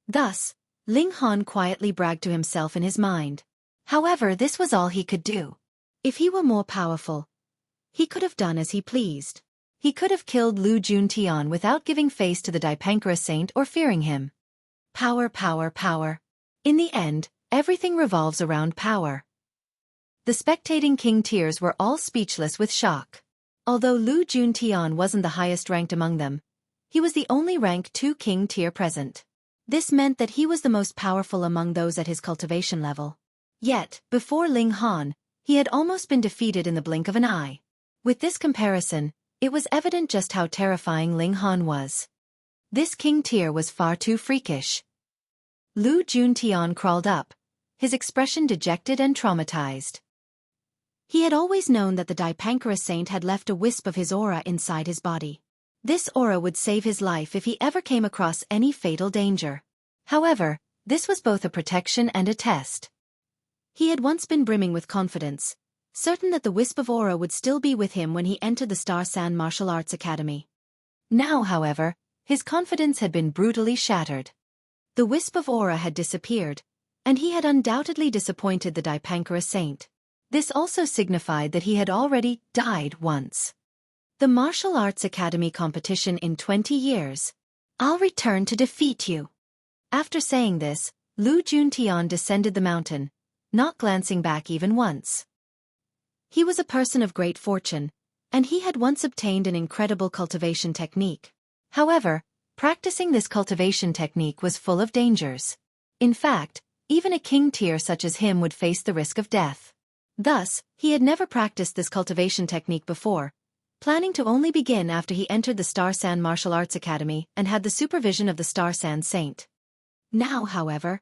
Thus, Ling Han quietly bragged to himself in his mind. However, this was all he could do. If he were more powerful, he could have done as he pleased. He could have killed Lu Juntian without giving face to the Dipankara saint or fearing him. Power, power, power. In the end, everything revolves around power. The spectating king tiers were all speechless with shock. Although Lu Juntian wasn't the highest ranked among them, he was the only rank 2 king tier present. This meant that he was the most powerful among those at his cultivation level. Yet, before Ling Han, he had almost been defeated in the blink of an eye. With this comparison, it was evident just how terrifying Ling Han was. This king tier was far too freakish. Lu Juntian crawled up, his expression dejected and traumatized. He had always known that the Dipankara saint had left a wisp of his aura inside his body. This aura would save his life if he ever came across any fatal danger. However, this was both a protection and a test. He had once been brimming with confidence, certain that the wisp of aura would still be with him when he entered the Star Sand Martial Arts Academy. Now, however, his confidence had been brutally shattered. The wisp of aura had disappeared, and he had undoubtedly disappointed the Dipankara saint. This also signified that he had already died once. The Martial Arts Academy competition in 20 years. I'll return to defeat you. After saying this, Lu Juntian descended the mountain, not glancing back even once. He was a person of great fortune, and he had once obtained an incredible cultivation technique. However, practicing this cultivation technique was full of dangers. In fact, even a king tier such as him would face the risk of death. Thus, he had never practiced this cultivation technique before, planning to only begin after he entered the Star Sand Martial Arts Academy and had the supervision of the Star Sand Saint. Now, however,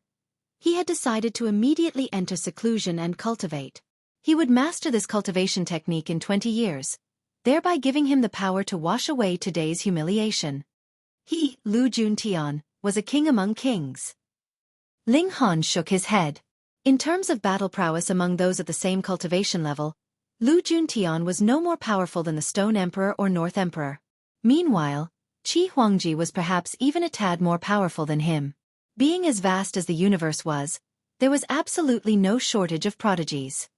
he had decided to immediately enter seclusion and cultivate. He would master this cultivation technique in 20 years, thereby giving him the power to wash away today's humiliation. He, Lu Juntian, was a king among kings. Ling Han shook his head. In terms of battle prowess among those at the same cultivation level, Lu Juntian was no more powerful than the Stone Emperor or North Emperor. Meanwhile, Qi Huangji was perhaps even a tad more powerful than him. Being as vast as the universe was, there was absolutely no shortage of prodigies.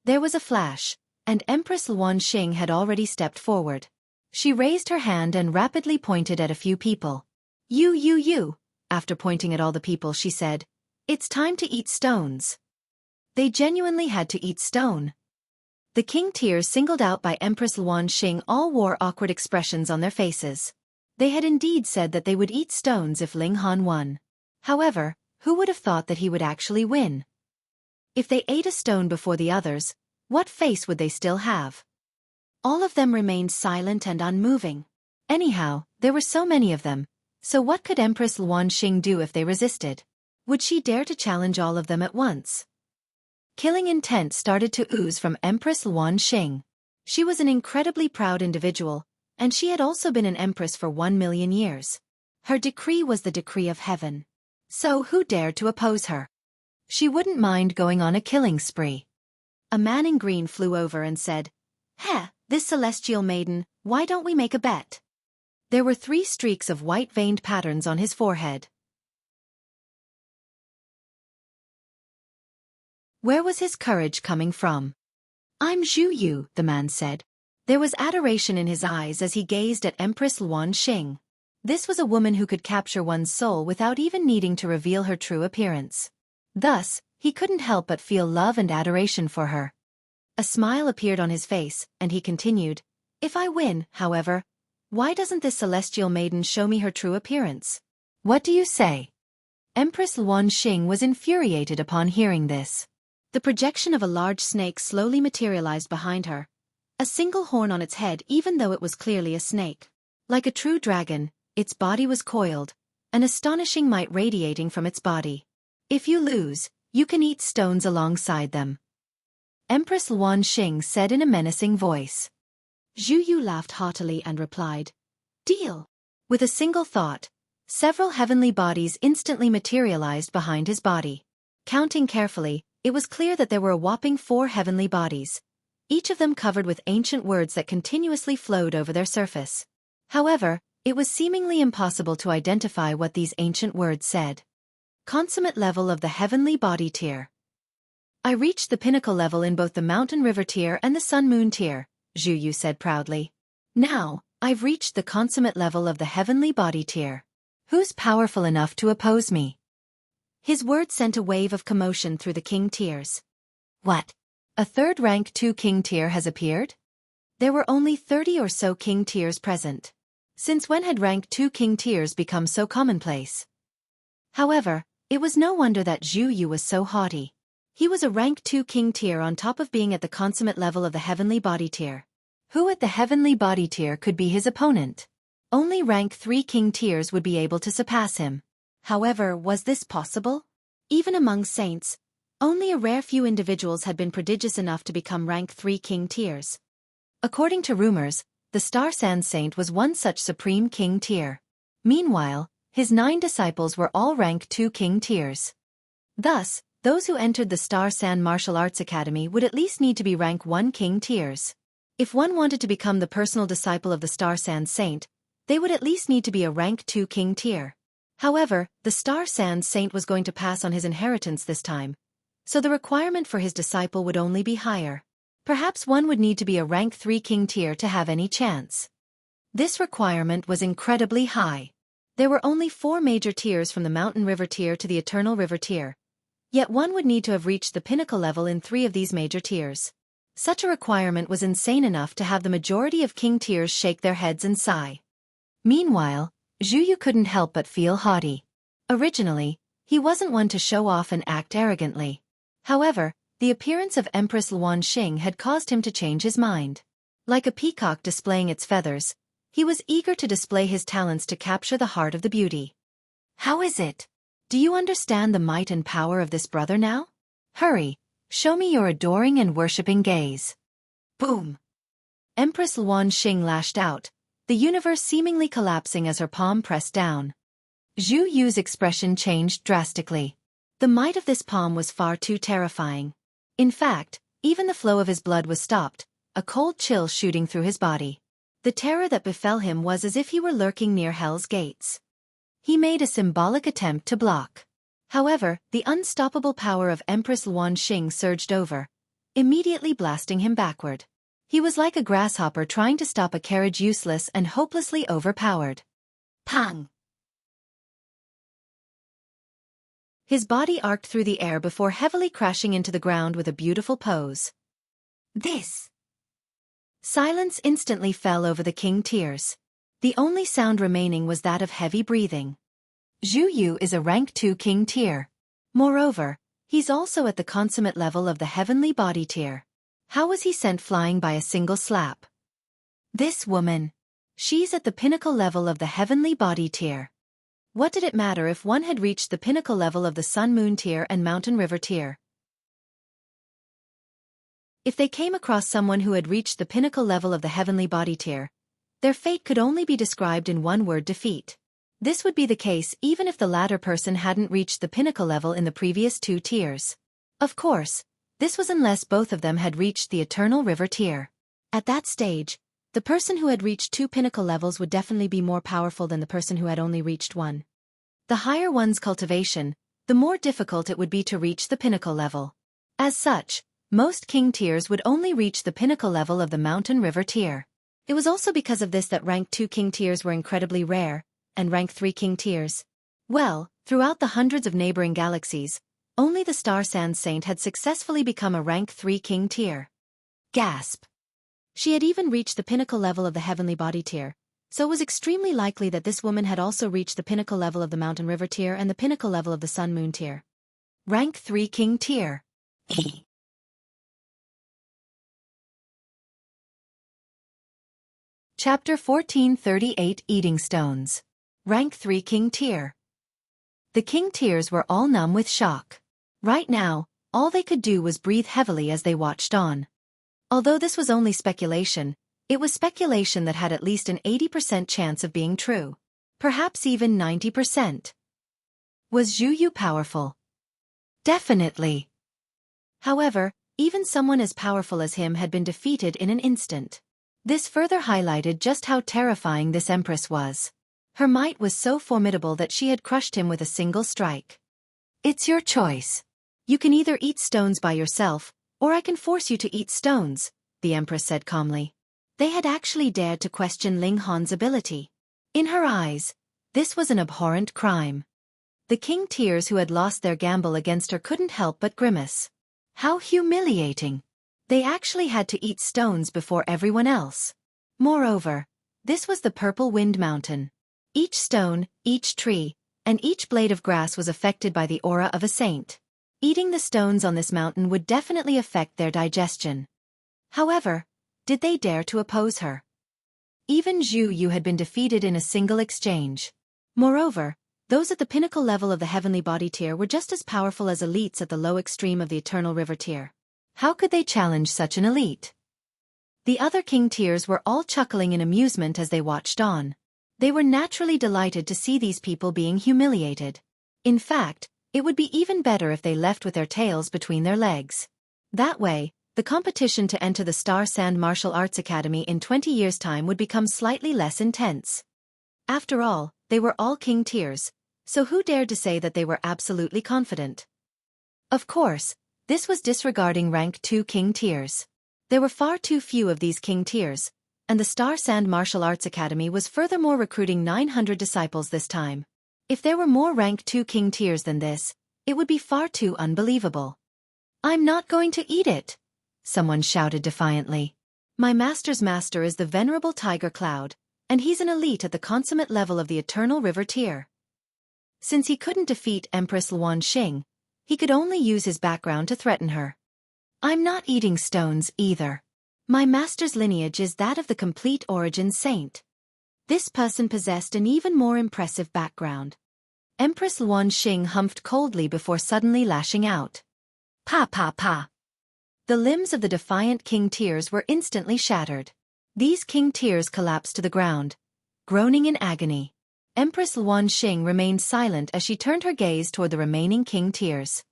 There was a flash, and Empress Luan Xing had already stepped forward. She raised her hand and rapidly pointed at a few people. You. After pointing at all the people, she said, "It's time to eat stones." They genuinely had to eat stone. The king tiers singled out by Empress Luan Xing all wore awkward expressions on their faces. They had indeed said that they would eat stones if Ling Han won. However, who would have thought that he would actually win? If they ate a stone before the others, what face would they still have? All of them remained silent and unmoving. Anyhow, there were so many of them, so what could Empress Luan Xing do if they resisted? Would she dare to challenge all of them at once? Killing intent started to ooze from Empress Luan Xing. She was an incredibly proud individual, and she had also been an empress for 1 million years. Her decree was the decree of heaven. So who dared to oppose her? She wouldn't mind going on a killing spree. A man in green flew over and said, "Heh, this celestial maiden, why don't we make a bet?" There were 3 streaks of white-veined patterns on his forehead. Where was his courage coming from? "I'm Zhu Yu," the man said. There was adoration in his eyes as he gazed at Empress Luan Xing. This was a woman who could capture one's soul without even needing to reveal her true appearance. Thus, he couldn't help but feel love and adoration for her. A smile appeared on his face, and he continued, "If I win, however, why doesn't this celestial maiden show me her true appearance? What do you say?" Empress Luanxing was infuriated upon hearing this. The projection of a large snake slowly materialized behind her, a single horn on its head even though it was clearly a snake. Like a true dragon, its body was coiled, an astonishing might radiating from its body. "If you lose, you can eat stones alongside them," Empress Luanxing said in a menacing voice. Zhu Yu laughed haughtily and replied, "Deal." With a single thought, several heavenly bodies instantly materialized behind his body. Counting carefully, it was clear that there were a whopping 4 heavenly bodies, each of them covered with ancient words that continuously flowed over their surface. However, it was seemingly impossible to identify what these ancient words said. Consummate level of the heavenly body tier. "I reached the pinnacle level in both the mountain river tier and the sun-moon tier," Zhu Yu said proudly. "Now, I've reached the consummate level of the heavenly body tier. Who's powerful enough to oppose me?" His words sent a wave of commotion through the king tiers. What? A third rank 2 king tier has appeared? There were only 30 or so king tiers present. Since when had rank 2 king tiers become so commonplace? However, it was no wonder that Zhu Yu was so haughty. He was a rank 2 king tier on top of being at the consummate level of the heavenly body tier. Who at the heavenly body tier could be his opponent? Only rank 3 king tiers would be able to surpass him. However, was this possible? Even among saints, only a rare few individuals had been prodigious enough to become rank 3 king tiers. According to rumors, the Star Sand Saint was one such supreme king tier. Meanwhile, his 9 disciples were all rank 2 king tiers. Thus, those who entered the Star Sand Martial Arts Academy would at least need to be rank 1 king tiers. If one wanted to become the personal disciple of the Star Sand Saint, they would at least need to be a rank 2 king tier. However, the Star Sand Saint was going to pass on his inheritance this time, so the requirement for his disciple would only be higher. Perhaps one would need to be a rank 3 king tier to have any chance. This requirement was incredibly high. There were only 4 major tiers from the Mountain River tier to the Eternal River tier. Yet one would need to have reached the pinnacle level in 3 of these major tiers. Such a requirement was insane enough to have the majority of king tiers shake their heads and sigh. Meanwhile, Zhu Yu couldn't help but feel haughty. Originally, he wasn't one to show off and act arrogantly. However, the appearance of Empress Luanxing had caused him to change his mind. Like a peacock displaying its feathers, he was eager to display his talents to capture the heart of the beauty. "How is it? Do you understand the might and power of this brother now? Hurry, show me your adoring and worshipping gaze." Boom! Empress Luanxing lashed out, the universe seemingly collapsing as her palm pressed down. Zhu Yu's expression changed drastically. The might of this palm was far too terrifying. In fact, even the flow of his blood was stopped, a cold chill shooting through his body. The terror that befell him was as if he were lurking near Hell's gates. He made a symbolic attempt to block. However, the unstoppable power of Empress Luanxing surged over, immediately blasting him backward. He was like a grasshopper trying to stop a carriage, useless and hopelessly overpowered. Pang! His body arced through the air before heavily crashing into the ground with a beautiful pose. This! Silence instantly fell over the king tiers. The only sound remaining was that of heavy breathing. Zhu Yu is a rank 2 king tier. Moreover, he's also at the consummate level of the heavenly body tier. How was he sent flying by a single slap? This woman. She's at the pinnacle level of the heavenly body tier. What did it matter if one had reached the pinnacle level of the sun-moon tier and mountain river tier? If they came across someone who had reached the pinnacle level of the heavenly body tier, their fate could only be described in one word: defeat. This would be the case even if the latter person hadn't reached the pinnacle level in the previous 2 tiers. Of course, this was unless both of them had reached the Eternal River tier. At that stage, the person who had reached 2 pinnacle levels would definitely be more powerful than the person who had only reached 1. The higher one's cultivation, the more difficult it would be to reach the pinnacle level. As such, most king tiers would only reach the pinnacle level of the mountain river tier. It was also because of this that rank 2 king tiers were incredibly rare, and rank 3 king tiers, well, throughout the hundreds of neighboring galaxies, Only the Star Sand Saint had successfully become a rank 3 king tier. Gasp! She had even reached the pinnacle level of the heavenly body tier, so it was extremely likely that this woman had also reached the pinnacle level of the mountain river tier and the pinnacle level of the sun moon tier. Rank 3 king tier. Chapter 1438 Eating Stones. Rank 3 king tier. The king tiers were all numb with shock. Right now, all they could do was breathe heavily as they watched on. Although this was only speculation, it was speculation that had at least an 80% chance of being true. Perhaps even 90%. Was Zhu Yu powerful? Definitely. However, even someone as powerful as him had been defeated in an instant. This further highlighted just how terrifying this empress was. Her might was so formidable that she had crushed him with a single strike. It's your choice. You can either eat stones by yourself, or I can force you to eat stones, the empress said calmly. They had actually dared to question Ling Han's ability. In her eyes, this was an abhorrent crime. The king tiers who had lost their gamble against her couldn't help but grimace. How humiliating. They actually had to eat stones before everyone else. Moreover, this was the Purple Wind Mountain. Each stone, each tree, and each blade of grass was affected by the aura of a saint. Eating the stones on this mountain would definitely affect their digestion. However, did they dare to oppose her? Even Zhu Yu had been defeated in a single exchange. Moreover, those at the pinnacle level of the heavenly body tier were just as powerful as elites at the low extreme of the eternal river tier. How could they challenge such an elite? The other king tiers were all chuckling in amusement as they watched on. They were naturally delighted to see these people being humiliated. In fact, it would be even better if they left with their tails between their legs. That way, the competition to enter the Star Sand Martial Arts Academy in 20 years' time would become slightly less intense. After all, they were all king tiers, so who dared to say that they were absolutely confident? Of course, this was disregarding rank 2 king tiers. There were far too few of these king tiers, and the Star Sand Martial Arts Academy was furthermore recruiting 900 disciples this time. If there were more rank 2 king tiers than this, it would be far too unbelievable. I'm not going to eat it, someone shouted defiantly. My master's master is the venerable Tiger Cloud, and he's an elite at the consummate level of the Eternal River tier. Since he couldn't defeat Empress Luan Xing, he could only use his background to threaten her. I'm not eating stones either. My master's lineage is that of the complete origin saint. This person possessed an even more impressive background. Empress Luan Xing humphed coldly before suddenly lashing out. Pa pa pa. The limbs of the defiant king tiers were instantly shattered. These king tiers collapsed to the ground, groaning in agony. Empress Luan Xing remained silent as she turned her gaze toward the remaining king tiers.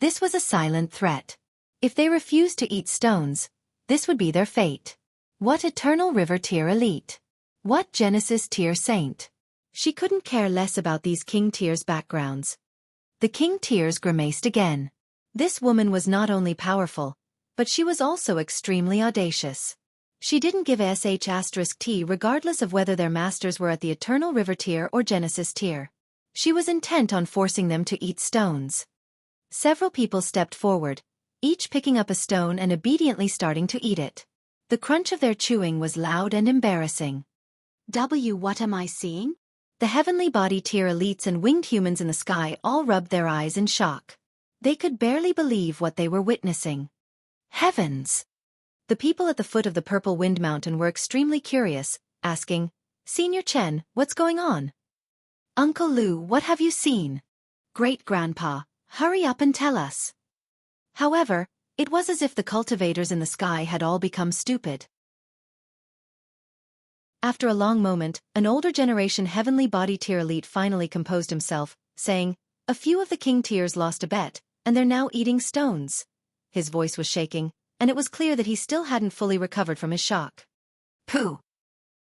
This was a silent threat. If they refused to eat stones, this would be their fate. What Eternal River tier elite? What Genesis tier saint? She couldn't care less about these king tiers' backgrounds. The king tiers grimaced again. This woman was not only powerful, but she was also extremely audacious. She didn't give sh*t regardless of whether their masters were at the Eternal River tier or Genesis tier. She was intent on forcing them to eat stones. Several people stepped forward, each picking up a stone and obediently starting to eat it. The crunch of their chewing was loud and embarrassing. What am I seeing? The heavenly body tier elites and winged humans in the sky all rubbed their eyes in shock. They could barely believe what they were witnessing. Heavens! The people at the foot of the Purple Wind Mountain were extremely curious, asking, Senior Chen, what's going on? Uncle Lu, what have you seen? Great-grandpa, hurry up and tell us. However, it was as if the cultivators in the sky had all become stupid. After a long moment, an older generation heavenly body tier elite finally composed himself, saying, A few of the king tiers lost a bet, and they're now eating stones. His voice was shaking, and it was clear that he still hadn't fully recovered from his shock. Pooh!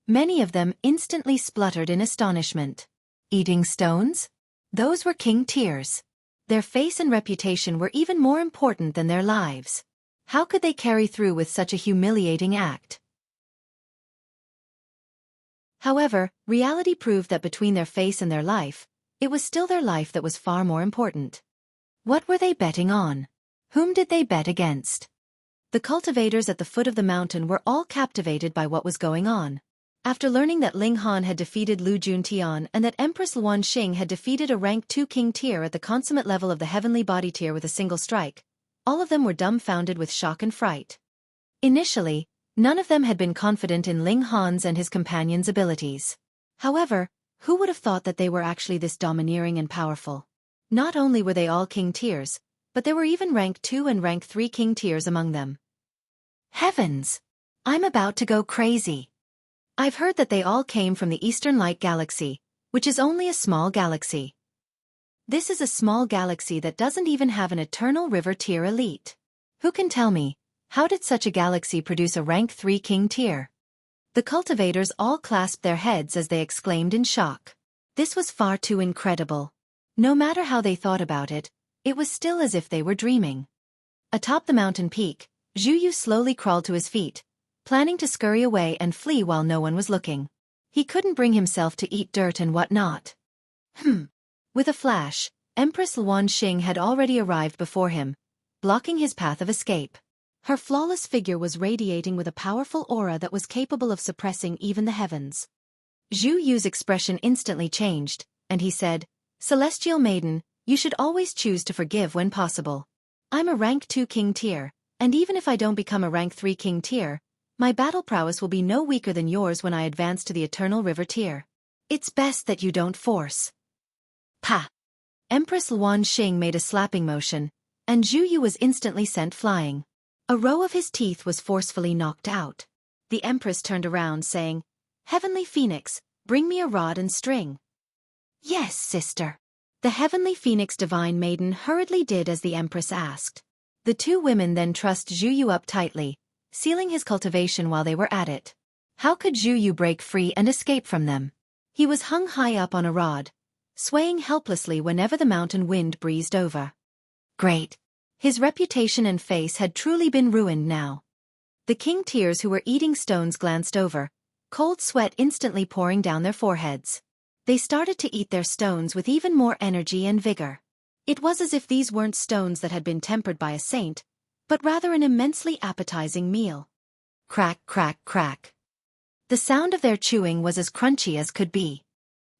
Many of them instantly spluttered in astonishment. Eating stones? Those were king tiers. Their face and reputation were even more important than their lives. How could they carry through with such a humiliating act? However, reality proved that between their face and their life, it was still their life that was far more important. What were they betting on? Whom did they bet against? The cultivators at the foot of the mountain were all captivated by what was going on. After learning that Ling Han had defeated Lu Juntian and that Empress Luan Xing had defeated a rank 2 king tier at the consummate level of the heavenly body tier with a single strike, all of them were dumbfounded with shock and fright. Initially, none of them had been confident in Ling Han's and his companions' abilities. However, who would have thought that they were actually this domineering and powerful? Not only were they all king tiers, but there were even rank 2 and rank 3 king tiers among them. Heavens! I'm about to go crazy. I've heard that they all came from the Eastern Light Galaxy, which is only a small galaxy. This is a small galaxy that doesn't even have an Eternal River tier elite. Who can tell me, how did such a galaxy produce a rank 3 king tier? The cultivators all clasped their heads as they exclaimed in shock. This was far too incredible. No matter how they thought about it, it was still as if they were dreaming. Atop the mountain peak, Zhu Yu slowly crawled to his feet, planning to scurry away and flee while no one was looking. He couldn't bring himself to eat dirt and whatnot. With a flash, Empress Luan Xing had already arrived before him, blocking his path of escape. Her flawless figure was radiating with a powerful aura that was capable of suppressing even the heavens. Zhu Yu's expression instantly changed, and he said, "Celestial Maiden, you should always choose to forgive when possible. I'm a rank 2 king tier, and even if I don't become a rank 3 king tier, my battle prowess will be no weaker than yours when I advance to the Eternal River tier. It's best that you don't force." Pa! Empress Luan Xing made a slapping motion, and Zhu Yu was instantly sent flying. A row of his teeth was forcefully knocked out. The Empress turned around saying, "Heavenly Phoenix, bring me a rod and string." "Yes, sister." The Heavenly Phoenix Divine Maiden hurriedly did as the Empress asked. The two women then trussed Zhu Yu up tightly, sealing his cultivation while they were at it. How could Zhu Yu break free and escape from them? He was hung high up on a rod, swaying helplessly whenever the mountain wind breezed over. Great! His reputation and face had truly been ruined now. The king tiers who were eating stones glanced over, cold sweat instantly pouring down their foreheads. They started to eat their stones with even more energy and vigor. It was as if these weren't stones that had been tempered by a saint, but rather an immensely appetizing meal. Crack, crack, crack. The sound of their chewing was as crunchy as could be.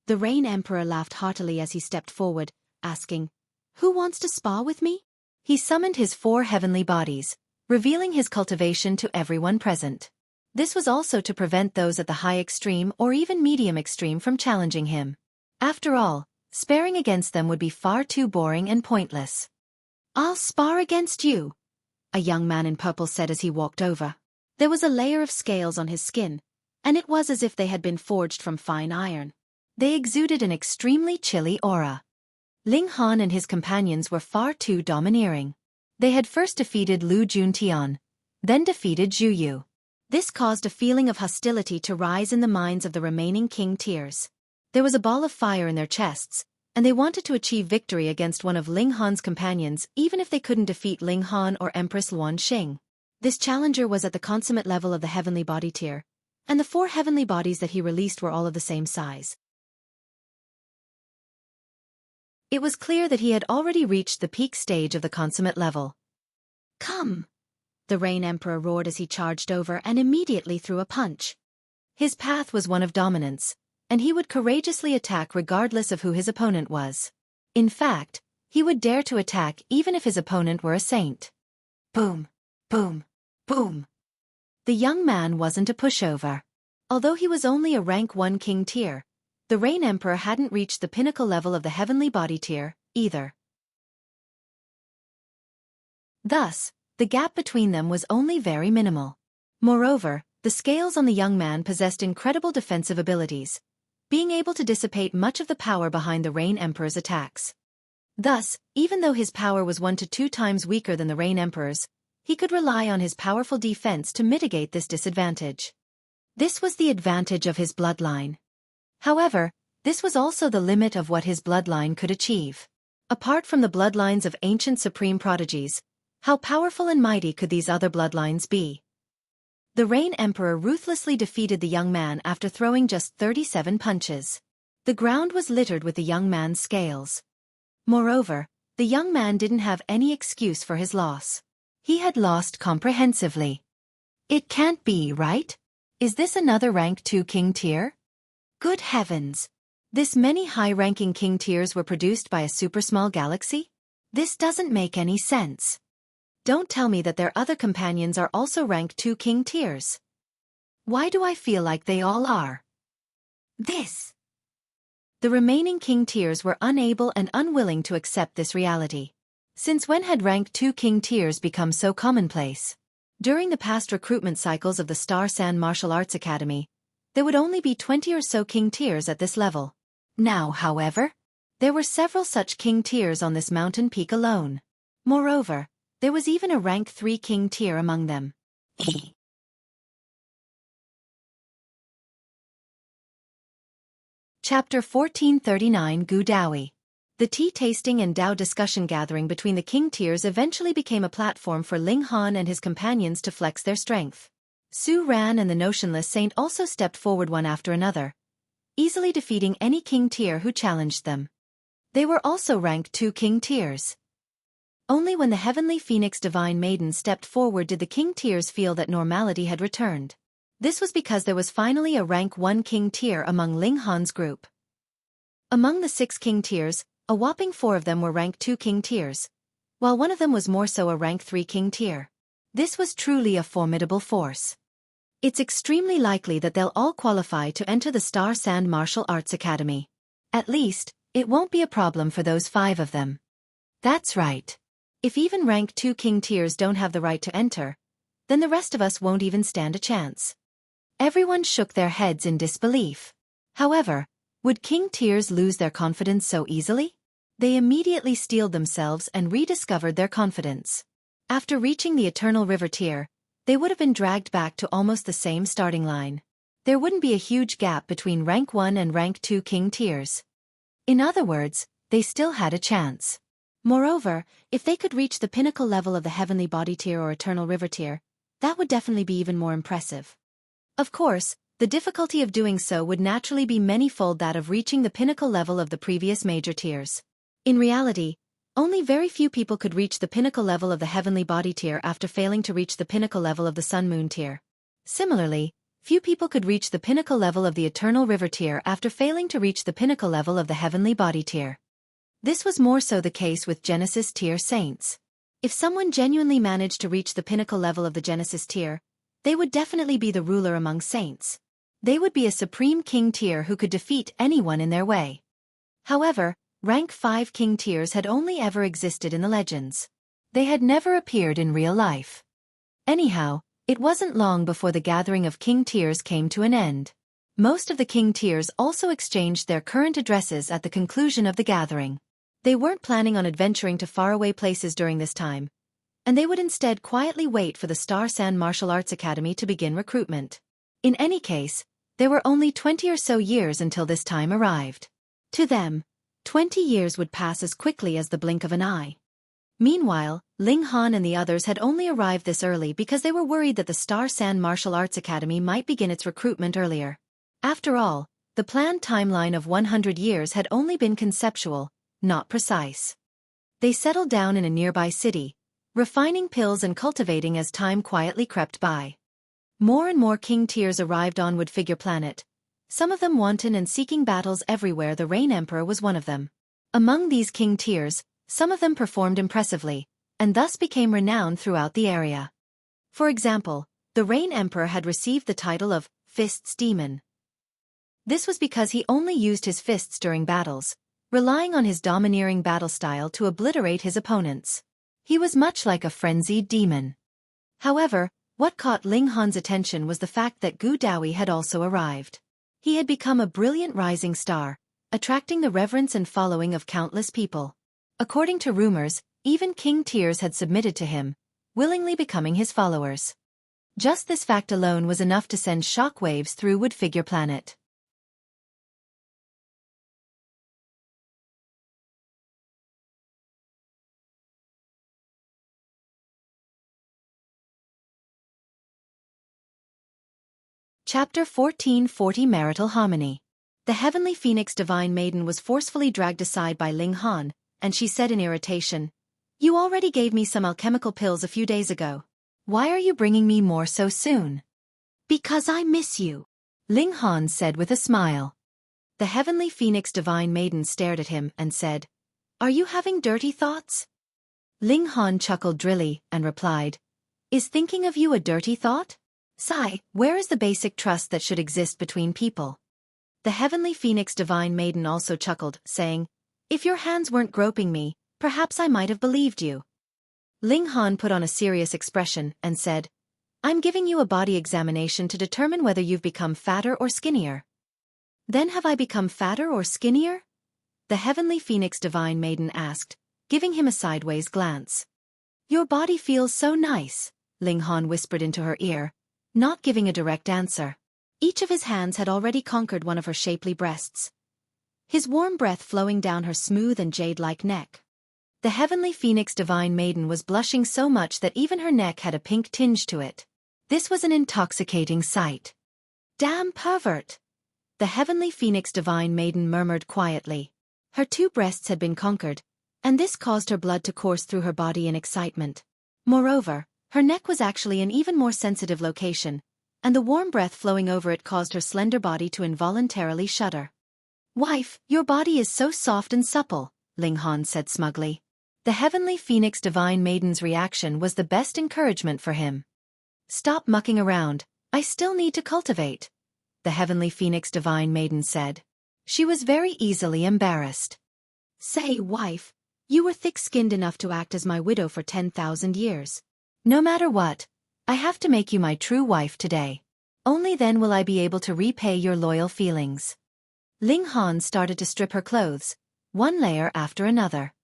The Rain Emperor laughed heartily as he stepped forward, asking, "Who wants to spa with me?" He summoned his 4 heavenly bodies, revealing his cultivation to everyone present. This was also to prevent those at the high extreme or even medium extreme from challenging him. After all, sparring against them would be far too boring and pointless. "I'll spar against you," a young man in purple said as he walked over. There was a layer of scales on his skin, and it was as if they had been forged from fine iron. They exuded an extremely chilly aura. Ling Han and his companions were far too domineering. They had first defeated Lu Juntian, then defeated Zhu Yu. This caused a feeling of hostility to rise in the minds of the remaining king tiers. There was a ball of fire in their chests, and they wanted to achieve victory against one of Ling Han's companions even if they couldn't defeat Ling Han or Empress Luan Xing. This challenger was at the consummate level of the heavenly body tier, and the 4 heavenly bodies that he released were all of the same size. It was clear that he had already reached the peak stage of the consummate level. "Come!" the Rain Emperor roared as he charged over and immediately threw a punch. His path was one of dominance, and he would courageously attack regardless of who his opponent was. In fact, he would dare to attack even if his opponent were a saint. Boom! Boom! Boom! The young man wasn't a pushover. Although he was only a rank 1 king tier, the Rain Emperor hadn't reached the pinnacle level of the heavenly body tier, either. Thus, the gap between them was only very minimal. Moreover, the scales on the young man possessed incredible defensive abilities, being able to dissipate much of the power behind the Rain Emperor's attacks. Thus, even though his power was 1 to 2 times weaker than the Rain Emperor's, he could rely on his powerful defense to mitigate this disadvantage. This was the advantage of his bloodline. However, this was also the limit of what his bloodline could achieve. Apart from the bloodlines of ancient supreme prodigies, how powerful and mighty could these other bloodlines be? The Rain Emperor ruthlessly defeated the young man after throwing just 37 punches. The ground was littered with the young man's scales. Moreover, The young man didn't have any excuse for his loss. He had lost comprehensively. It can't be, right? Is this another rank 2 king tier? Good heavens! This many high-ranking king tiers were produced by a super small galaxy? This doesn't make any sense. Don't tell me that their other companions are also rank 2 king tiers. Why do I feel like they all are? The remaining king tiers were unable and unwilling to accept this reality. Since when had rank 2 king tiers become so commonplace? During the past recruitment cycles of the Star Sand Martial Arts Academy, there would only be 20 or so king tiers at this level. Now, however, there were several such king tiers on this mountain peak alone. Moreover, there was even a rank 3 king tier among them. Chapter 1439 Gu Dawi. The tea-tasting and Dao discussion gathering between the king tiers eventually became a platform for Ling Han and his companions to flex their strength. Su Ran and the Notionless Saint also stepped forward one after another, easily defeating any king tier who challenged them. They were also rank 2 king tiers. Only when the Heavenly Phoenix Divine Maiden stepped forward did the king tiers feel that normality had returned. This was because there was finally a rank 1 king tier among Ling Han's group. Among the 6 king tiers, a whopping 4 of them were rank 2 king tiers, while one of them was more so a rank 3 king tier. This was truly a formidable force. It's extremely likely that they'll all qualify to enter the Star Sand Martial Arts Academy. At least, it won't be a problem for those 5 of them. That's right. If even rank 2 king tiers don't have the right to enter, then the rest of us won't even stand a chance. Everyone shook their heads in disbelief. However, would king tiers lose their confidence so easily? They immediately steeled themselves and rediscovered their confidence. After reaching the Eternal River tier, they would have been dragged back to almost the same starting line. There wouldn't be a huge gap between rank 1 and rank 2 king tiers. In other words, they still had a chance. Moreover, if they could reach the pinnacle level of the Heavenly Body tier or Eternal River tier, that would definitely be even more impressive. Of course, the difficulty of doing so would naturally be many-fold that of reaching the pinnacle level of the previous major tiers. In reality, only very few people could reach the pinnacle level of the Heavenly Body tier after failing to reach the pinnacle level of the Sun-Moon tier. Similarly, few people could reach the pinnacle level of the Eternal River tier after failing to reach the pinnacle level of the Heavenly Body tier. This was more so the case with Genesis tier saints. If someone genuinely managed to reach the pinnacle level of the Genesis tier, they would definitely be the ruler among saints. They would be a supreme king tier who could defeat anyone in their way. However, rank 5 king tiers had only ever existed in the legends. They had never appeared in real life. Anyhow, it wasn't long before the gathering of king tiers came to an end. Most of the king tiers also exchanged their current addresses at the conclusion of the gathering. They weren't planning on adventuring to faraway places during this time, and they would instead quietly wait for the Star Sand Martial Arts Academy to begin recruitment. In any case, there were only 20 or so years until this time arrived. To them, 20 years would pass as quickly as the blink of an eye. Meanwhile, Ling Han and the others had only arrived this early because they were worried that the Star Sand Martial Arts Academy might begin its recruitment earlier. After all, the planned timeline of 100 years had only been conceptual, not precise. They settled down in a nearby city, refining pills and cultivating as time quietly crept by. More and more king tiers arrived on Wood Figure Planet, some of them wanton and seeking battles everywhere. The Rain Emperor was one of them. Among these king tiers, some of them performed impressively, and thus became renowned throughout the area. For example, the Rain Emperor had received the title of Fists Demon. This was because he only used his fists during battles, relying on his domineering battle style to obliterate his opponents. He was much like a frenzied demon. However, what caught Ling Han's attention was the fact that Gu Dawi had also arrived. He had become a brilliant rising star, attracting the reverence and following of countless people. According to rumors, even king tiers had submitted to him, willingly becoming his followers. Just this fact alone was enough to send shockwaves through Wood Figure Planet. Chapter 1440 Marital Harmony. The Heavenly Phoenix Divine Maiden was forcefully dragged aside by Ling Han, and she said in irritation, "You already gave me some alchemical pills a few days ago. Why are you bringing me more so soon?" "Because I miss you," Ling Han said with a smile. The heavenly phoenix divine maiden stared at him and said, "Are you having dirty thoughts?" Ling Han chuckled drily and replied, "Is thinking of you a dirty thought? Sigh, where is the basic trust that should exist between people?" The heavenly phoenix divine maiden also chuckled, saying, "If your hands weren't groping me, perhaps I might have believed you." Ling Han put on a serious expression and said, "I'm giving you a body examination to determine whether you've become fatter or skinnier." "Then have I become fatter or skinnier?" the heavenly phoenix divine maiden asked, giving him a sideways glance. "Your body feels so nice," Ling Han whispered into her ear, not giving a direct answer. Each of his hands had already conquered one of her shapely breasts, his warm breath flowing down her smooth and jade-like neck. The heavenly phoenix divine maiden was blushing so much that even her neck had a pink tinge to it. This was an intoxicating sight. "Damn pervert!" the heavenly phoenix divine maiden murmured quietly. Her 2 breasts had been conquered, and this caused her blood to course through her body in excitement. Moreover, her neck was actually an even more sensitive location, and the warm breath flowing over it caused her slender body to involuntarily shudder. "Wife, your body is so soft and supple," Ling Han said smugly. The heavenly phoenix divine maiden's reaction was the best encouragement for him. "Stop mucking around, I still need to cultivate," the heavenly phoenix divine maiden said. She was very easily embarrassed. "Say, wife, you were thick-skinned enough to act as my widow for 10,000 years. No matter what, I have to make you my true wife today. Only then will I be able to repay your loyal feelings." Ling Han started to strip her clothes, one layer after another.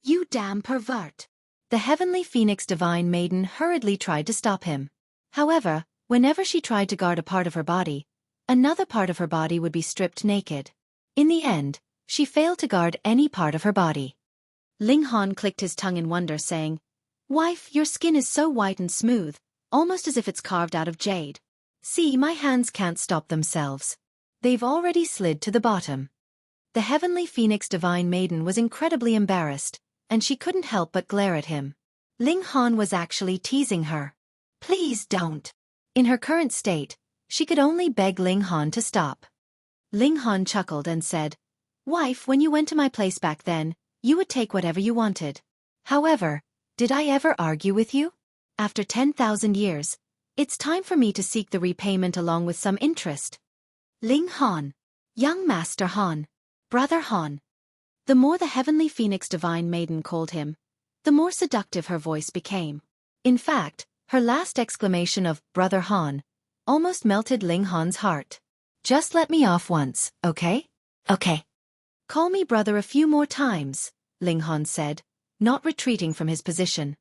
"You damn pervert!" The heavenly phoenix divine maiden hurriedly tried to stop him. However, whenever she tried to guard a part of her body, another part of her body would be stripped naked. In the end, she failed to guard any part of her body. Ling Han clicked his tongue in wonder, saying, "Wife, your skin is so white and smooth, almost as if it's carved out of jade. See, my hands can't stop themselves. They've already slid to the bottom." The heavenly phoenix divine maiden was incredibly embarrassed, and she couldn't help but glare at him. Ling Han was actually teasing her. "Please don't." In her current state, she could only beg Ling Han to stop. Ling Han chuckled and said, "Wife, when you went to my place back then, you would take whatever you wanted. However, did I ever argue with you? After 10,000 years, it's time for me to seek the repayment along with some interest." "Ling Han, young Master Han, Brother Han." The more the heavenly phoenix divine maiden called him, the more seductive her voice became. In fact, her last exclamation of "Brother Han" almost melted Ling Han's heart. "Just let me off once, okay?" "Okay." "Call me brother a few more times," Ling Han said, not retreating from his position.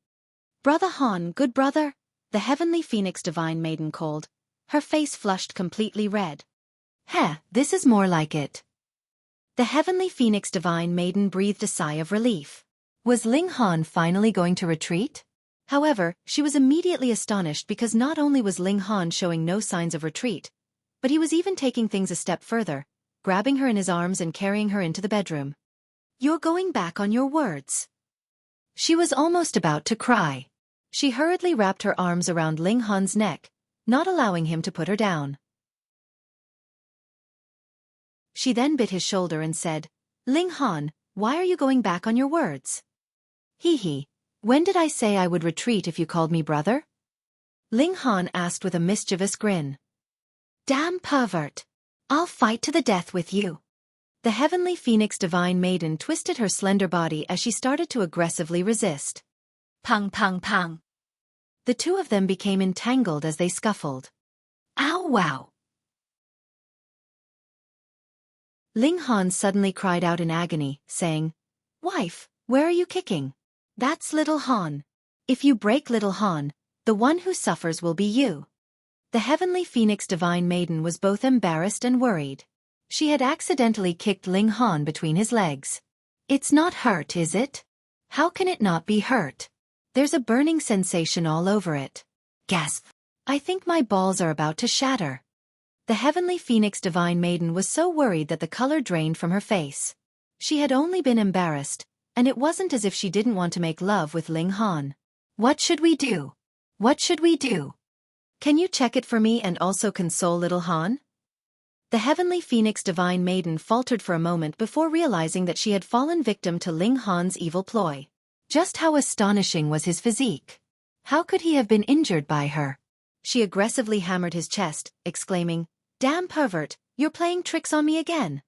"Brother Han, good brother," the heavenly phoenix divine maiden called, her face flushed completely red. "Heh, this is more like it." The heavenly phoenix divine maiden breathed a sigh of relief. Was Ling Han finally going to retreat? However, she was immediately astonished because not only was Ling Han showing no signs of retreat, but he was even taking things a step further, grabbing her in his arms and carrying her into the bedroom. "You're going back on your words." She was almost about to cry. She hurriedly wrapped her arms around Ling Han's neck, not allowing him to put her down. She then bit his shoulder and said, "Ling Han, why are you going back on your words?" "Hee, when did I say I would retreat if you called me brother?" Ling Han asked with a mischievous grin. "Damn pervert. I'll fight to the death with you." The heavenly phoenix divine maiden twisted her slender body as she started to aggressively resist. Pang pang pang. The two of them became entangled as they scuffled. "Ow wow." Ling Han suddenly cried out in agony, saying, "Wife, where are you kicking? That's little Han. If you break little Han, the one who suffers will be you." The heavenly phoenix divine maiden was both embarrassed and worried. She had accidentally kicked Ling Han between his legs. "It's not hurt, is it? How can it not be hurt? There's a burning sensation all over it." Gasp. "I think my balls are about to shatter." The heavenly phoenix divine maiden was so worried that the color drained from her face. She had only been embarrassed, and it wasn't as if she didn't want to make love with Ling Han. What should we do? What should we do? Can you check it for me and also console little Han? The heavenly phoenix divine maiden faltered for a moment before realizing that she had fallen victim to Ling Han's evil ploy. Just how astonishing was his physique? How could he have been injured by her? She aggressively hammered his chest, exclaiming, "Damn pervert, you're playing tricks on me again."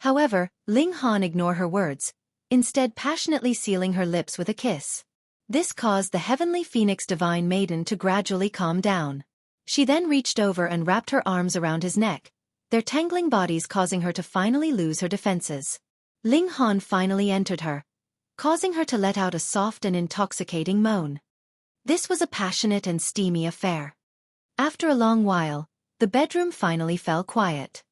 However, Ling Han ignored her words, instead passionately sealing her lips with a kiss. This caused the heavenly phoenix divine maiden to gradually calm down. She then reached over and wrapped her arms around his neck, their tangling bodies causing her to finally lose her defenses. Ling Han finally entered her, causing her to let out a soft and intoxicating moan. This was a passionate and steamy affair. After a long while, the bedroom finally fell quiet.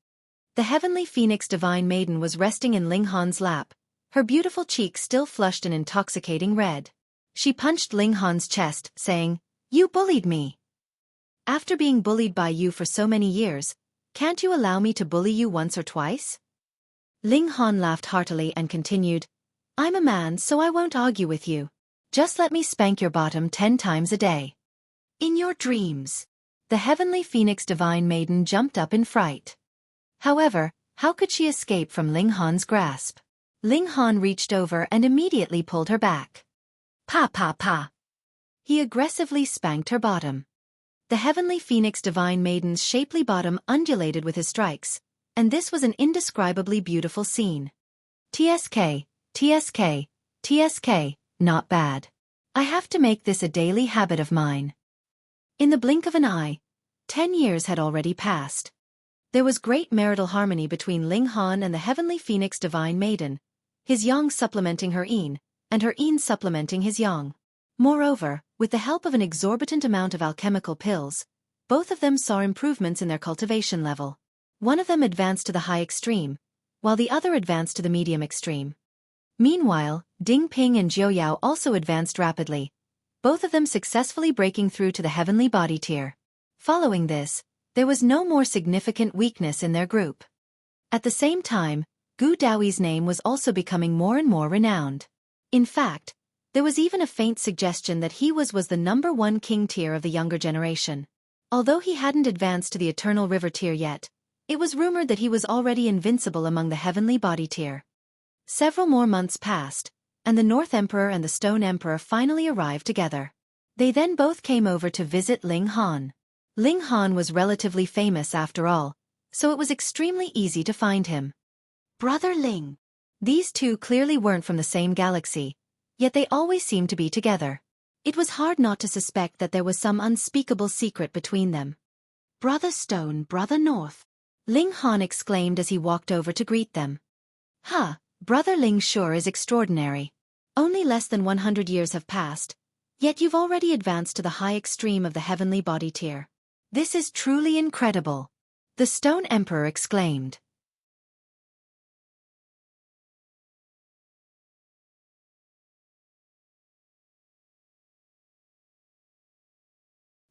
The heavenly phoenix divine maiden was resting in Ling Han's lap, her beautiful cheeks still flushed an intoxicating red. She punched Ling Han's chest, saying, "You bullied me. After being bullied by you for so many years, can't you allow me to bully you once or twice?" Ling Han laughed heartily and continued, "I'm a man, so I won't argue with you. Just let me spank your bottom 10 times a day." In your dreams. The heavenly phoenix divine maiden jumped up in fright. However, how could she escape from Ling Han's grasp? Ling Han reached over and immediately pulled her back. Pa pa pa. He aggressively spanked her bottom. The heavenly phoenix divine maiden's shapely bottom undulated with his strikes, and this was an indescribably beautiful scene. TSK, TSK, TSK, not bad. I have to make this a daily habit of mine. In the blink of an eye, 10 years had already passed. There was great marital harmony between Ling Han and the heavenly phoenix divine maiden, his yang supplementing her yin, and her yin supplementing his yang. Moreover, with the help of an exorbitant amount of alchemical pills, both of them saw improvements in their cultivation level. One of them advanced to the high extreme, while the other advanced to the medium extreme. Meanwhile, Ding Ping and Jiu Yao also advanced rapidly, both of them successfully breaking through to the heavenly body tier. Following this, there was no more significant weakness in their group. At the same time, Gu Daoi's name was also becoming more and more renowned. In fact, there was even a faint suggestion that he was the #1 king tier of the younger generation. Although he hadn't advanced to the Eternal River tier yet, it was rumored that he was already invincible among the heavenly body tier. Several more months passed, and the North Emperor and the Stone Emperor finally arrived together. They then both came over to visit Ling Han. Ling Han was relatively famous after all, so it was extremely easy to find him. Brother Ling. These two clearly weren't from the same galaxy, yet they always seemed to be together. It was hard not to suspect that there was some unspeakable secret between them. Brother Stone, Brother North. Ling Han exclaimed as he walked over to greet them. "Huh, Brother Ling sure is extraordinary. Only less than 100 years have passed, yet you've already advanced to the high extreme of the heavenly body tier. This is truly incredible," the Stone Emperor exclaimed.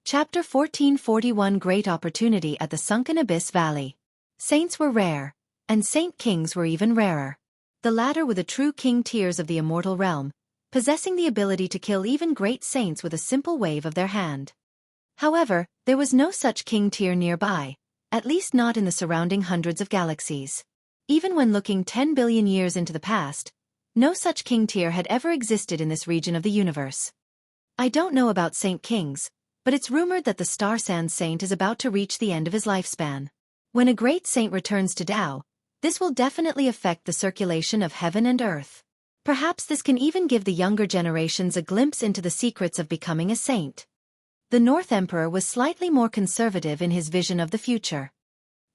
Chapter 1441 Great Opportunity at the Sunken Abyss Valley. Saints were rare, and Saint Kings were even rarer. The latter were the true king tiers of the immortal realm, possessing the ability to kill even great saints with a simple wave of their hand. However, there was no such king tier nearby, at least not in the surrounding hundreds of galaxies. Even when looking 10 billion years into the past, no such king tier had ever existed in this region of the universe. I don't know about Saint Kings, but it's rumored that the Star Sand Saint is about to reach the end of his lifespan. When a great saint returns to Tao, this will definitely affect the circulation of heaven and earth. Perhaps this can even give the younger generations a glimpse into the secrets of becoming a saint. The North Emperor was slightly more conservative in his vision of the future.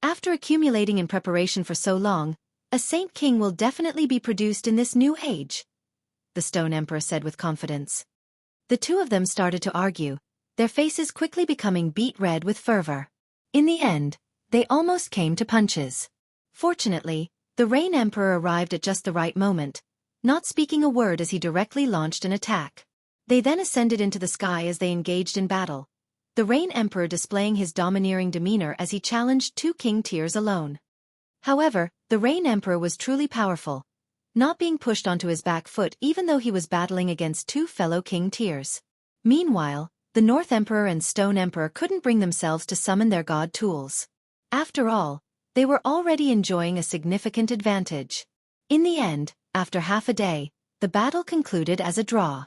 After accumulating in preparation for so long, a Saint King will definitely be produced in this new age, the Stone Emperor said with confidence. The two of them started to argue, their faces quickly becoming beet red with fervor. In the end, they almost came to punches. Fortunately, the Rain Emperor arrived at just the right moment, not speaking a word as he directly launched an attack. They then ascended into the sky as they engaged in battle, the Rain Emperor displaying his domineering demeanor as he challenged two king tiers alone. However, the Rain Emperor was truly powerful, not being pushed onto his back foot even though he was battling against two fellow king tiers. Meanwhile, the North Emperor and Stone Emperor couldn't bring themselves to summon their god tools. After all, they were already enjoying a significant advantage. In the end, after half a day, the battle concluded as a draw.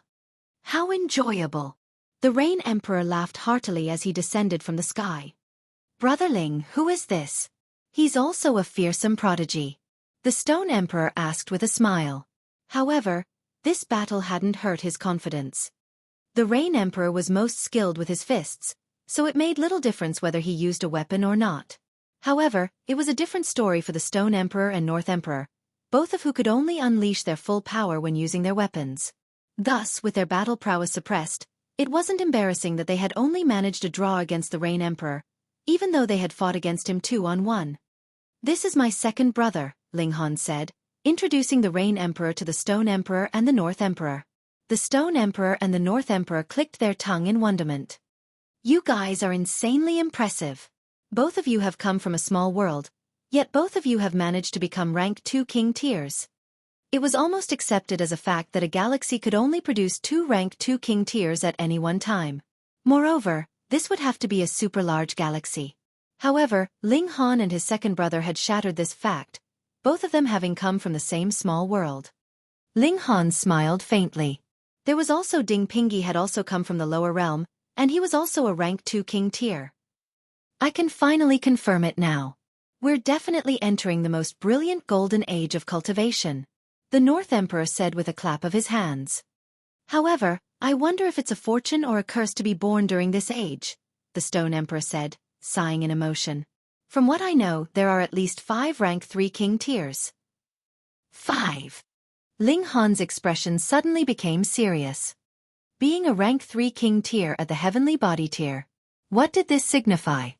How enjoyable! The Rain Emperor laughed heartily as he descended from the sky. Brother Ling, who is this? He's also a fearsome prodigy. The Stone Emperor asked with a smile. However, this battle hadn't hurt his confidence. The Rain Emperor was most skilled with his fists, so it made little difference whether he used a weapon or not. However, it was a different story for the Stone Emperor and North Emperor, both of who could only unleash their full power when using their weapons. Thus, with their battle prowess suppressed, it wasn't embarrassing that they had only managed a draw against the Rain Emperor, even though they had fought against him 2-on-1. This is my second brother, Ling Han said, introducing the Rain Emperor to the Stone Emperor and the North Emperor. The Stone Emperor and the North Emperor clicked their tongue in wonderment. You guys are insanely impressive. Both of you have come from a small world, yet both of you have managed to become rank 2 king tiers. It was almost accepted as a fact that a galaxy could only produce 2 rank 2 king tiers at any one time. Moreover, this would have to be a super large galaxy. However, Ling Han and his second brother had shattered this fact, both of them having come from the same small world. Ling Han smiled faintly. There was also Ding Pingy had also come from the lower realm, and he was also a rank 2 king tier. I can finally confirm it now. We're definitely entering the most brilliant golden age of cultivation, the North Emperor said with a clap of his hands. However, I wonder if it's a fortune or a curse to be born during this age, the Stone Emperor said, sighing in emotion. From what I know, there are at least 5 rank 3 king tiers. 5. Ling Han's expression suddenly became serious. Being a rank 3 king tier at the heavenly body tier. What did this signify?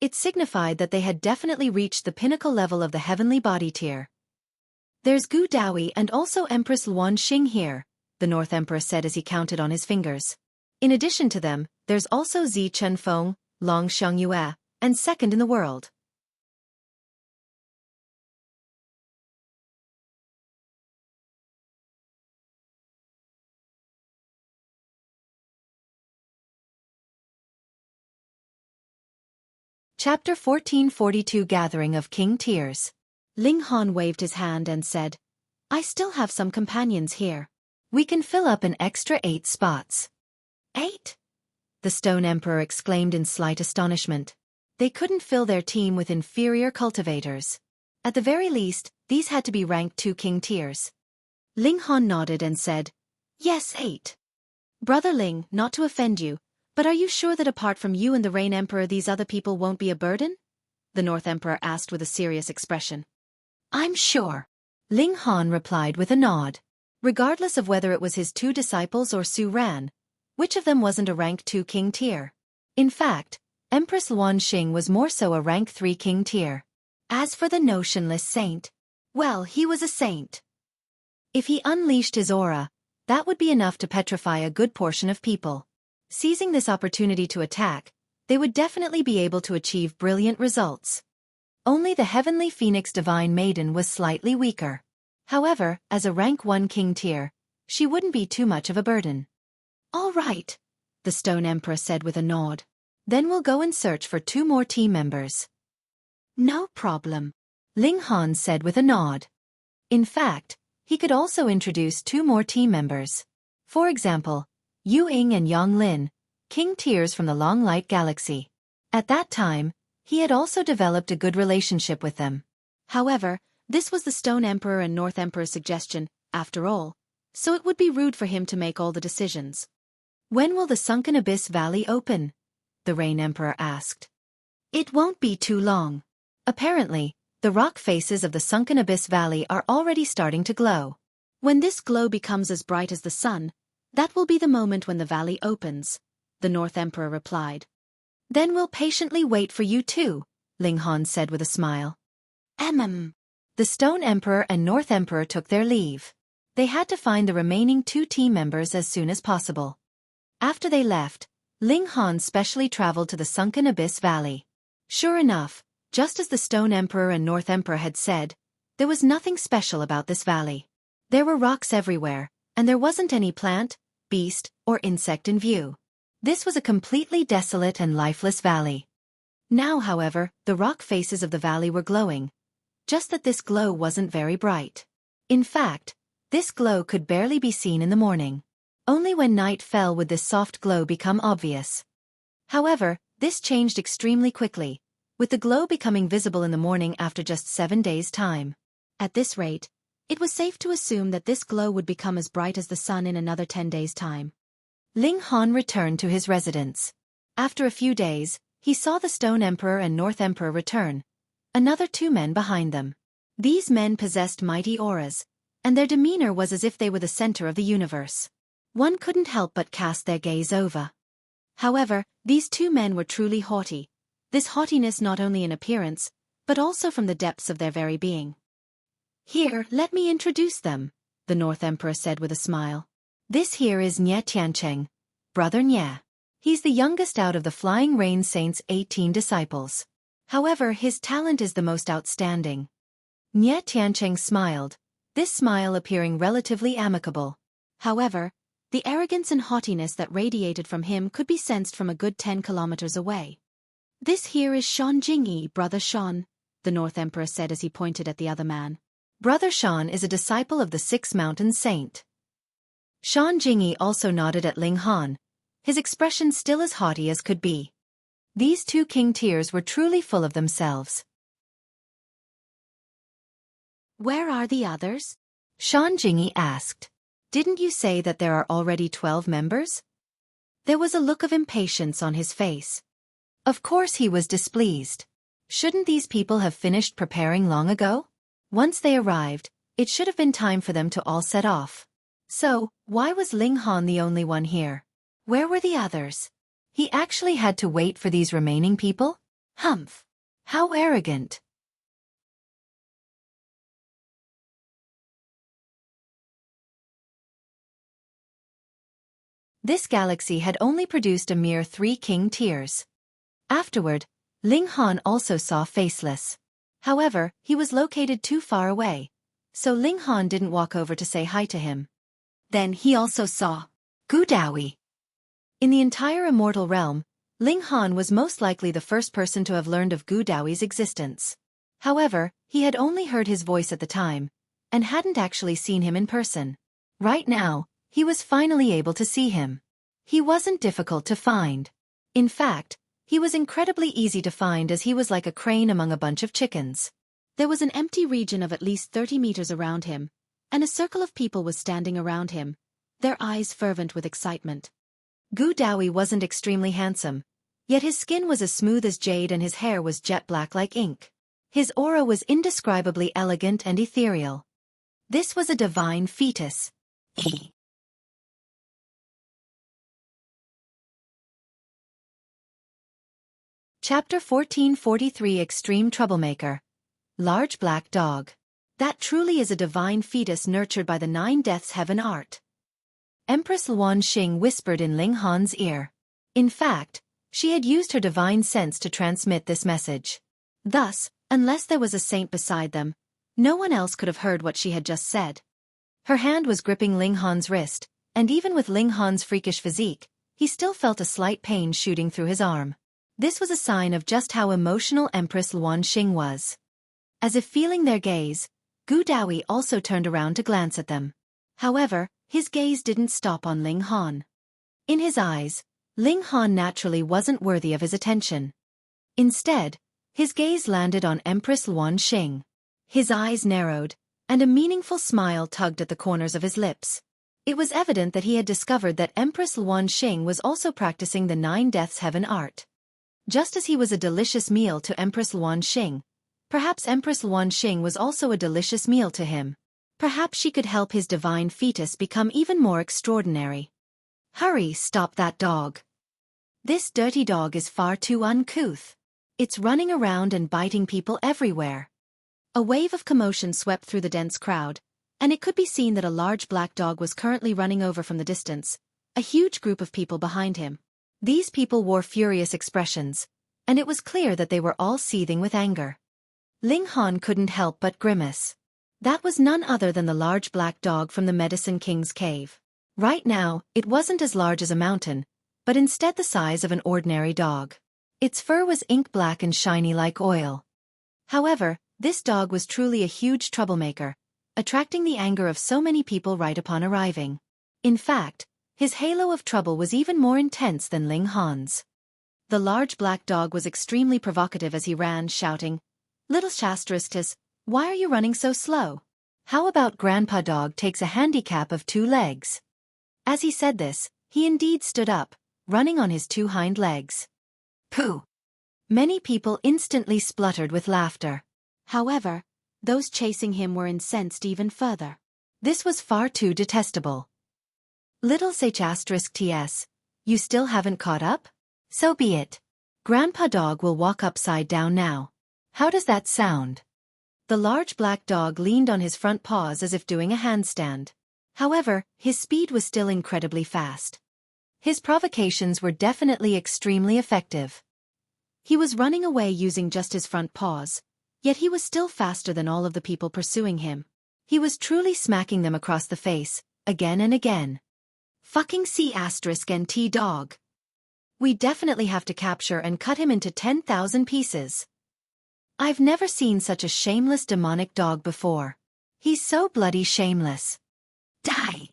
It signified that they had definitely reached the pinnacle level of the heavenly body tier. There's Gu Daoyi and also Empress Luan Xing here, the North Emperor said as he counted on his fingers. In addition to them, there's also Zi Chenfeng, Long Xiangyue, and second in the world. Chapter 1442 Gathering of King Tiers. Ling Han waved his hand and said, I still have some companions here. We can fill up an extra 8 spots. 8? The Stone Emperor exclaimed in slight astonishment. They couldn't fill their team with inferior cultivators. At the very least, these had to be rank 2 king tiers. Ling Han nodded and said, Yes, 8. Brother Ling, not to offend you, but are you sure that apart from you and the Rain Emperor these other people won't be a burden? The North Emperor asked with a serious expression. I'm sure. Ling Han replied with a nod. Regardless of whether it was his 2 disciples or Su Ran, which of them wasn't a rank 2 king tier? In fact, Empress Luan Xing was more so a rank 3 king tier. As for the notionless saint, well, he was a saint. If he unleashed his aura, that would be enough to petrify a good portion of people. Seizing this opportunity to attack, they would definitely be able to achieve brilliant results. Only the Heavenly Phoenix Divine Maiden was slightly weaker. However, as a rank 1 king tier, she wouldn't be too much of a burden. All right, the Stone Emperor said with a nod. Then we'll go and search for 2 more team members. No problem, Ling Han said with a nod. In fact, he could also introduce 2 more team members. For example, Yu Ying and Yang Lin, king tiers from the Long Light Galaxy. At that time, he had also developed a good relationship with them. However, this was the Stone Emperor and North Emperor's suggestion, after all, so it would be rude for him to make all the decisions. When will the Sunken Abyss Valley open? The Rain Emperor asked. It won't be too long. Apparently, the rock faces of the Sunken Abyss Valley are already starting to glow. When this glow becomes as bright as the sun, that will be the moment when the valley opens, the North Emperor replied. Then we'll patiently wait for you too, Ling Han said with a smile. The Stone Emperor and North Emperor took their leave. They had to find the remaining 2 team members as soon as possible. After they left, Ling Han specially traveled to the Sunken Abyss Valley. Sure enough, just as the Stone Emperor and North Emperor had said, there was nothing special about this valley. There were rocks everywhere, and there wasn't any plant, beast, or insect in view. This was a completely desolate and lifeless valley. Now, however, the rock faces of the valley were glowing. Just that this glow wasn't very bright. In fact, this glow could barely be seen in the morning. Only when night fell would this soft glow become obvious. However, this changed extremely quickly, with the glow becoming visible in the morning after just 7 days' time. At this rate, it was safe to assume that this glow would become as bright as the sun in another 10 days' time. Ling Han returned to his residence. After a few days, he saw the Stone Emperor and North Emperor return, another 2 men behind them. These men possessed mighty auras, and their demeanor was as if they were the center of the universe. One couldn't help but cast their gaze over. However, these 2 men were truly haughty, this haughtiness not only in appearance, but also from the depths of their very being. "Here, let me introduce them," the North Emperor said with a smile. "This here is Nye Tiancheng, Brother Nye. He's the youngest out of the Flying Rain Saints' 18 disciples. However, his talent is the most outstanding." Nye Tiancheng smiled, this smile appearing relatively amicable. However, the arrogance and haughtiness that radiated from him could be sensed from a good 10 kilometers away. "This here is Shan Jingyi, Brother Shan," the North Emperor said as he pointed at the other man. Brother Shan is a disciple of the 6 Mountain Saint. Shan Jingyi also nodded at Ling Han, his expression still as haughty as could be. These 2 king tiers were truly full of themselves. "Where are the others?" Shan Jingyi asked. "Didn't you say that there are already 12 members?" There was a look of impatience on his face. Of course he was displeased. Shouldn't these people have finished preparing long ago? Once they arrived, it should have been time for them to all set off. So, why was Ling Han the only one here? Where were the others? He actually had to wait for these remaining people? Humph! How arrogant! This galaxy had only produced a mere 3 king tiers. Afterward, Ling Han also saw Faceless. However, he was located too far away, so Ling Han didn't walk over to say hi to him. Then he also saw Gu Dawi. In the entire immortal realm, Ling Han was most likely the first person to have learned of Gu Dawi's existence. However, he had only heard his voice at the time, and hadn't actually seen him in person. Right now, he was finally able to see him. He wasn't difficult to find. In fact, he was incredibly easy to find as he was like a crane among a bunch of chickens. There was an empty region of at least 30 meters around him, and a circle of people was standing around him, their eyes fervent with excitement. Gu Dawi wasn't extremely handsome, yet his skin was as smooth as jade and his hair was jet black like ink. His aura was indescribably elegant and ethereal. This was a divine fetus. Chapter 1443 Extreme Troublemaker. Large Black Dog. That truly is a divine fetus nurtured by the 9 Deaths Heaven art. Empress Luan Xing whispered in Ling Han's ear. In fact, she had used her divine sense to transmit this message. Thus, unless there was a saint beside them, no one else could have heard what she had just said. Her hand was gripping Ling Han's wrist, and even with Ling Han's freakish physique, he still felt a slight pain shooting through his arm. This was a sign of just how emotional Empress Luan Xing was. As if feeling their gaze, Gu Dawi also turned around to glance at them. However, his gaze didn't stop on Ling Han. In his eyes, Ling Han naturally wasn't worthy of his attention. Instead, his gaze landed on Empress Luan Xing. His eyes narrowed, and a meaningful smile tugged at the corners of his lips. It was evident that he had discovered that Empress Luan Xing was also practicing the 9 Deaths Heaven art. Just as he was a delicious meal to Empress Luan Xing, perhaps Empress Luan Xing was also a delicious meal to him. Perhaps she could help his divine fetus become even more extraordinary. Hurry, stop that dog. This dirty dog is far too uncouth. It's running around and biting people everywhere. A wave of commotion swept through the dense crowd, and it could be seen that a large black dog was currently running over from the distance, a huge group of people behind him. These people wore furious expressions, and it was clear that they were all seething with anger. Ling Han couldn't help but grimace. That was none other than the large black dog from the Medicine King's cave. Right now, it wasn't as large as a mountain, but instead the size of an ordinary dog. Its fur was ink black and shiny like oil. However, this dog was truly a huge troublemaker, attracting the anger of so many people right upon arriving. In fact, his halo of trouble was even more intense than Ling Han's. The large black dog was extremely provocative as he ran, shouting, "Little Shastristus, why are you running so slow? How about Grandpa Dog takes a handicap of 2 legs?" As he said this, he indeed stood up, running on his 2 hind legs. Pooh! Many people instantly spluttered with laughter. However, those chasing him were incensed even further. This was far too detestable. "Little Shastristus, you still haven't caught up? So be it. Grandpa Dog will walk upside down now. How does that sound?" The large black dog leaned on his front paws as if doing a handstand. However, his speed was still incredibly fast. His provocations were definitely extremely effective. He was running away using just his front paws, yet he was still faster than all of the people pursuing him. He was truly smacking them across the face, again and again. "Fucking C*NT dog. We definitely have to capture and cut him into 10,000 pieces. I've never seen such a shameless demonic dog before. He's so bloody shameless. Die!"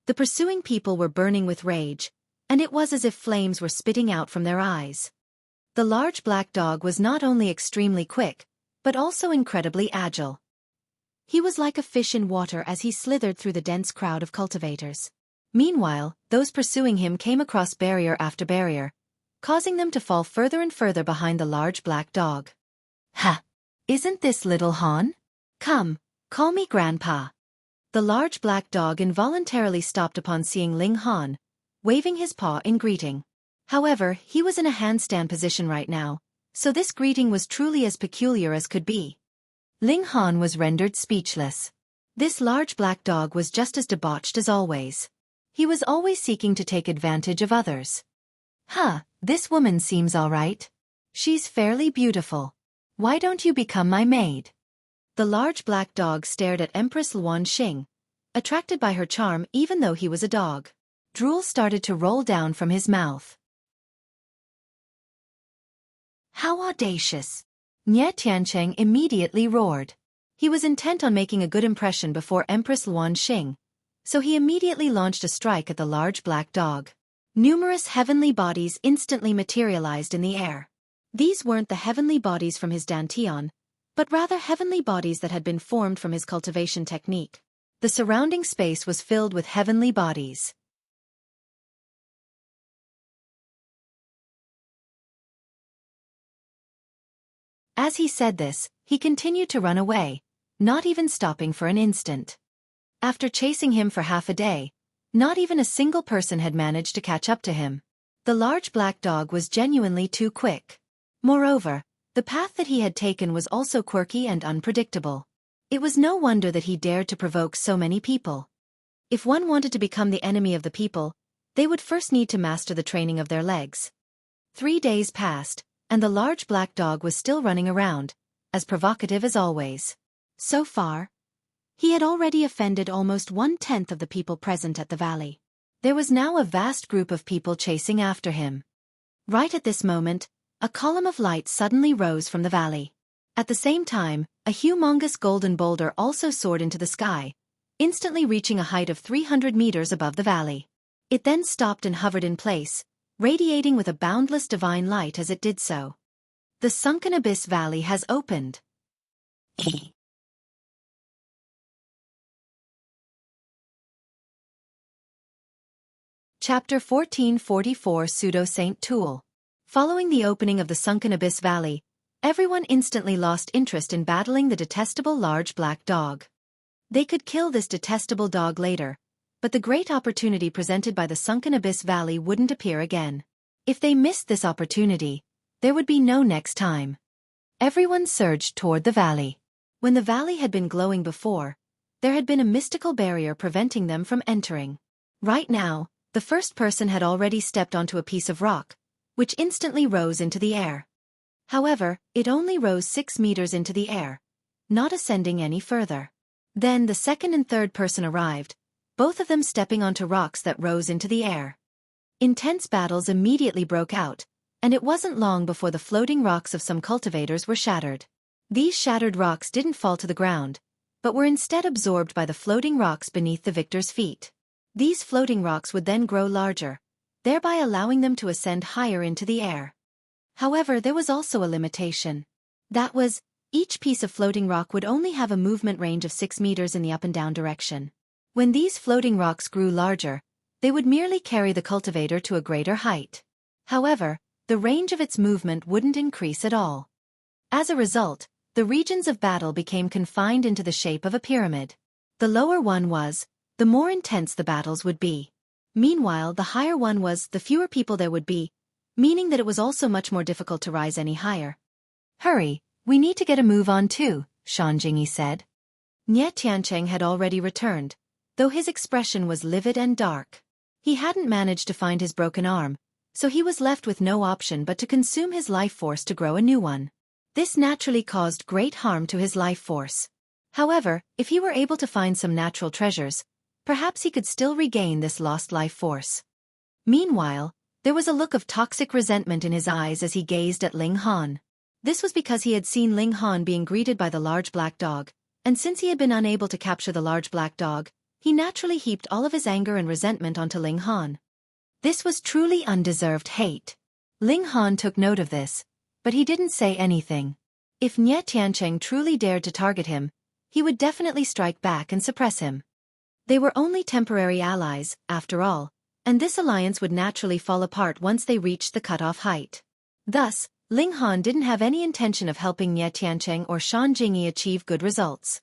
The pursuing people were burning with rage, and it was as if flames were spitting out from their eyes. The large black dog was not only extremely quick, but also incredibly agile. He was like a fish in water as he slithered through the dense crowd of cultivators. Meanwhile, those pursuing him came across barrier after barrier, causing them to fall further and further behind the large black dog. "Ha! Isn't this little Han? Come, call me Grandpa." The large black dog involuntarily stopped upon seeing Ling Han, waving his paw in greeting. However, he was in a handstand position right now, so this greeting was truly as peculiar as could be. Ling Han was rendered speechless. This large black dog was just as debauched as always. He was always seeking to take advantage of others. "Huh, this woman seems all right. She's fairly beautiful. Why don't you become my maid?" The large black dog stared at Empress Luan Xing, attracted by her charm even though he was a dog. Drool started to roll down from his mouth. "How audacious!" Nie Tiancheng immediately roared. He was intent on making a good impression before Empress Luan Xing, so he immediately launched a strike at the large black dog. Numerous heavenly bodies instantly materialized in the air. These weren't the heavenly bodies from his dantian, but rather heavenly bodies that had been formed from his cultivation technique. The surrounding space was filled with heavenly bodies. As he said this, he continued to run away, not even stopping for an instant. After chasing him for half a day, not even a single person had managed to catch up to him. The large black dog was genuinely too quick. Moreover, the path that he had taken was also quirky and unpredictable. It was no wonder that he dared to provoke so many people. If one wanted to become the enemy of the people, they would first need to master the training of their legs. 3 days passed, and the large black dog was still running around, as provocative as always. So far, he had already offended almost 1/10 of the people present at the valley. There was now a vast group of people chasing after him. Right at this moment, a column of light suddenly rose from the valley. At the same time, a humongous golden boulder also soared into the sky, instantly reaching a height of 300 meters above the valley. It then stopped and hovered in place, radiating with a boundless divine light as it did so. The sunken abyss valley has opened. Chapter 1444 Pseudo-Saint Tool. Following the opening of the sunken abyss valley, everyone instantly lost interest in battling the detestable large black dog. They could kill this detestable dog later, but the great opportunity presented by the sunken abyss valley wouldn't appear again. If they missed this opportunity, there would be no next time. Everyone surged toward the valley. When the valley had been glowing before, there had been a mystical barrier preventing them from entering. Right now, the first person had already stepped onto a piece of rock, which instantly rose into the air. However, it only rose 6 meters into the air, not ascending any further. Then the second and third person arrived, both of them stepping onto rocks that rose into the air. Intense battles immediately broke out, and it wasn't long before the floating rocks of some cultivators were shattered. These shattered rocks didn't fall to the ground, but were instead absorbed by the floating rocks beneath the victor's feet. These floating rocks would then grow larger, thereby allowing them to ascend higher into the air. However, there was also a limitation. That was, each piece of floating rock would only have a movement range of 6 meters in the up and down direction. When these floating rocks grew larger, they would merely carry the cultivator to a greater height. However, the range of its movement wouldn't increase at all. As a result, the regions of battle became confined into the shape of a pyramid. The lower one was, the more intense the battles would be. Meanwhile, the higher one was, the fewer people there would be, meaning that it was also much more difficult to rise any higher. "Hurry, we need to get a move on too," Shan Jingyi said. Nie Tiancheng had already returned, though his expression was livid and dark. He hadn't managed to find his broken arm, so he was left with no option but to consume his life force to grow a new one. This naturally caused great harm to his life force. However, if he were able to find some natural treasures, perhaps he could still regain this lost life force. Meanwhile, there was a look of toxic resentment in his eyes as he gazed at Ling Han. This was because he had seen Ling Han being greeted by the large black dog, and since he had been unable to capture the large black dog, he naturally heaped all of his anger and resentment onto Ling Han. This was truly undeserved hate. Ling Han took note of this, but he didn't say anything. If Nie Tiancheng truly dared to target him, he would definitely strike back and suppress him. They were only temporary allies, after all, and this alliance would naturally fall apart once they reached the cutoff height. Thus, Ling Han didn't have any intention of helping Nie Tiancheng or Shan Jingyi achieve good results.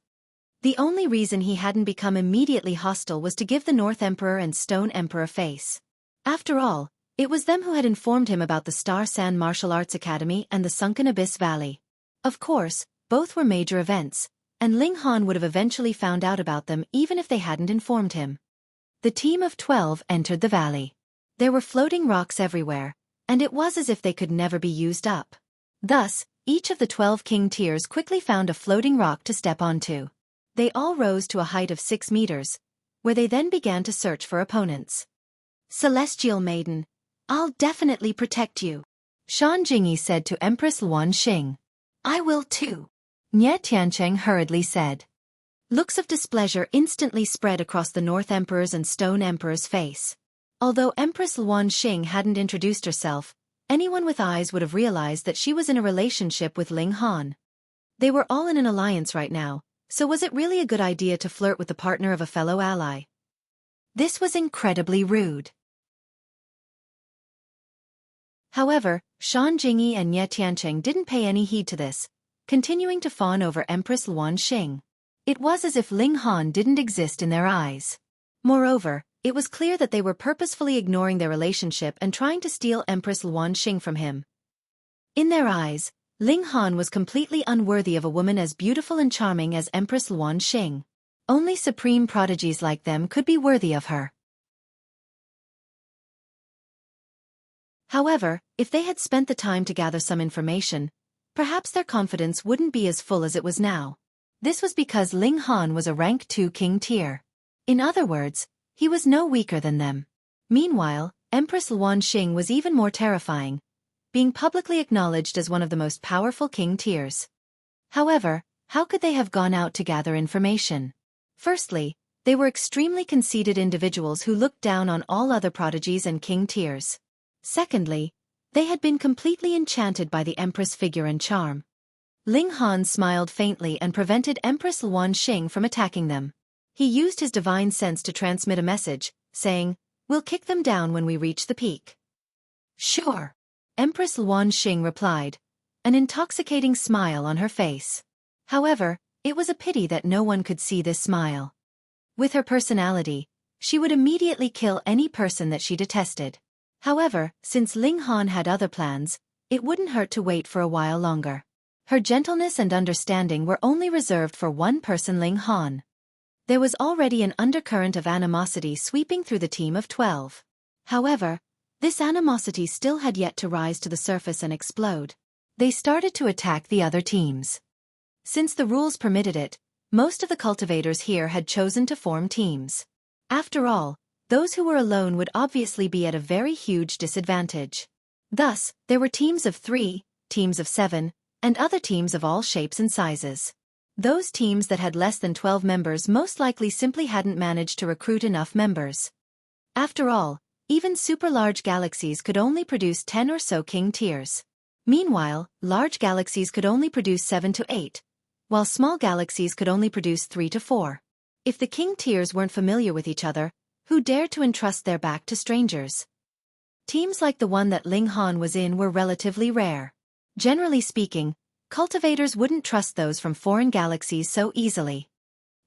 The only reason he hadn't become immediately hostile was to give the North Emperor and Stone Emperor face. After all, it was them who had informed him about the Star Sand Martial Arts Academy and the Sunken Abyss Valley. Of course, both were major events, and Ling Han would have eventually found out about them even if they hadn't informed him. The team of 12 entered the valley. There were floating rocks everywhere, and it was as if they could never be used up. Thus, each of the 12 king tiers quickly found a floating rock to step onto. They all rose to a height of 6 meters, where they then began to search for opponents. "Celestial Maiden, I'll definitely protect you," Shan Jingyi said to Empress Luan Xing. "I will too," Nie Tiancheng hurriedly said. Looks of displeasure instantly spread across the North Emperor's and Stone Emperor's face. Although Empress Luan Xing hadn't introduced herself, anyone with eyes would have realized that she was in a relationship with Ling Han. They were all in an alliance right now, so was it really a good idea to flirt with the partner of a fellow ally? This was incredibly rude. However, Shan Jingyi and Nie Tiancheng didn't pay any heed to this, continuing to fawn over Empress Luan Xing. It was as if Ling Han didn't exist in their eyes. Moreover, it was clear that they were purposefully ignoring their relationship and trying to steal Empress Luan Xing from him. In their eyes, Ling Han was completely unworthy of a woman as beautiful and charming as Empress Luan Xing. Only supreme prodigies like them could be worthy of her. However, if they had spent the time to gather some information, perhaps their confidence wouldn't be as full as it was now. This was because Ling Han was a rank 2 king tier. In other words, he was no weaker than them. Meanwhile, Empress Luan Xing was even more terrifying, being publicly acknowledged as one of the most powerful king tiers. However, how could they have gone out to gather information? Firstly, they were extremely conceited individuals who looked down on all other prodigies and king tiers. Secondly, they had been completely enchanted by the Empress' figure and charm. Ling Han smiled faintly and prevented Empress Luan Xing from attacking them. He used his divine sense to transmit a message, saying, "We'll kick them down when we reach the peak." "Sure," Empress Luan Xing replied, an intoxicating smile on her face. However, it was a pity that no one could see this smile. With her personality, she would immediately kill any person that she detested. However, since Ling Han had other plans, it wouldn't hurt to wait for a while longer. Her gentleness and understanding were only reserved for one person, Ling Han. There was already an undercurrent of animosity sweeping through the team of 12. However, this animosity still had yet to rise to the surface and explode. They started to attack the other teams. Since the rules permitted it, most of the cultivators here had chosen to form teams. After all, those who were alone would obviously be at a very huge disadvantage. Thus, there were teams of 3, teams of 7, and other teams of all shapes and sizes. Those teams that had less than 12 members most likely simply hadn't managed to recruit enough members. After all, even super-large galaxies could only produce 10 or so king tiers. Meanwhile, large galaxies could only produce 7 to 8, while small galaxies could only produce 3 to 4. If the king tiers weren't familiar with each other, who dared to entrust their back to strangers? Teams like the one that Ling Han was in were relatively rare. Generally speaking, cultivators wouldn't trust those from foreign galaxies so easily.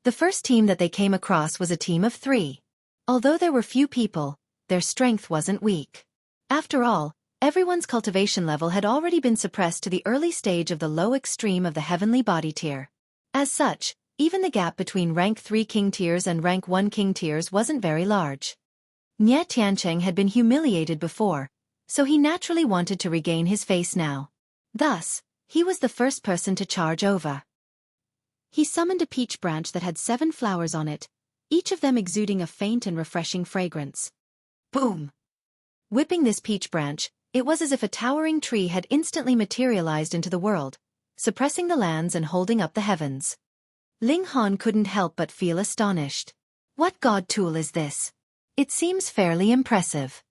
The first team that they came across was a team of 3. Although there were few people, their strength wasn't weak. After all, everyone's cultivation level had already been suppressed to the early stage of the low extreme of the heavenly body tier. As such, even the gap between rank 3 king tiers and rank 1 king tiers wasn't very large. Nie Tiancheng had been humiliated before, so he naturally wanted to regain his face now. Thus, he was the first person to charge over. He summoned a peach branch that had 7 flowers on it, each of them exuding a faint and refreshing fragrance. Boom! Whipping this peach branch, it was as if a towering tree had instantly materialized into the world, suppressing the lands and holding up the heavens. Ling Han couldn't help but feel astonished. What god tool is this? It seems fairly impressive.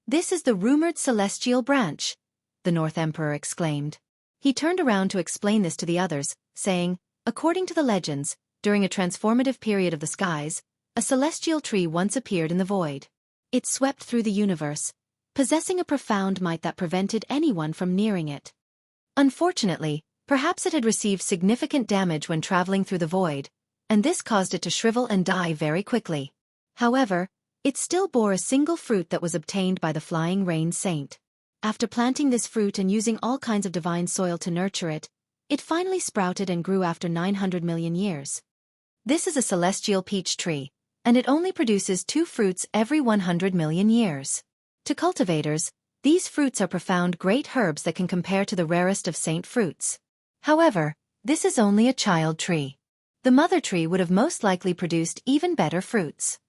This is the rumored celestial branch, the North Emperor exclaimed. He turned around to explain this to the others, saying, according to the legends, during a transformative period of the skies, a celestial tree once appeared in the void. It swept through the universe, possessing a profound might that prevented anyone from nearing it. Unfortunately, perhaps it had received significant damage when traveling through the void, and this caused it to shrivel and die very quickly. However, it still bore a single fruit that was obtained by the Flying Rain Saint. After planting this fruit and using all kinds of divine soil to nurture it, it finally sprouted and grew after 900 million years. This is a celestial peach tree, and it only produces 2 fruits every 100 million years. To cultivators, these fruits are profound great herbs that can compare to the rarest of saint fruits. However, this is only a child tree. The mother tree would have most likely produced even better fruits.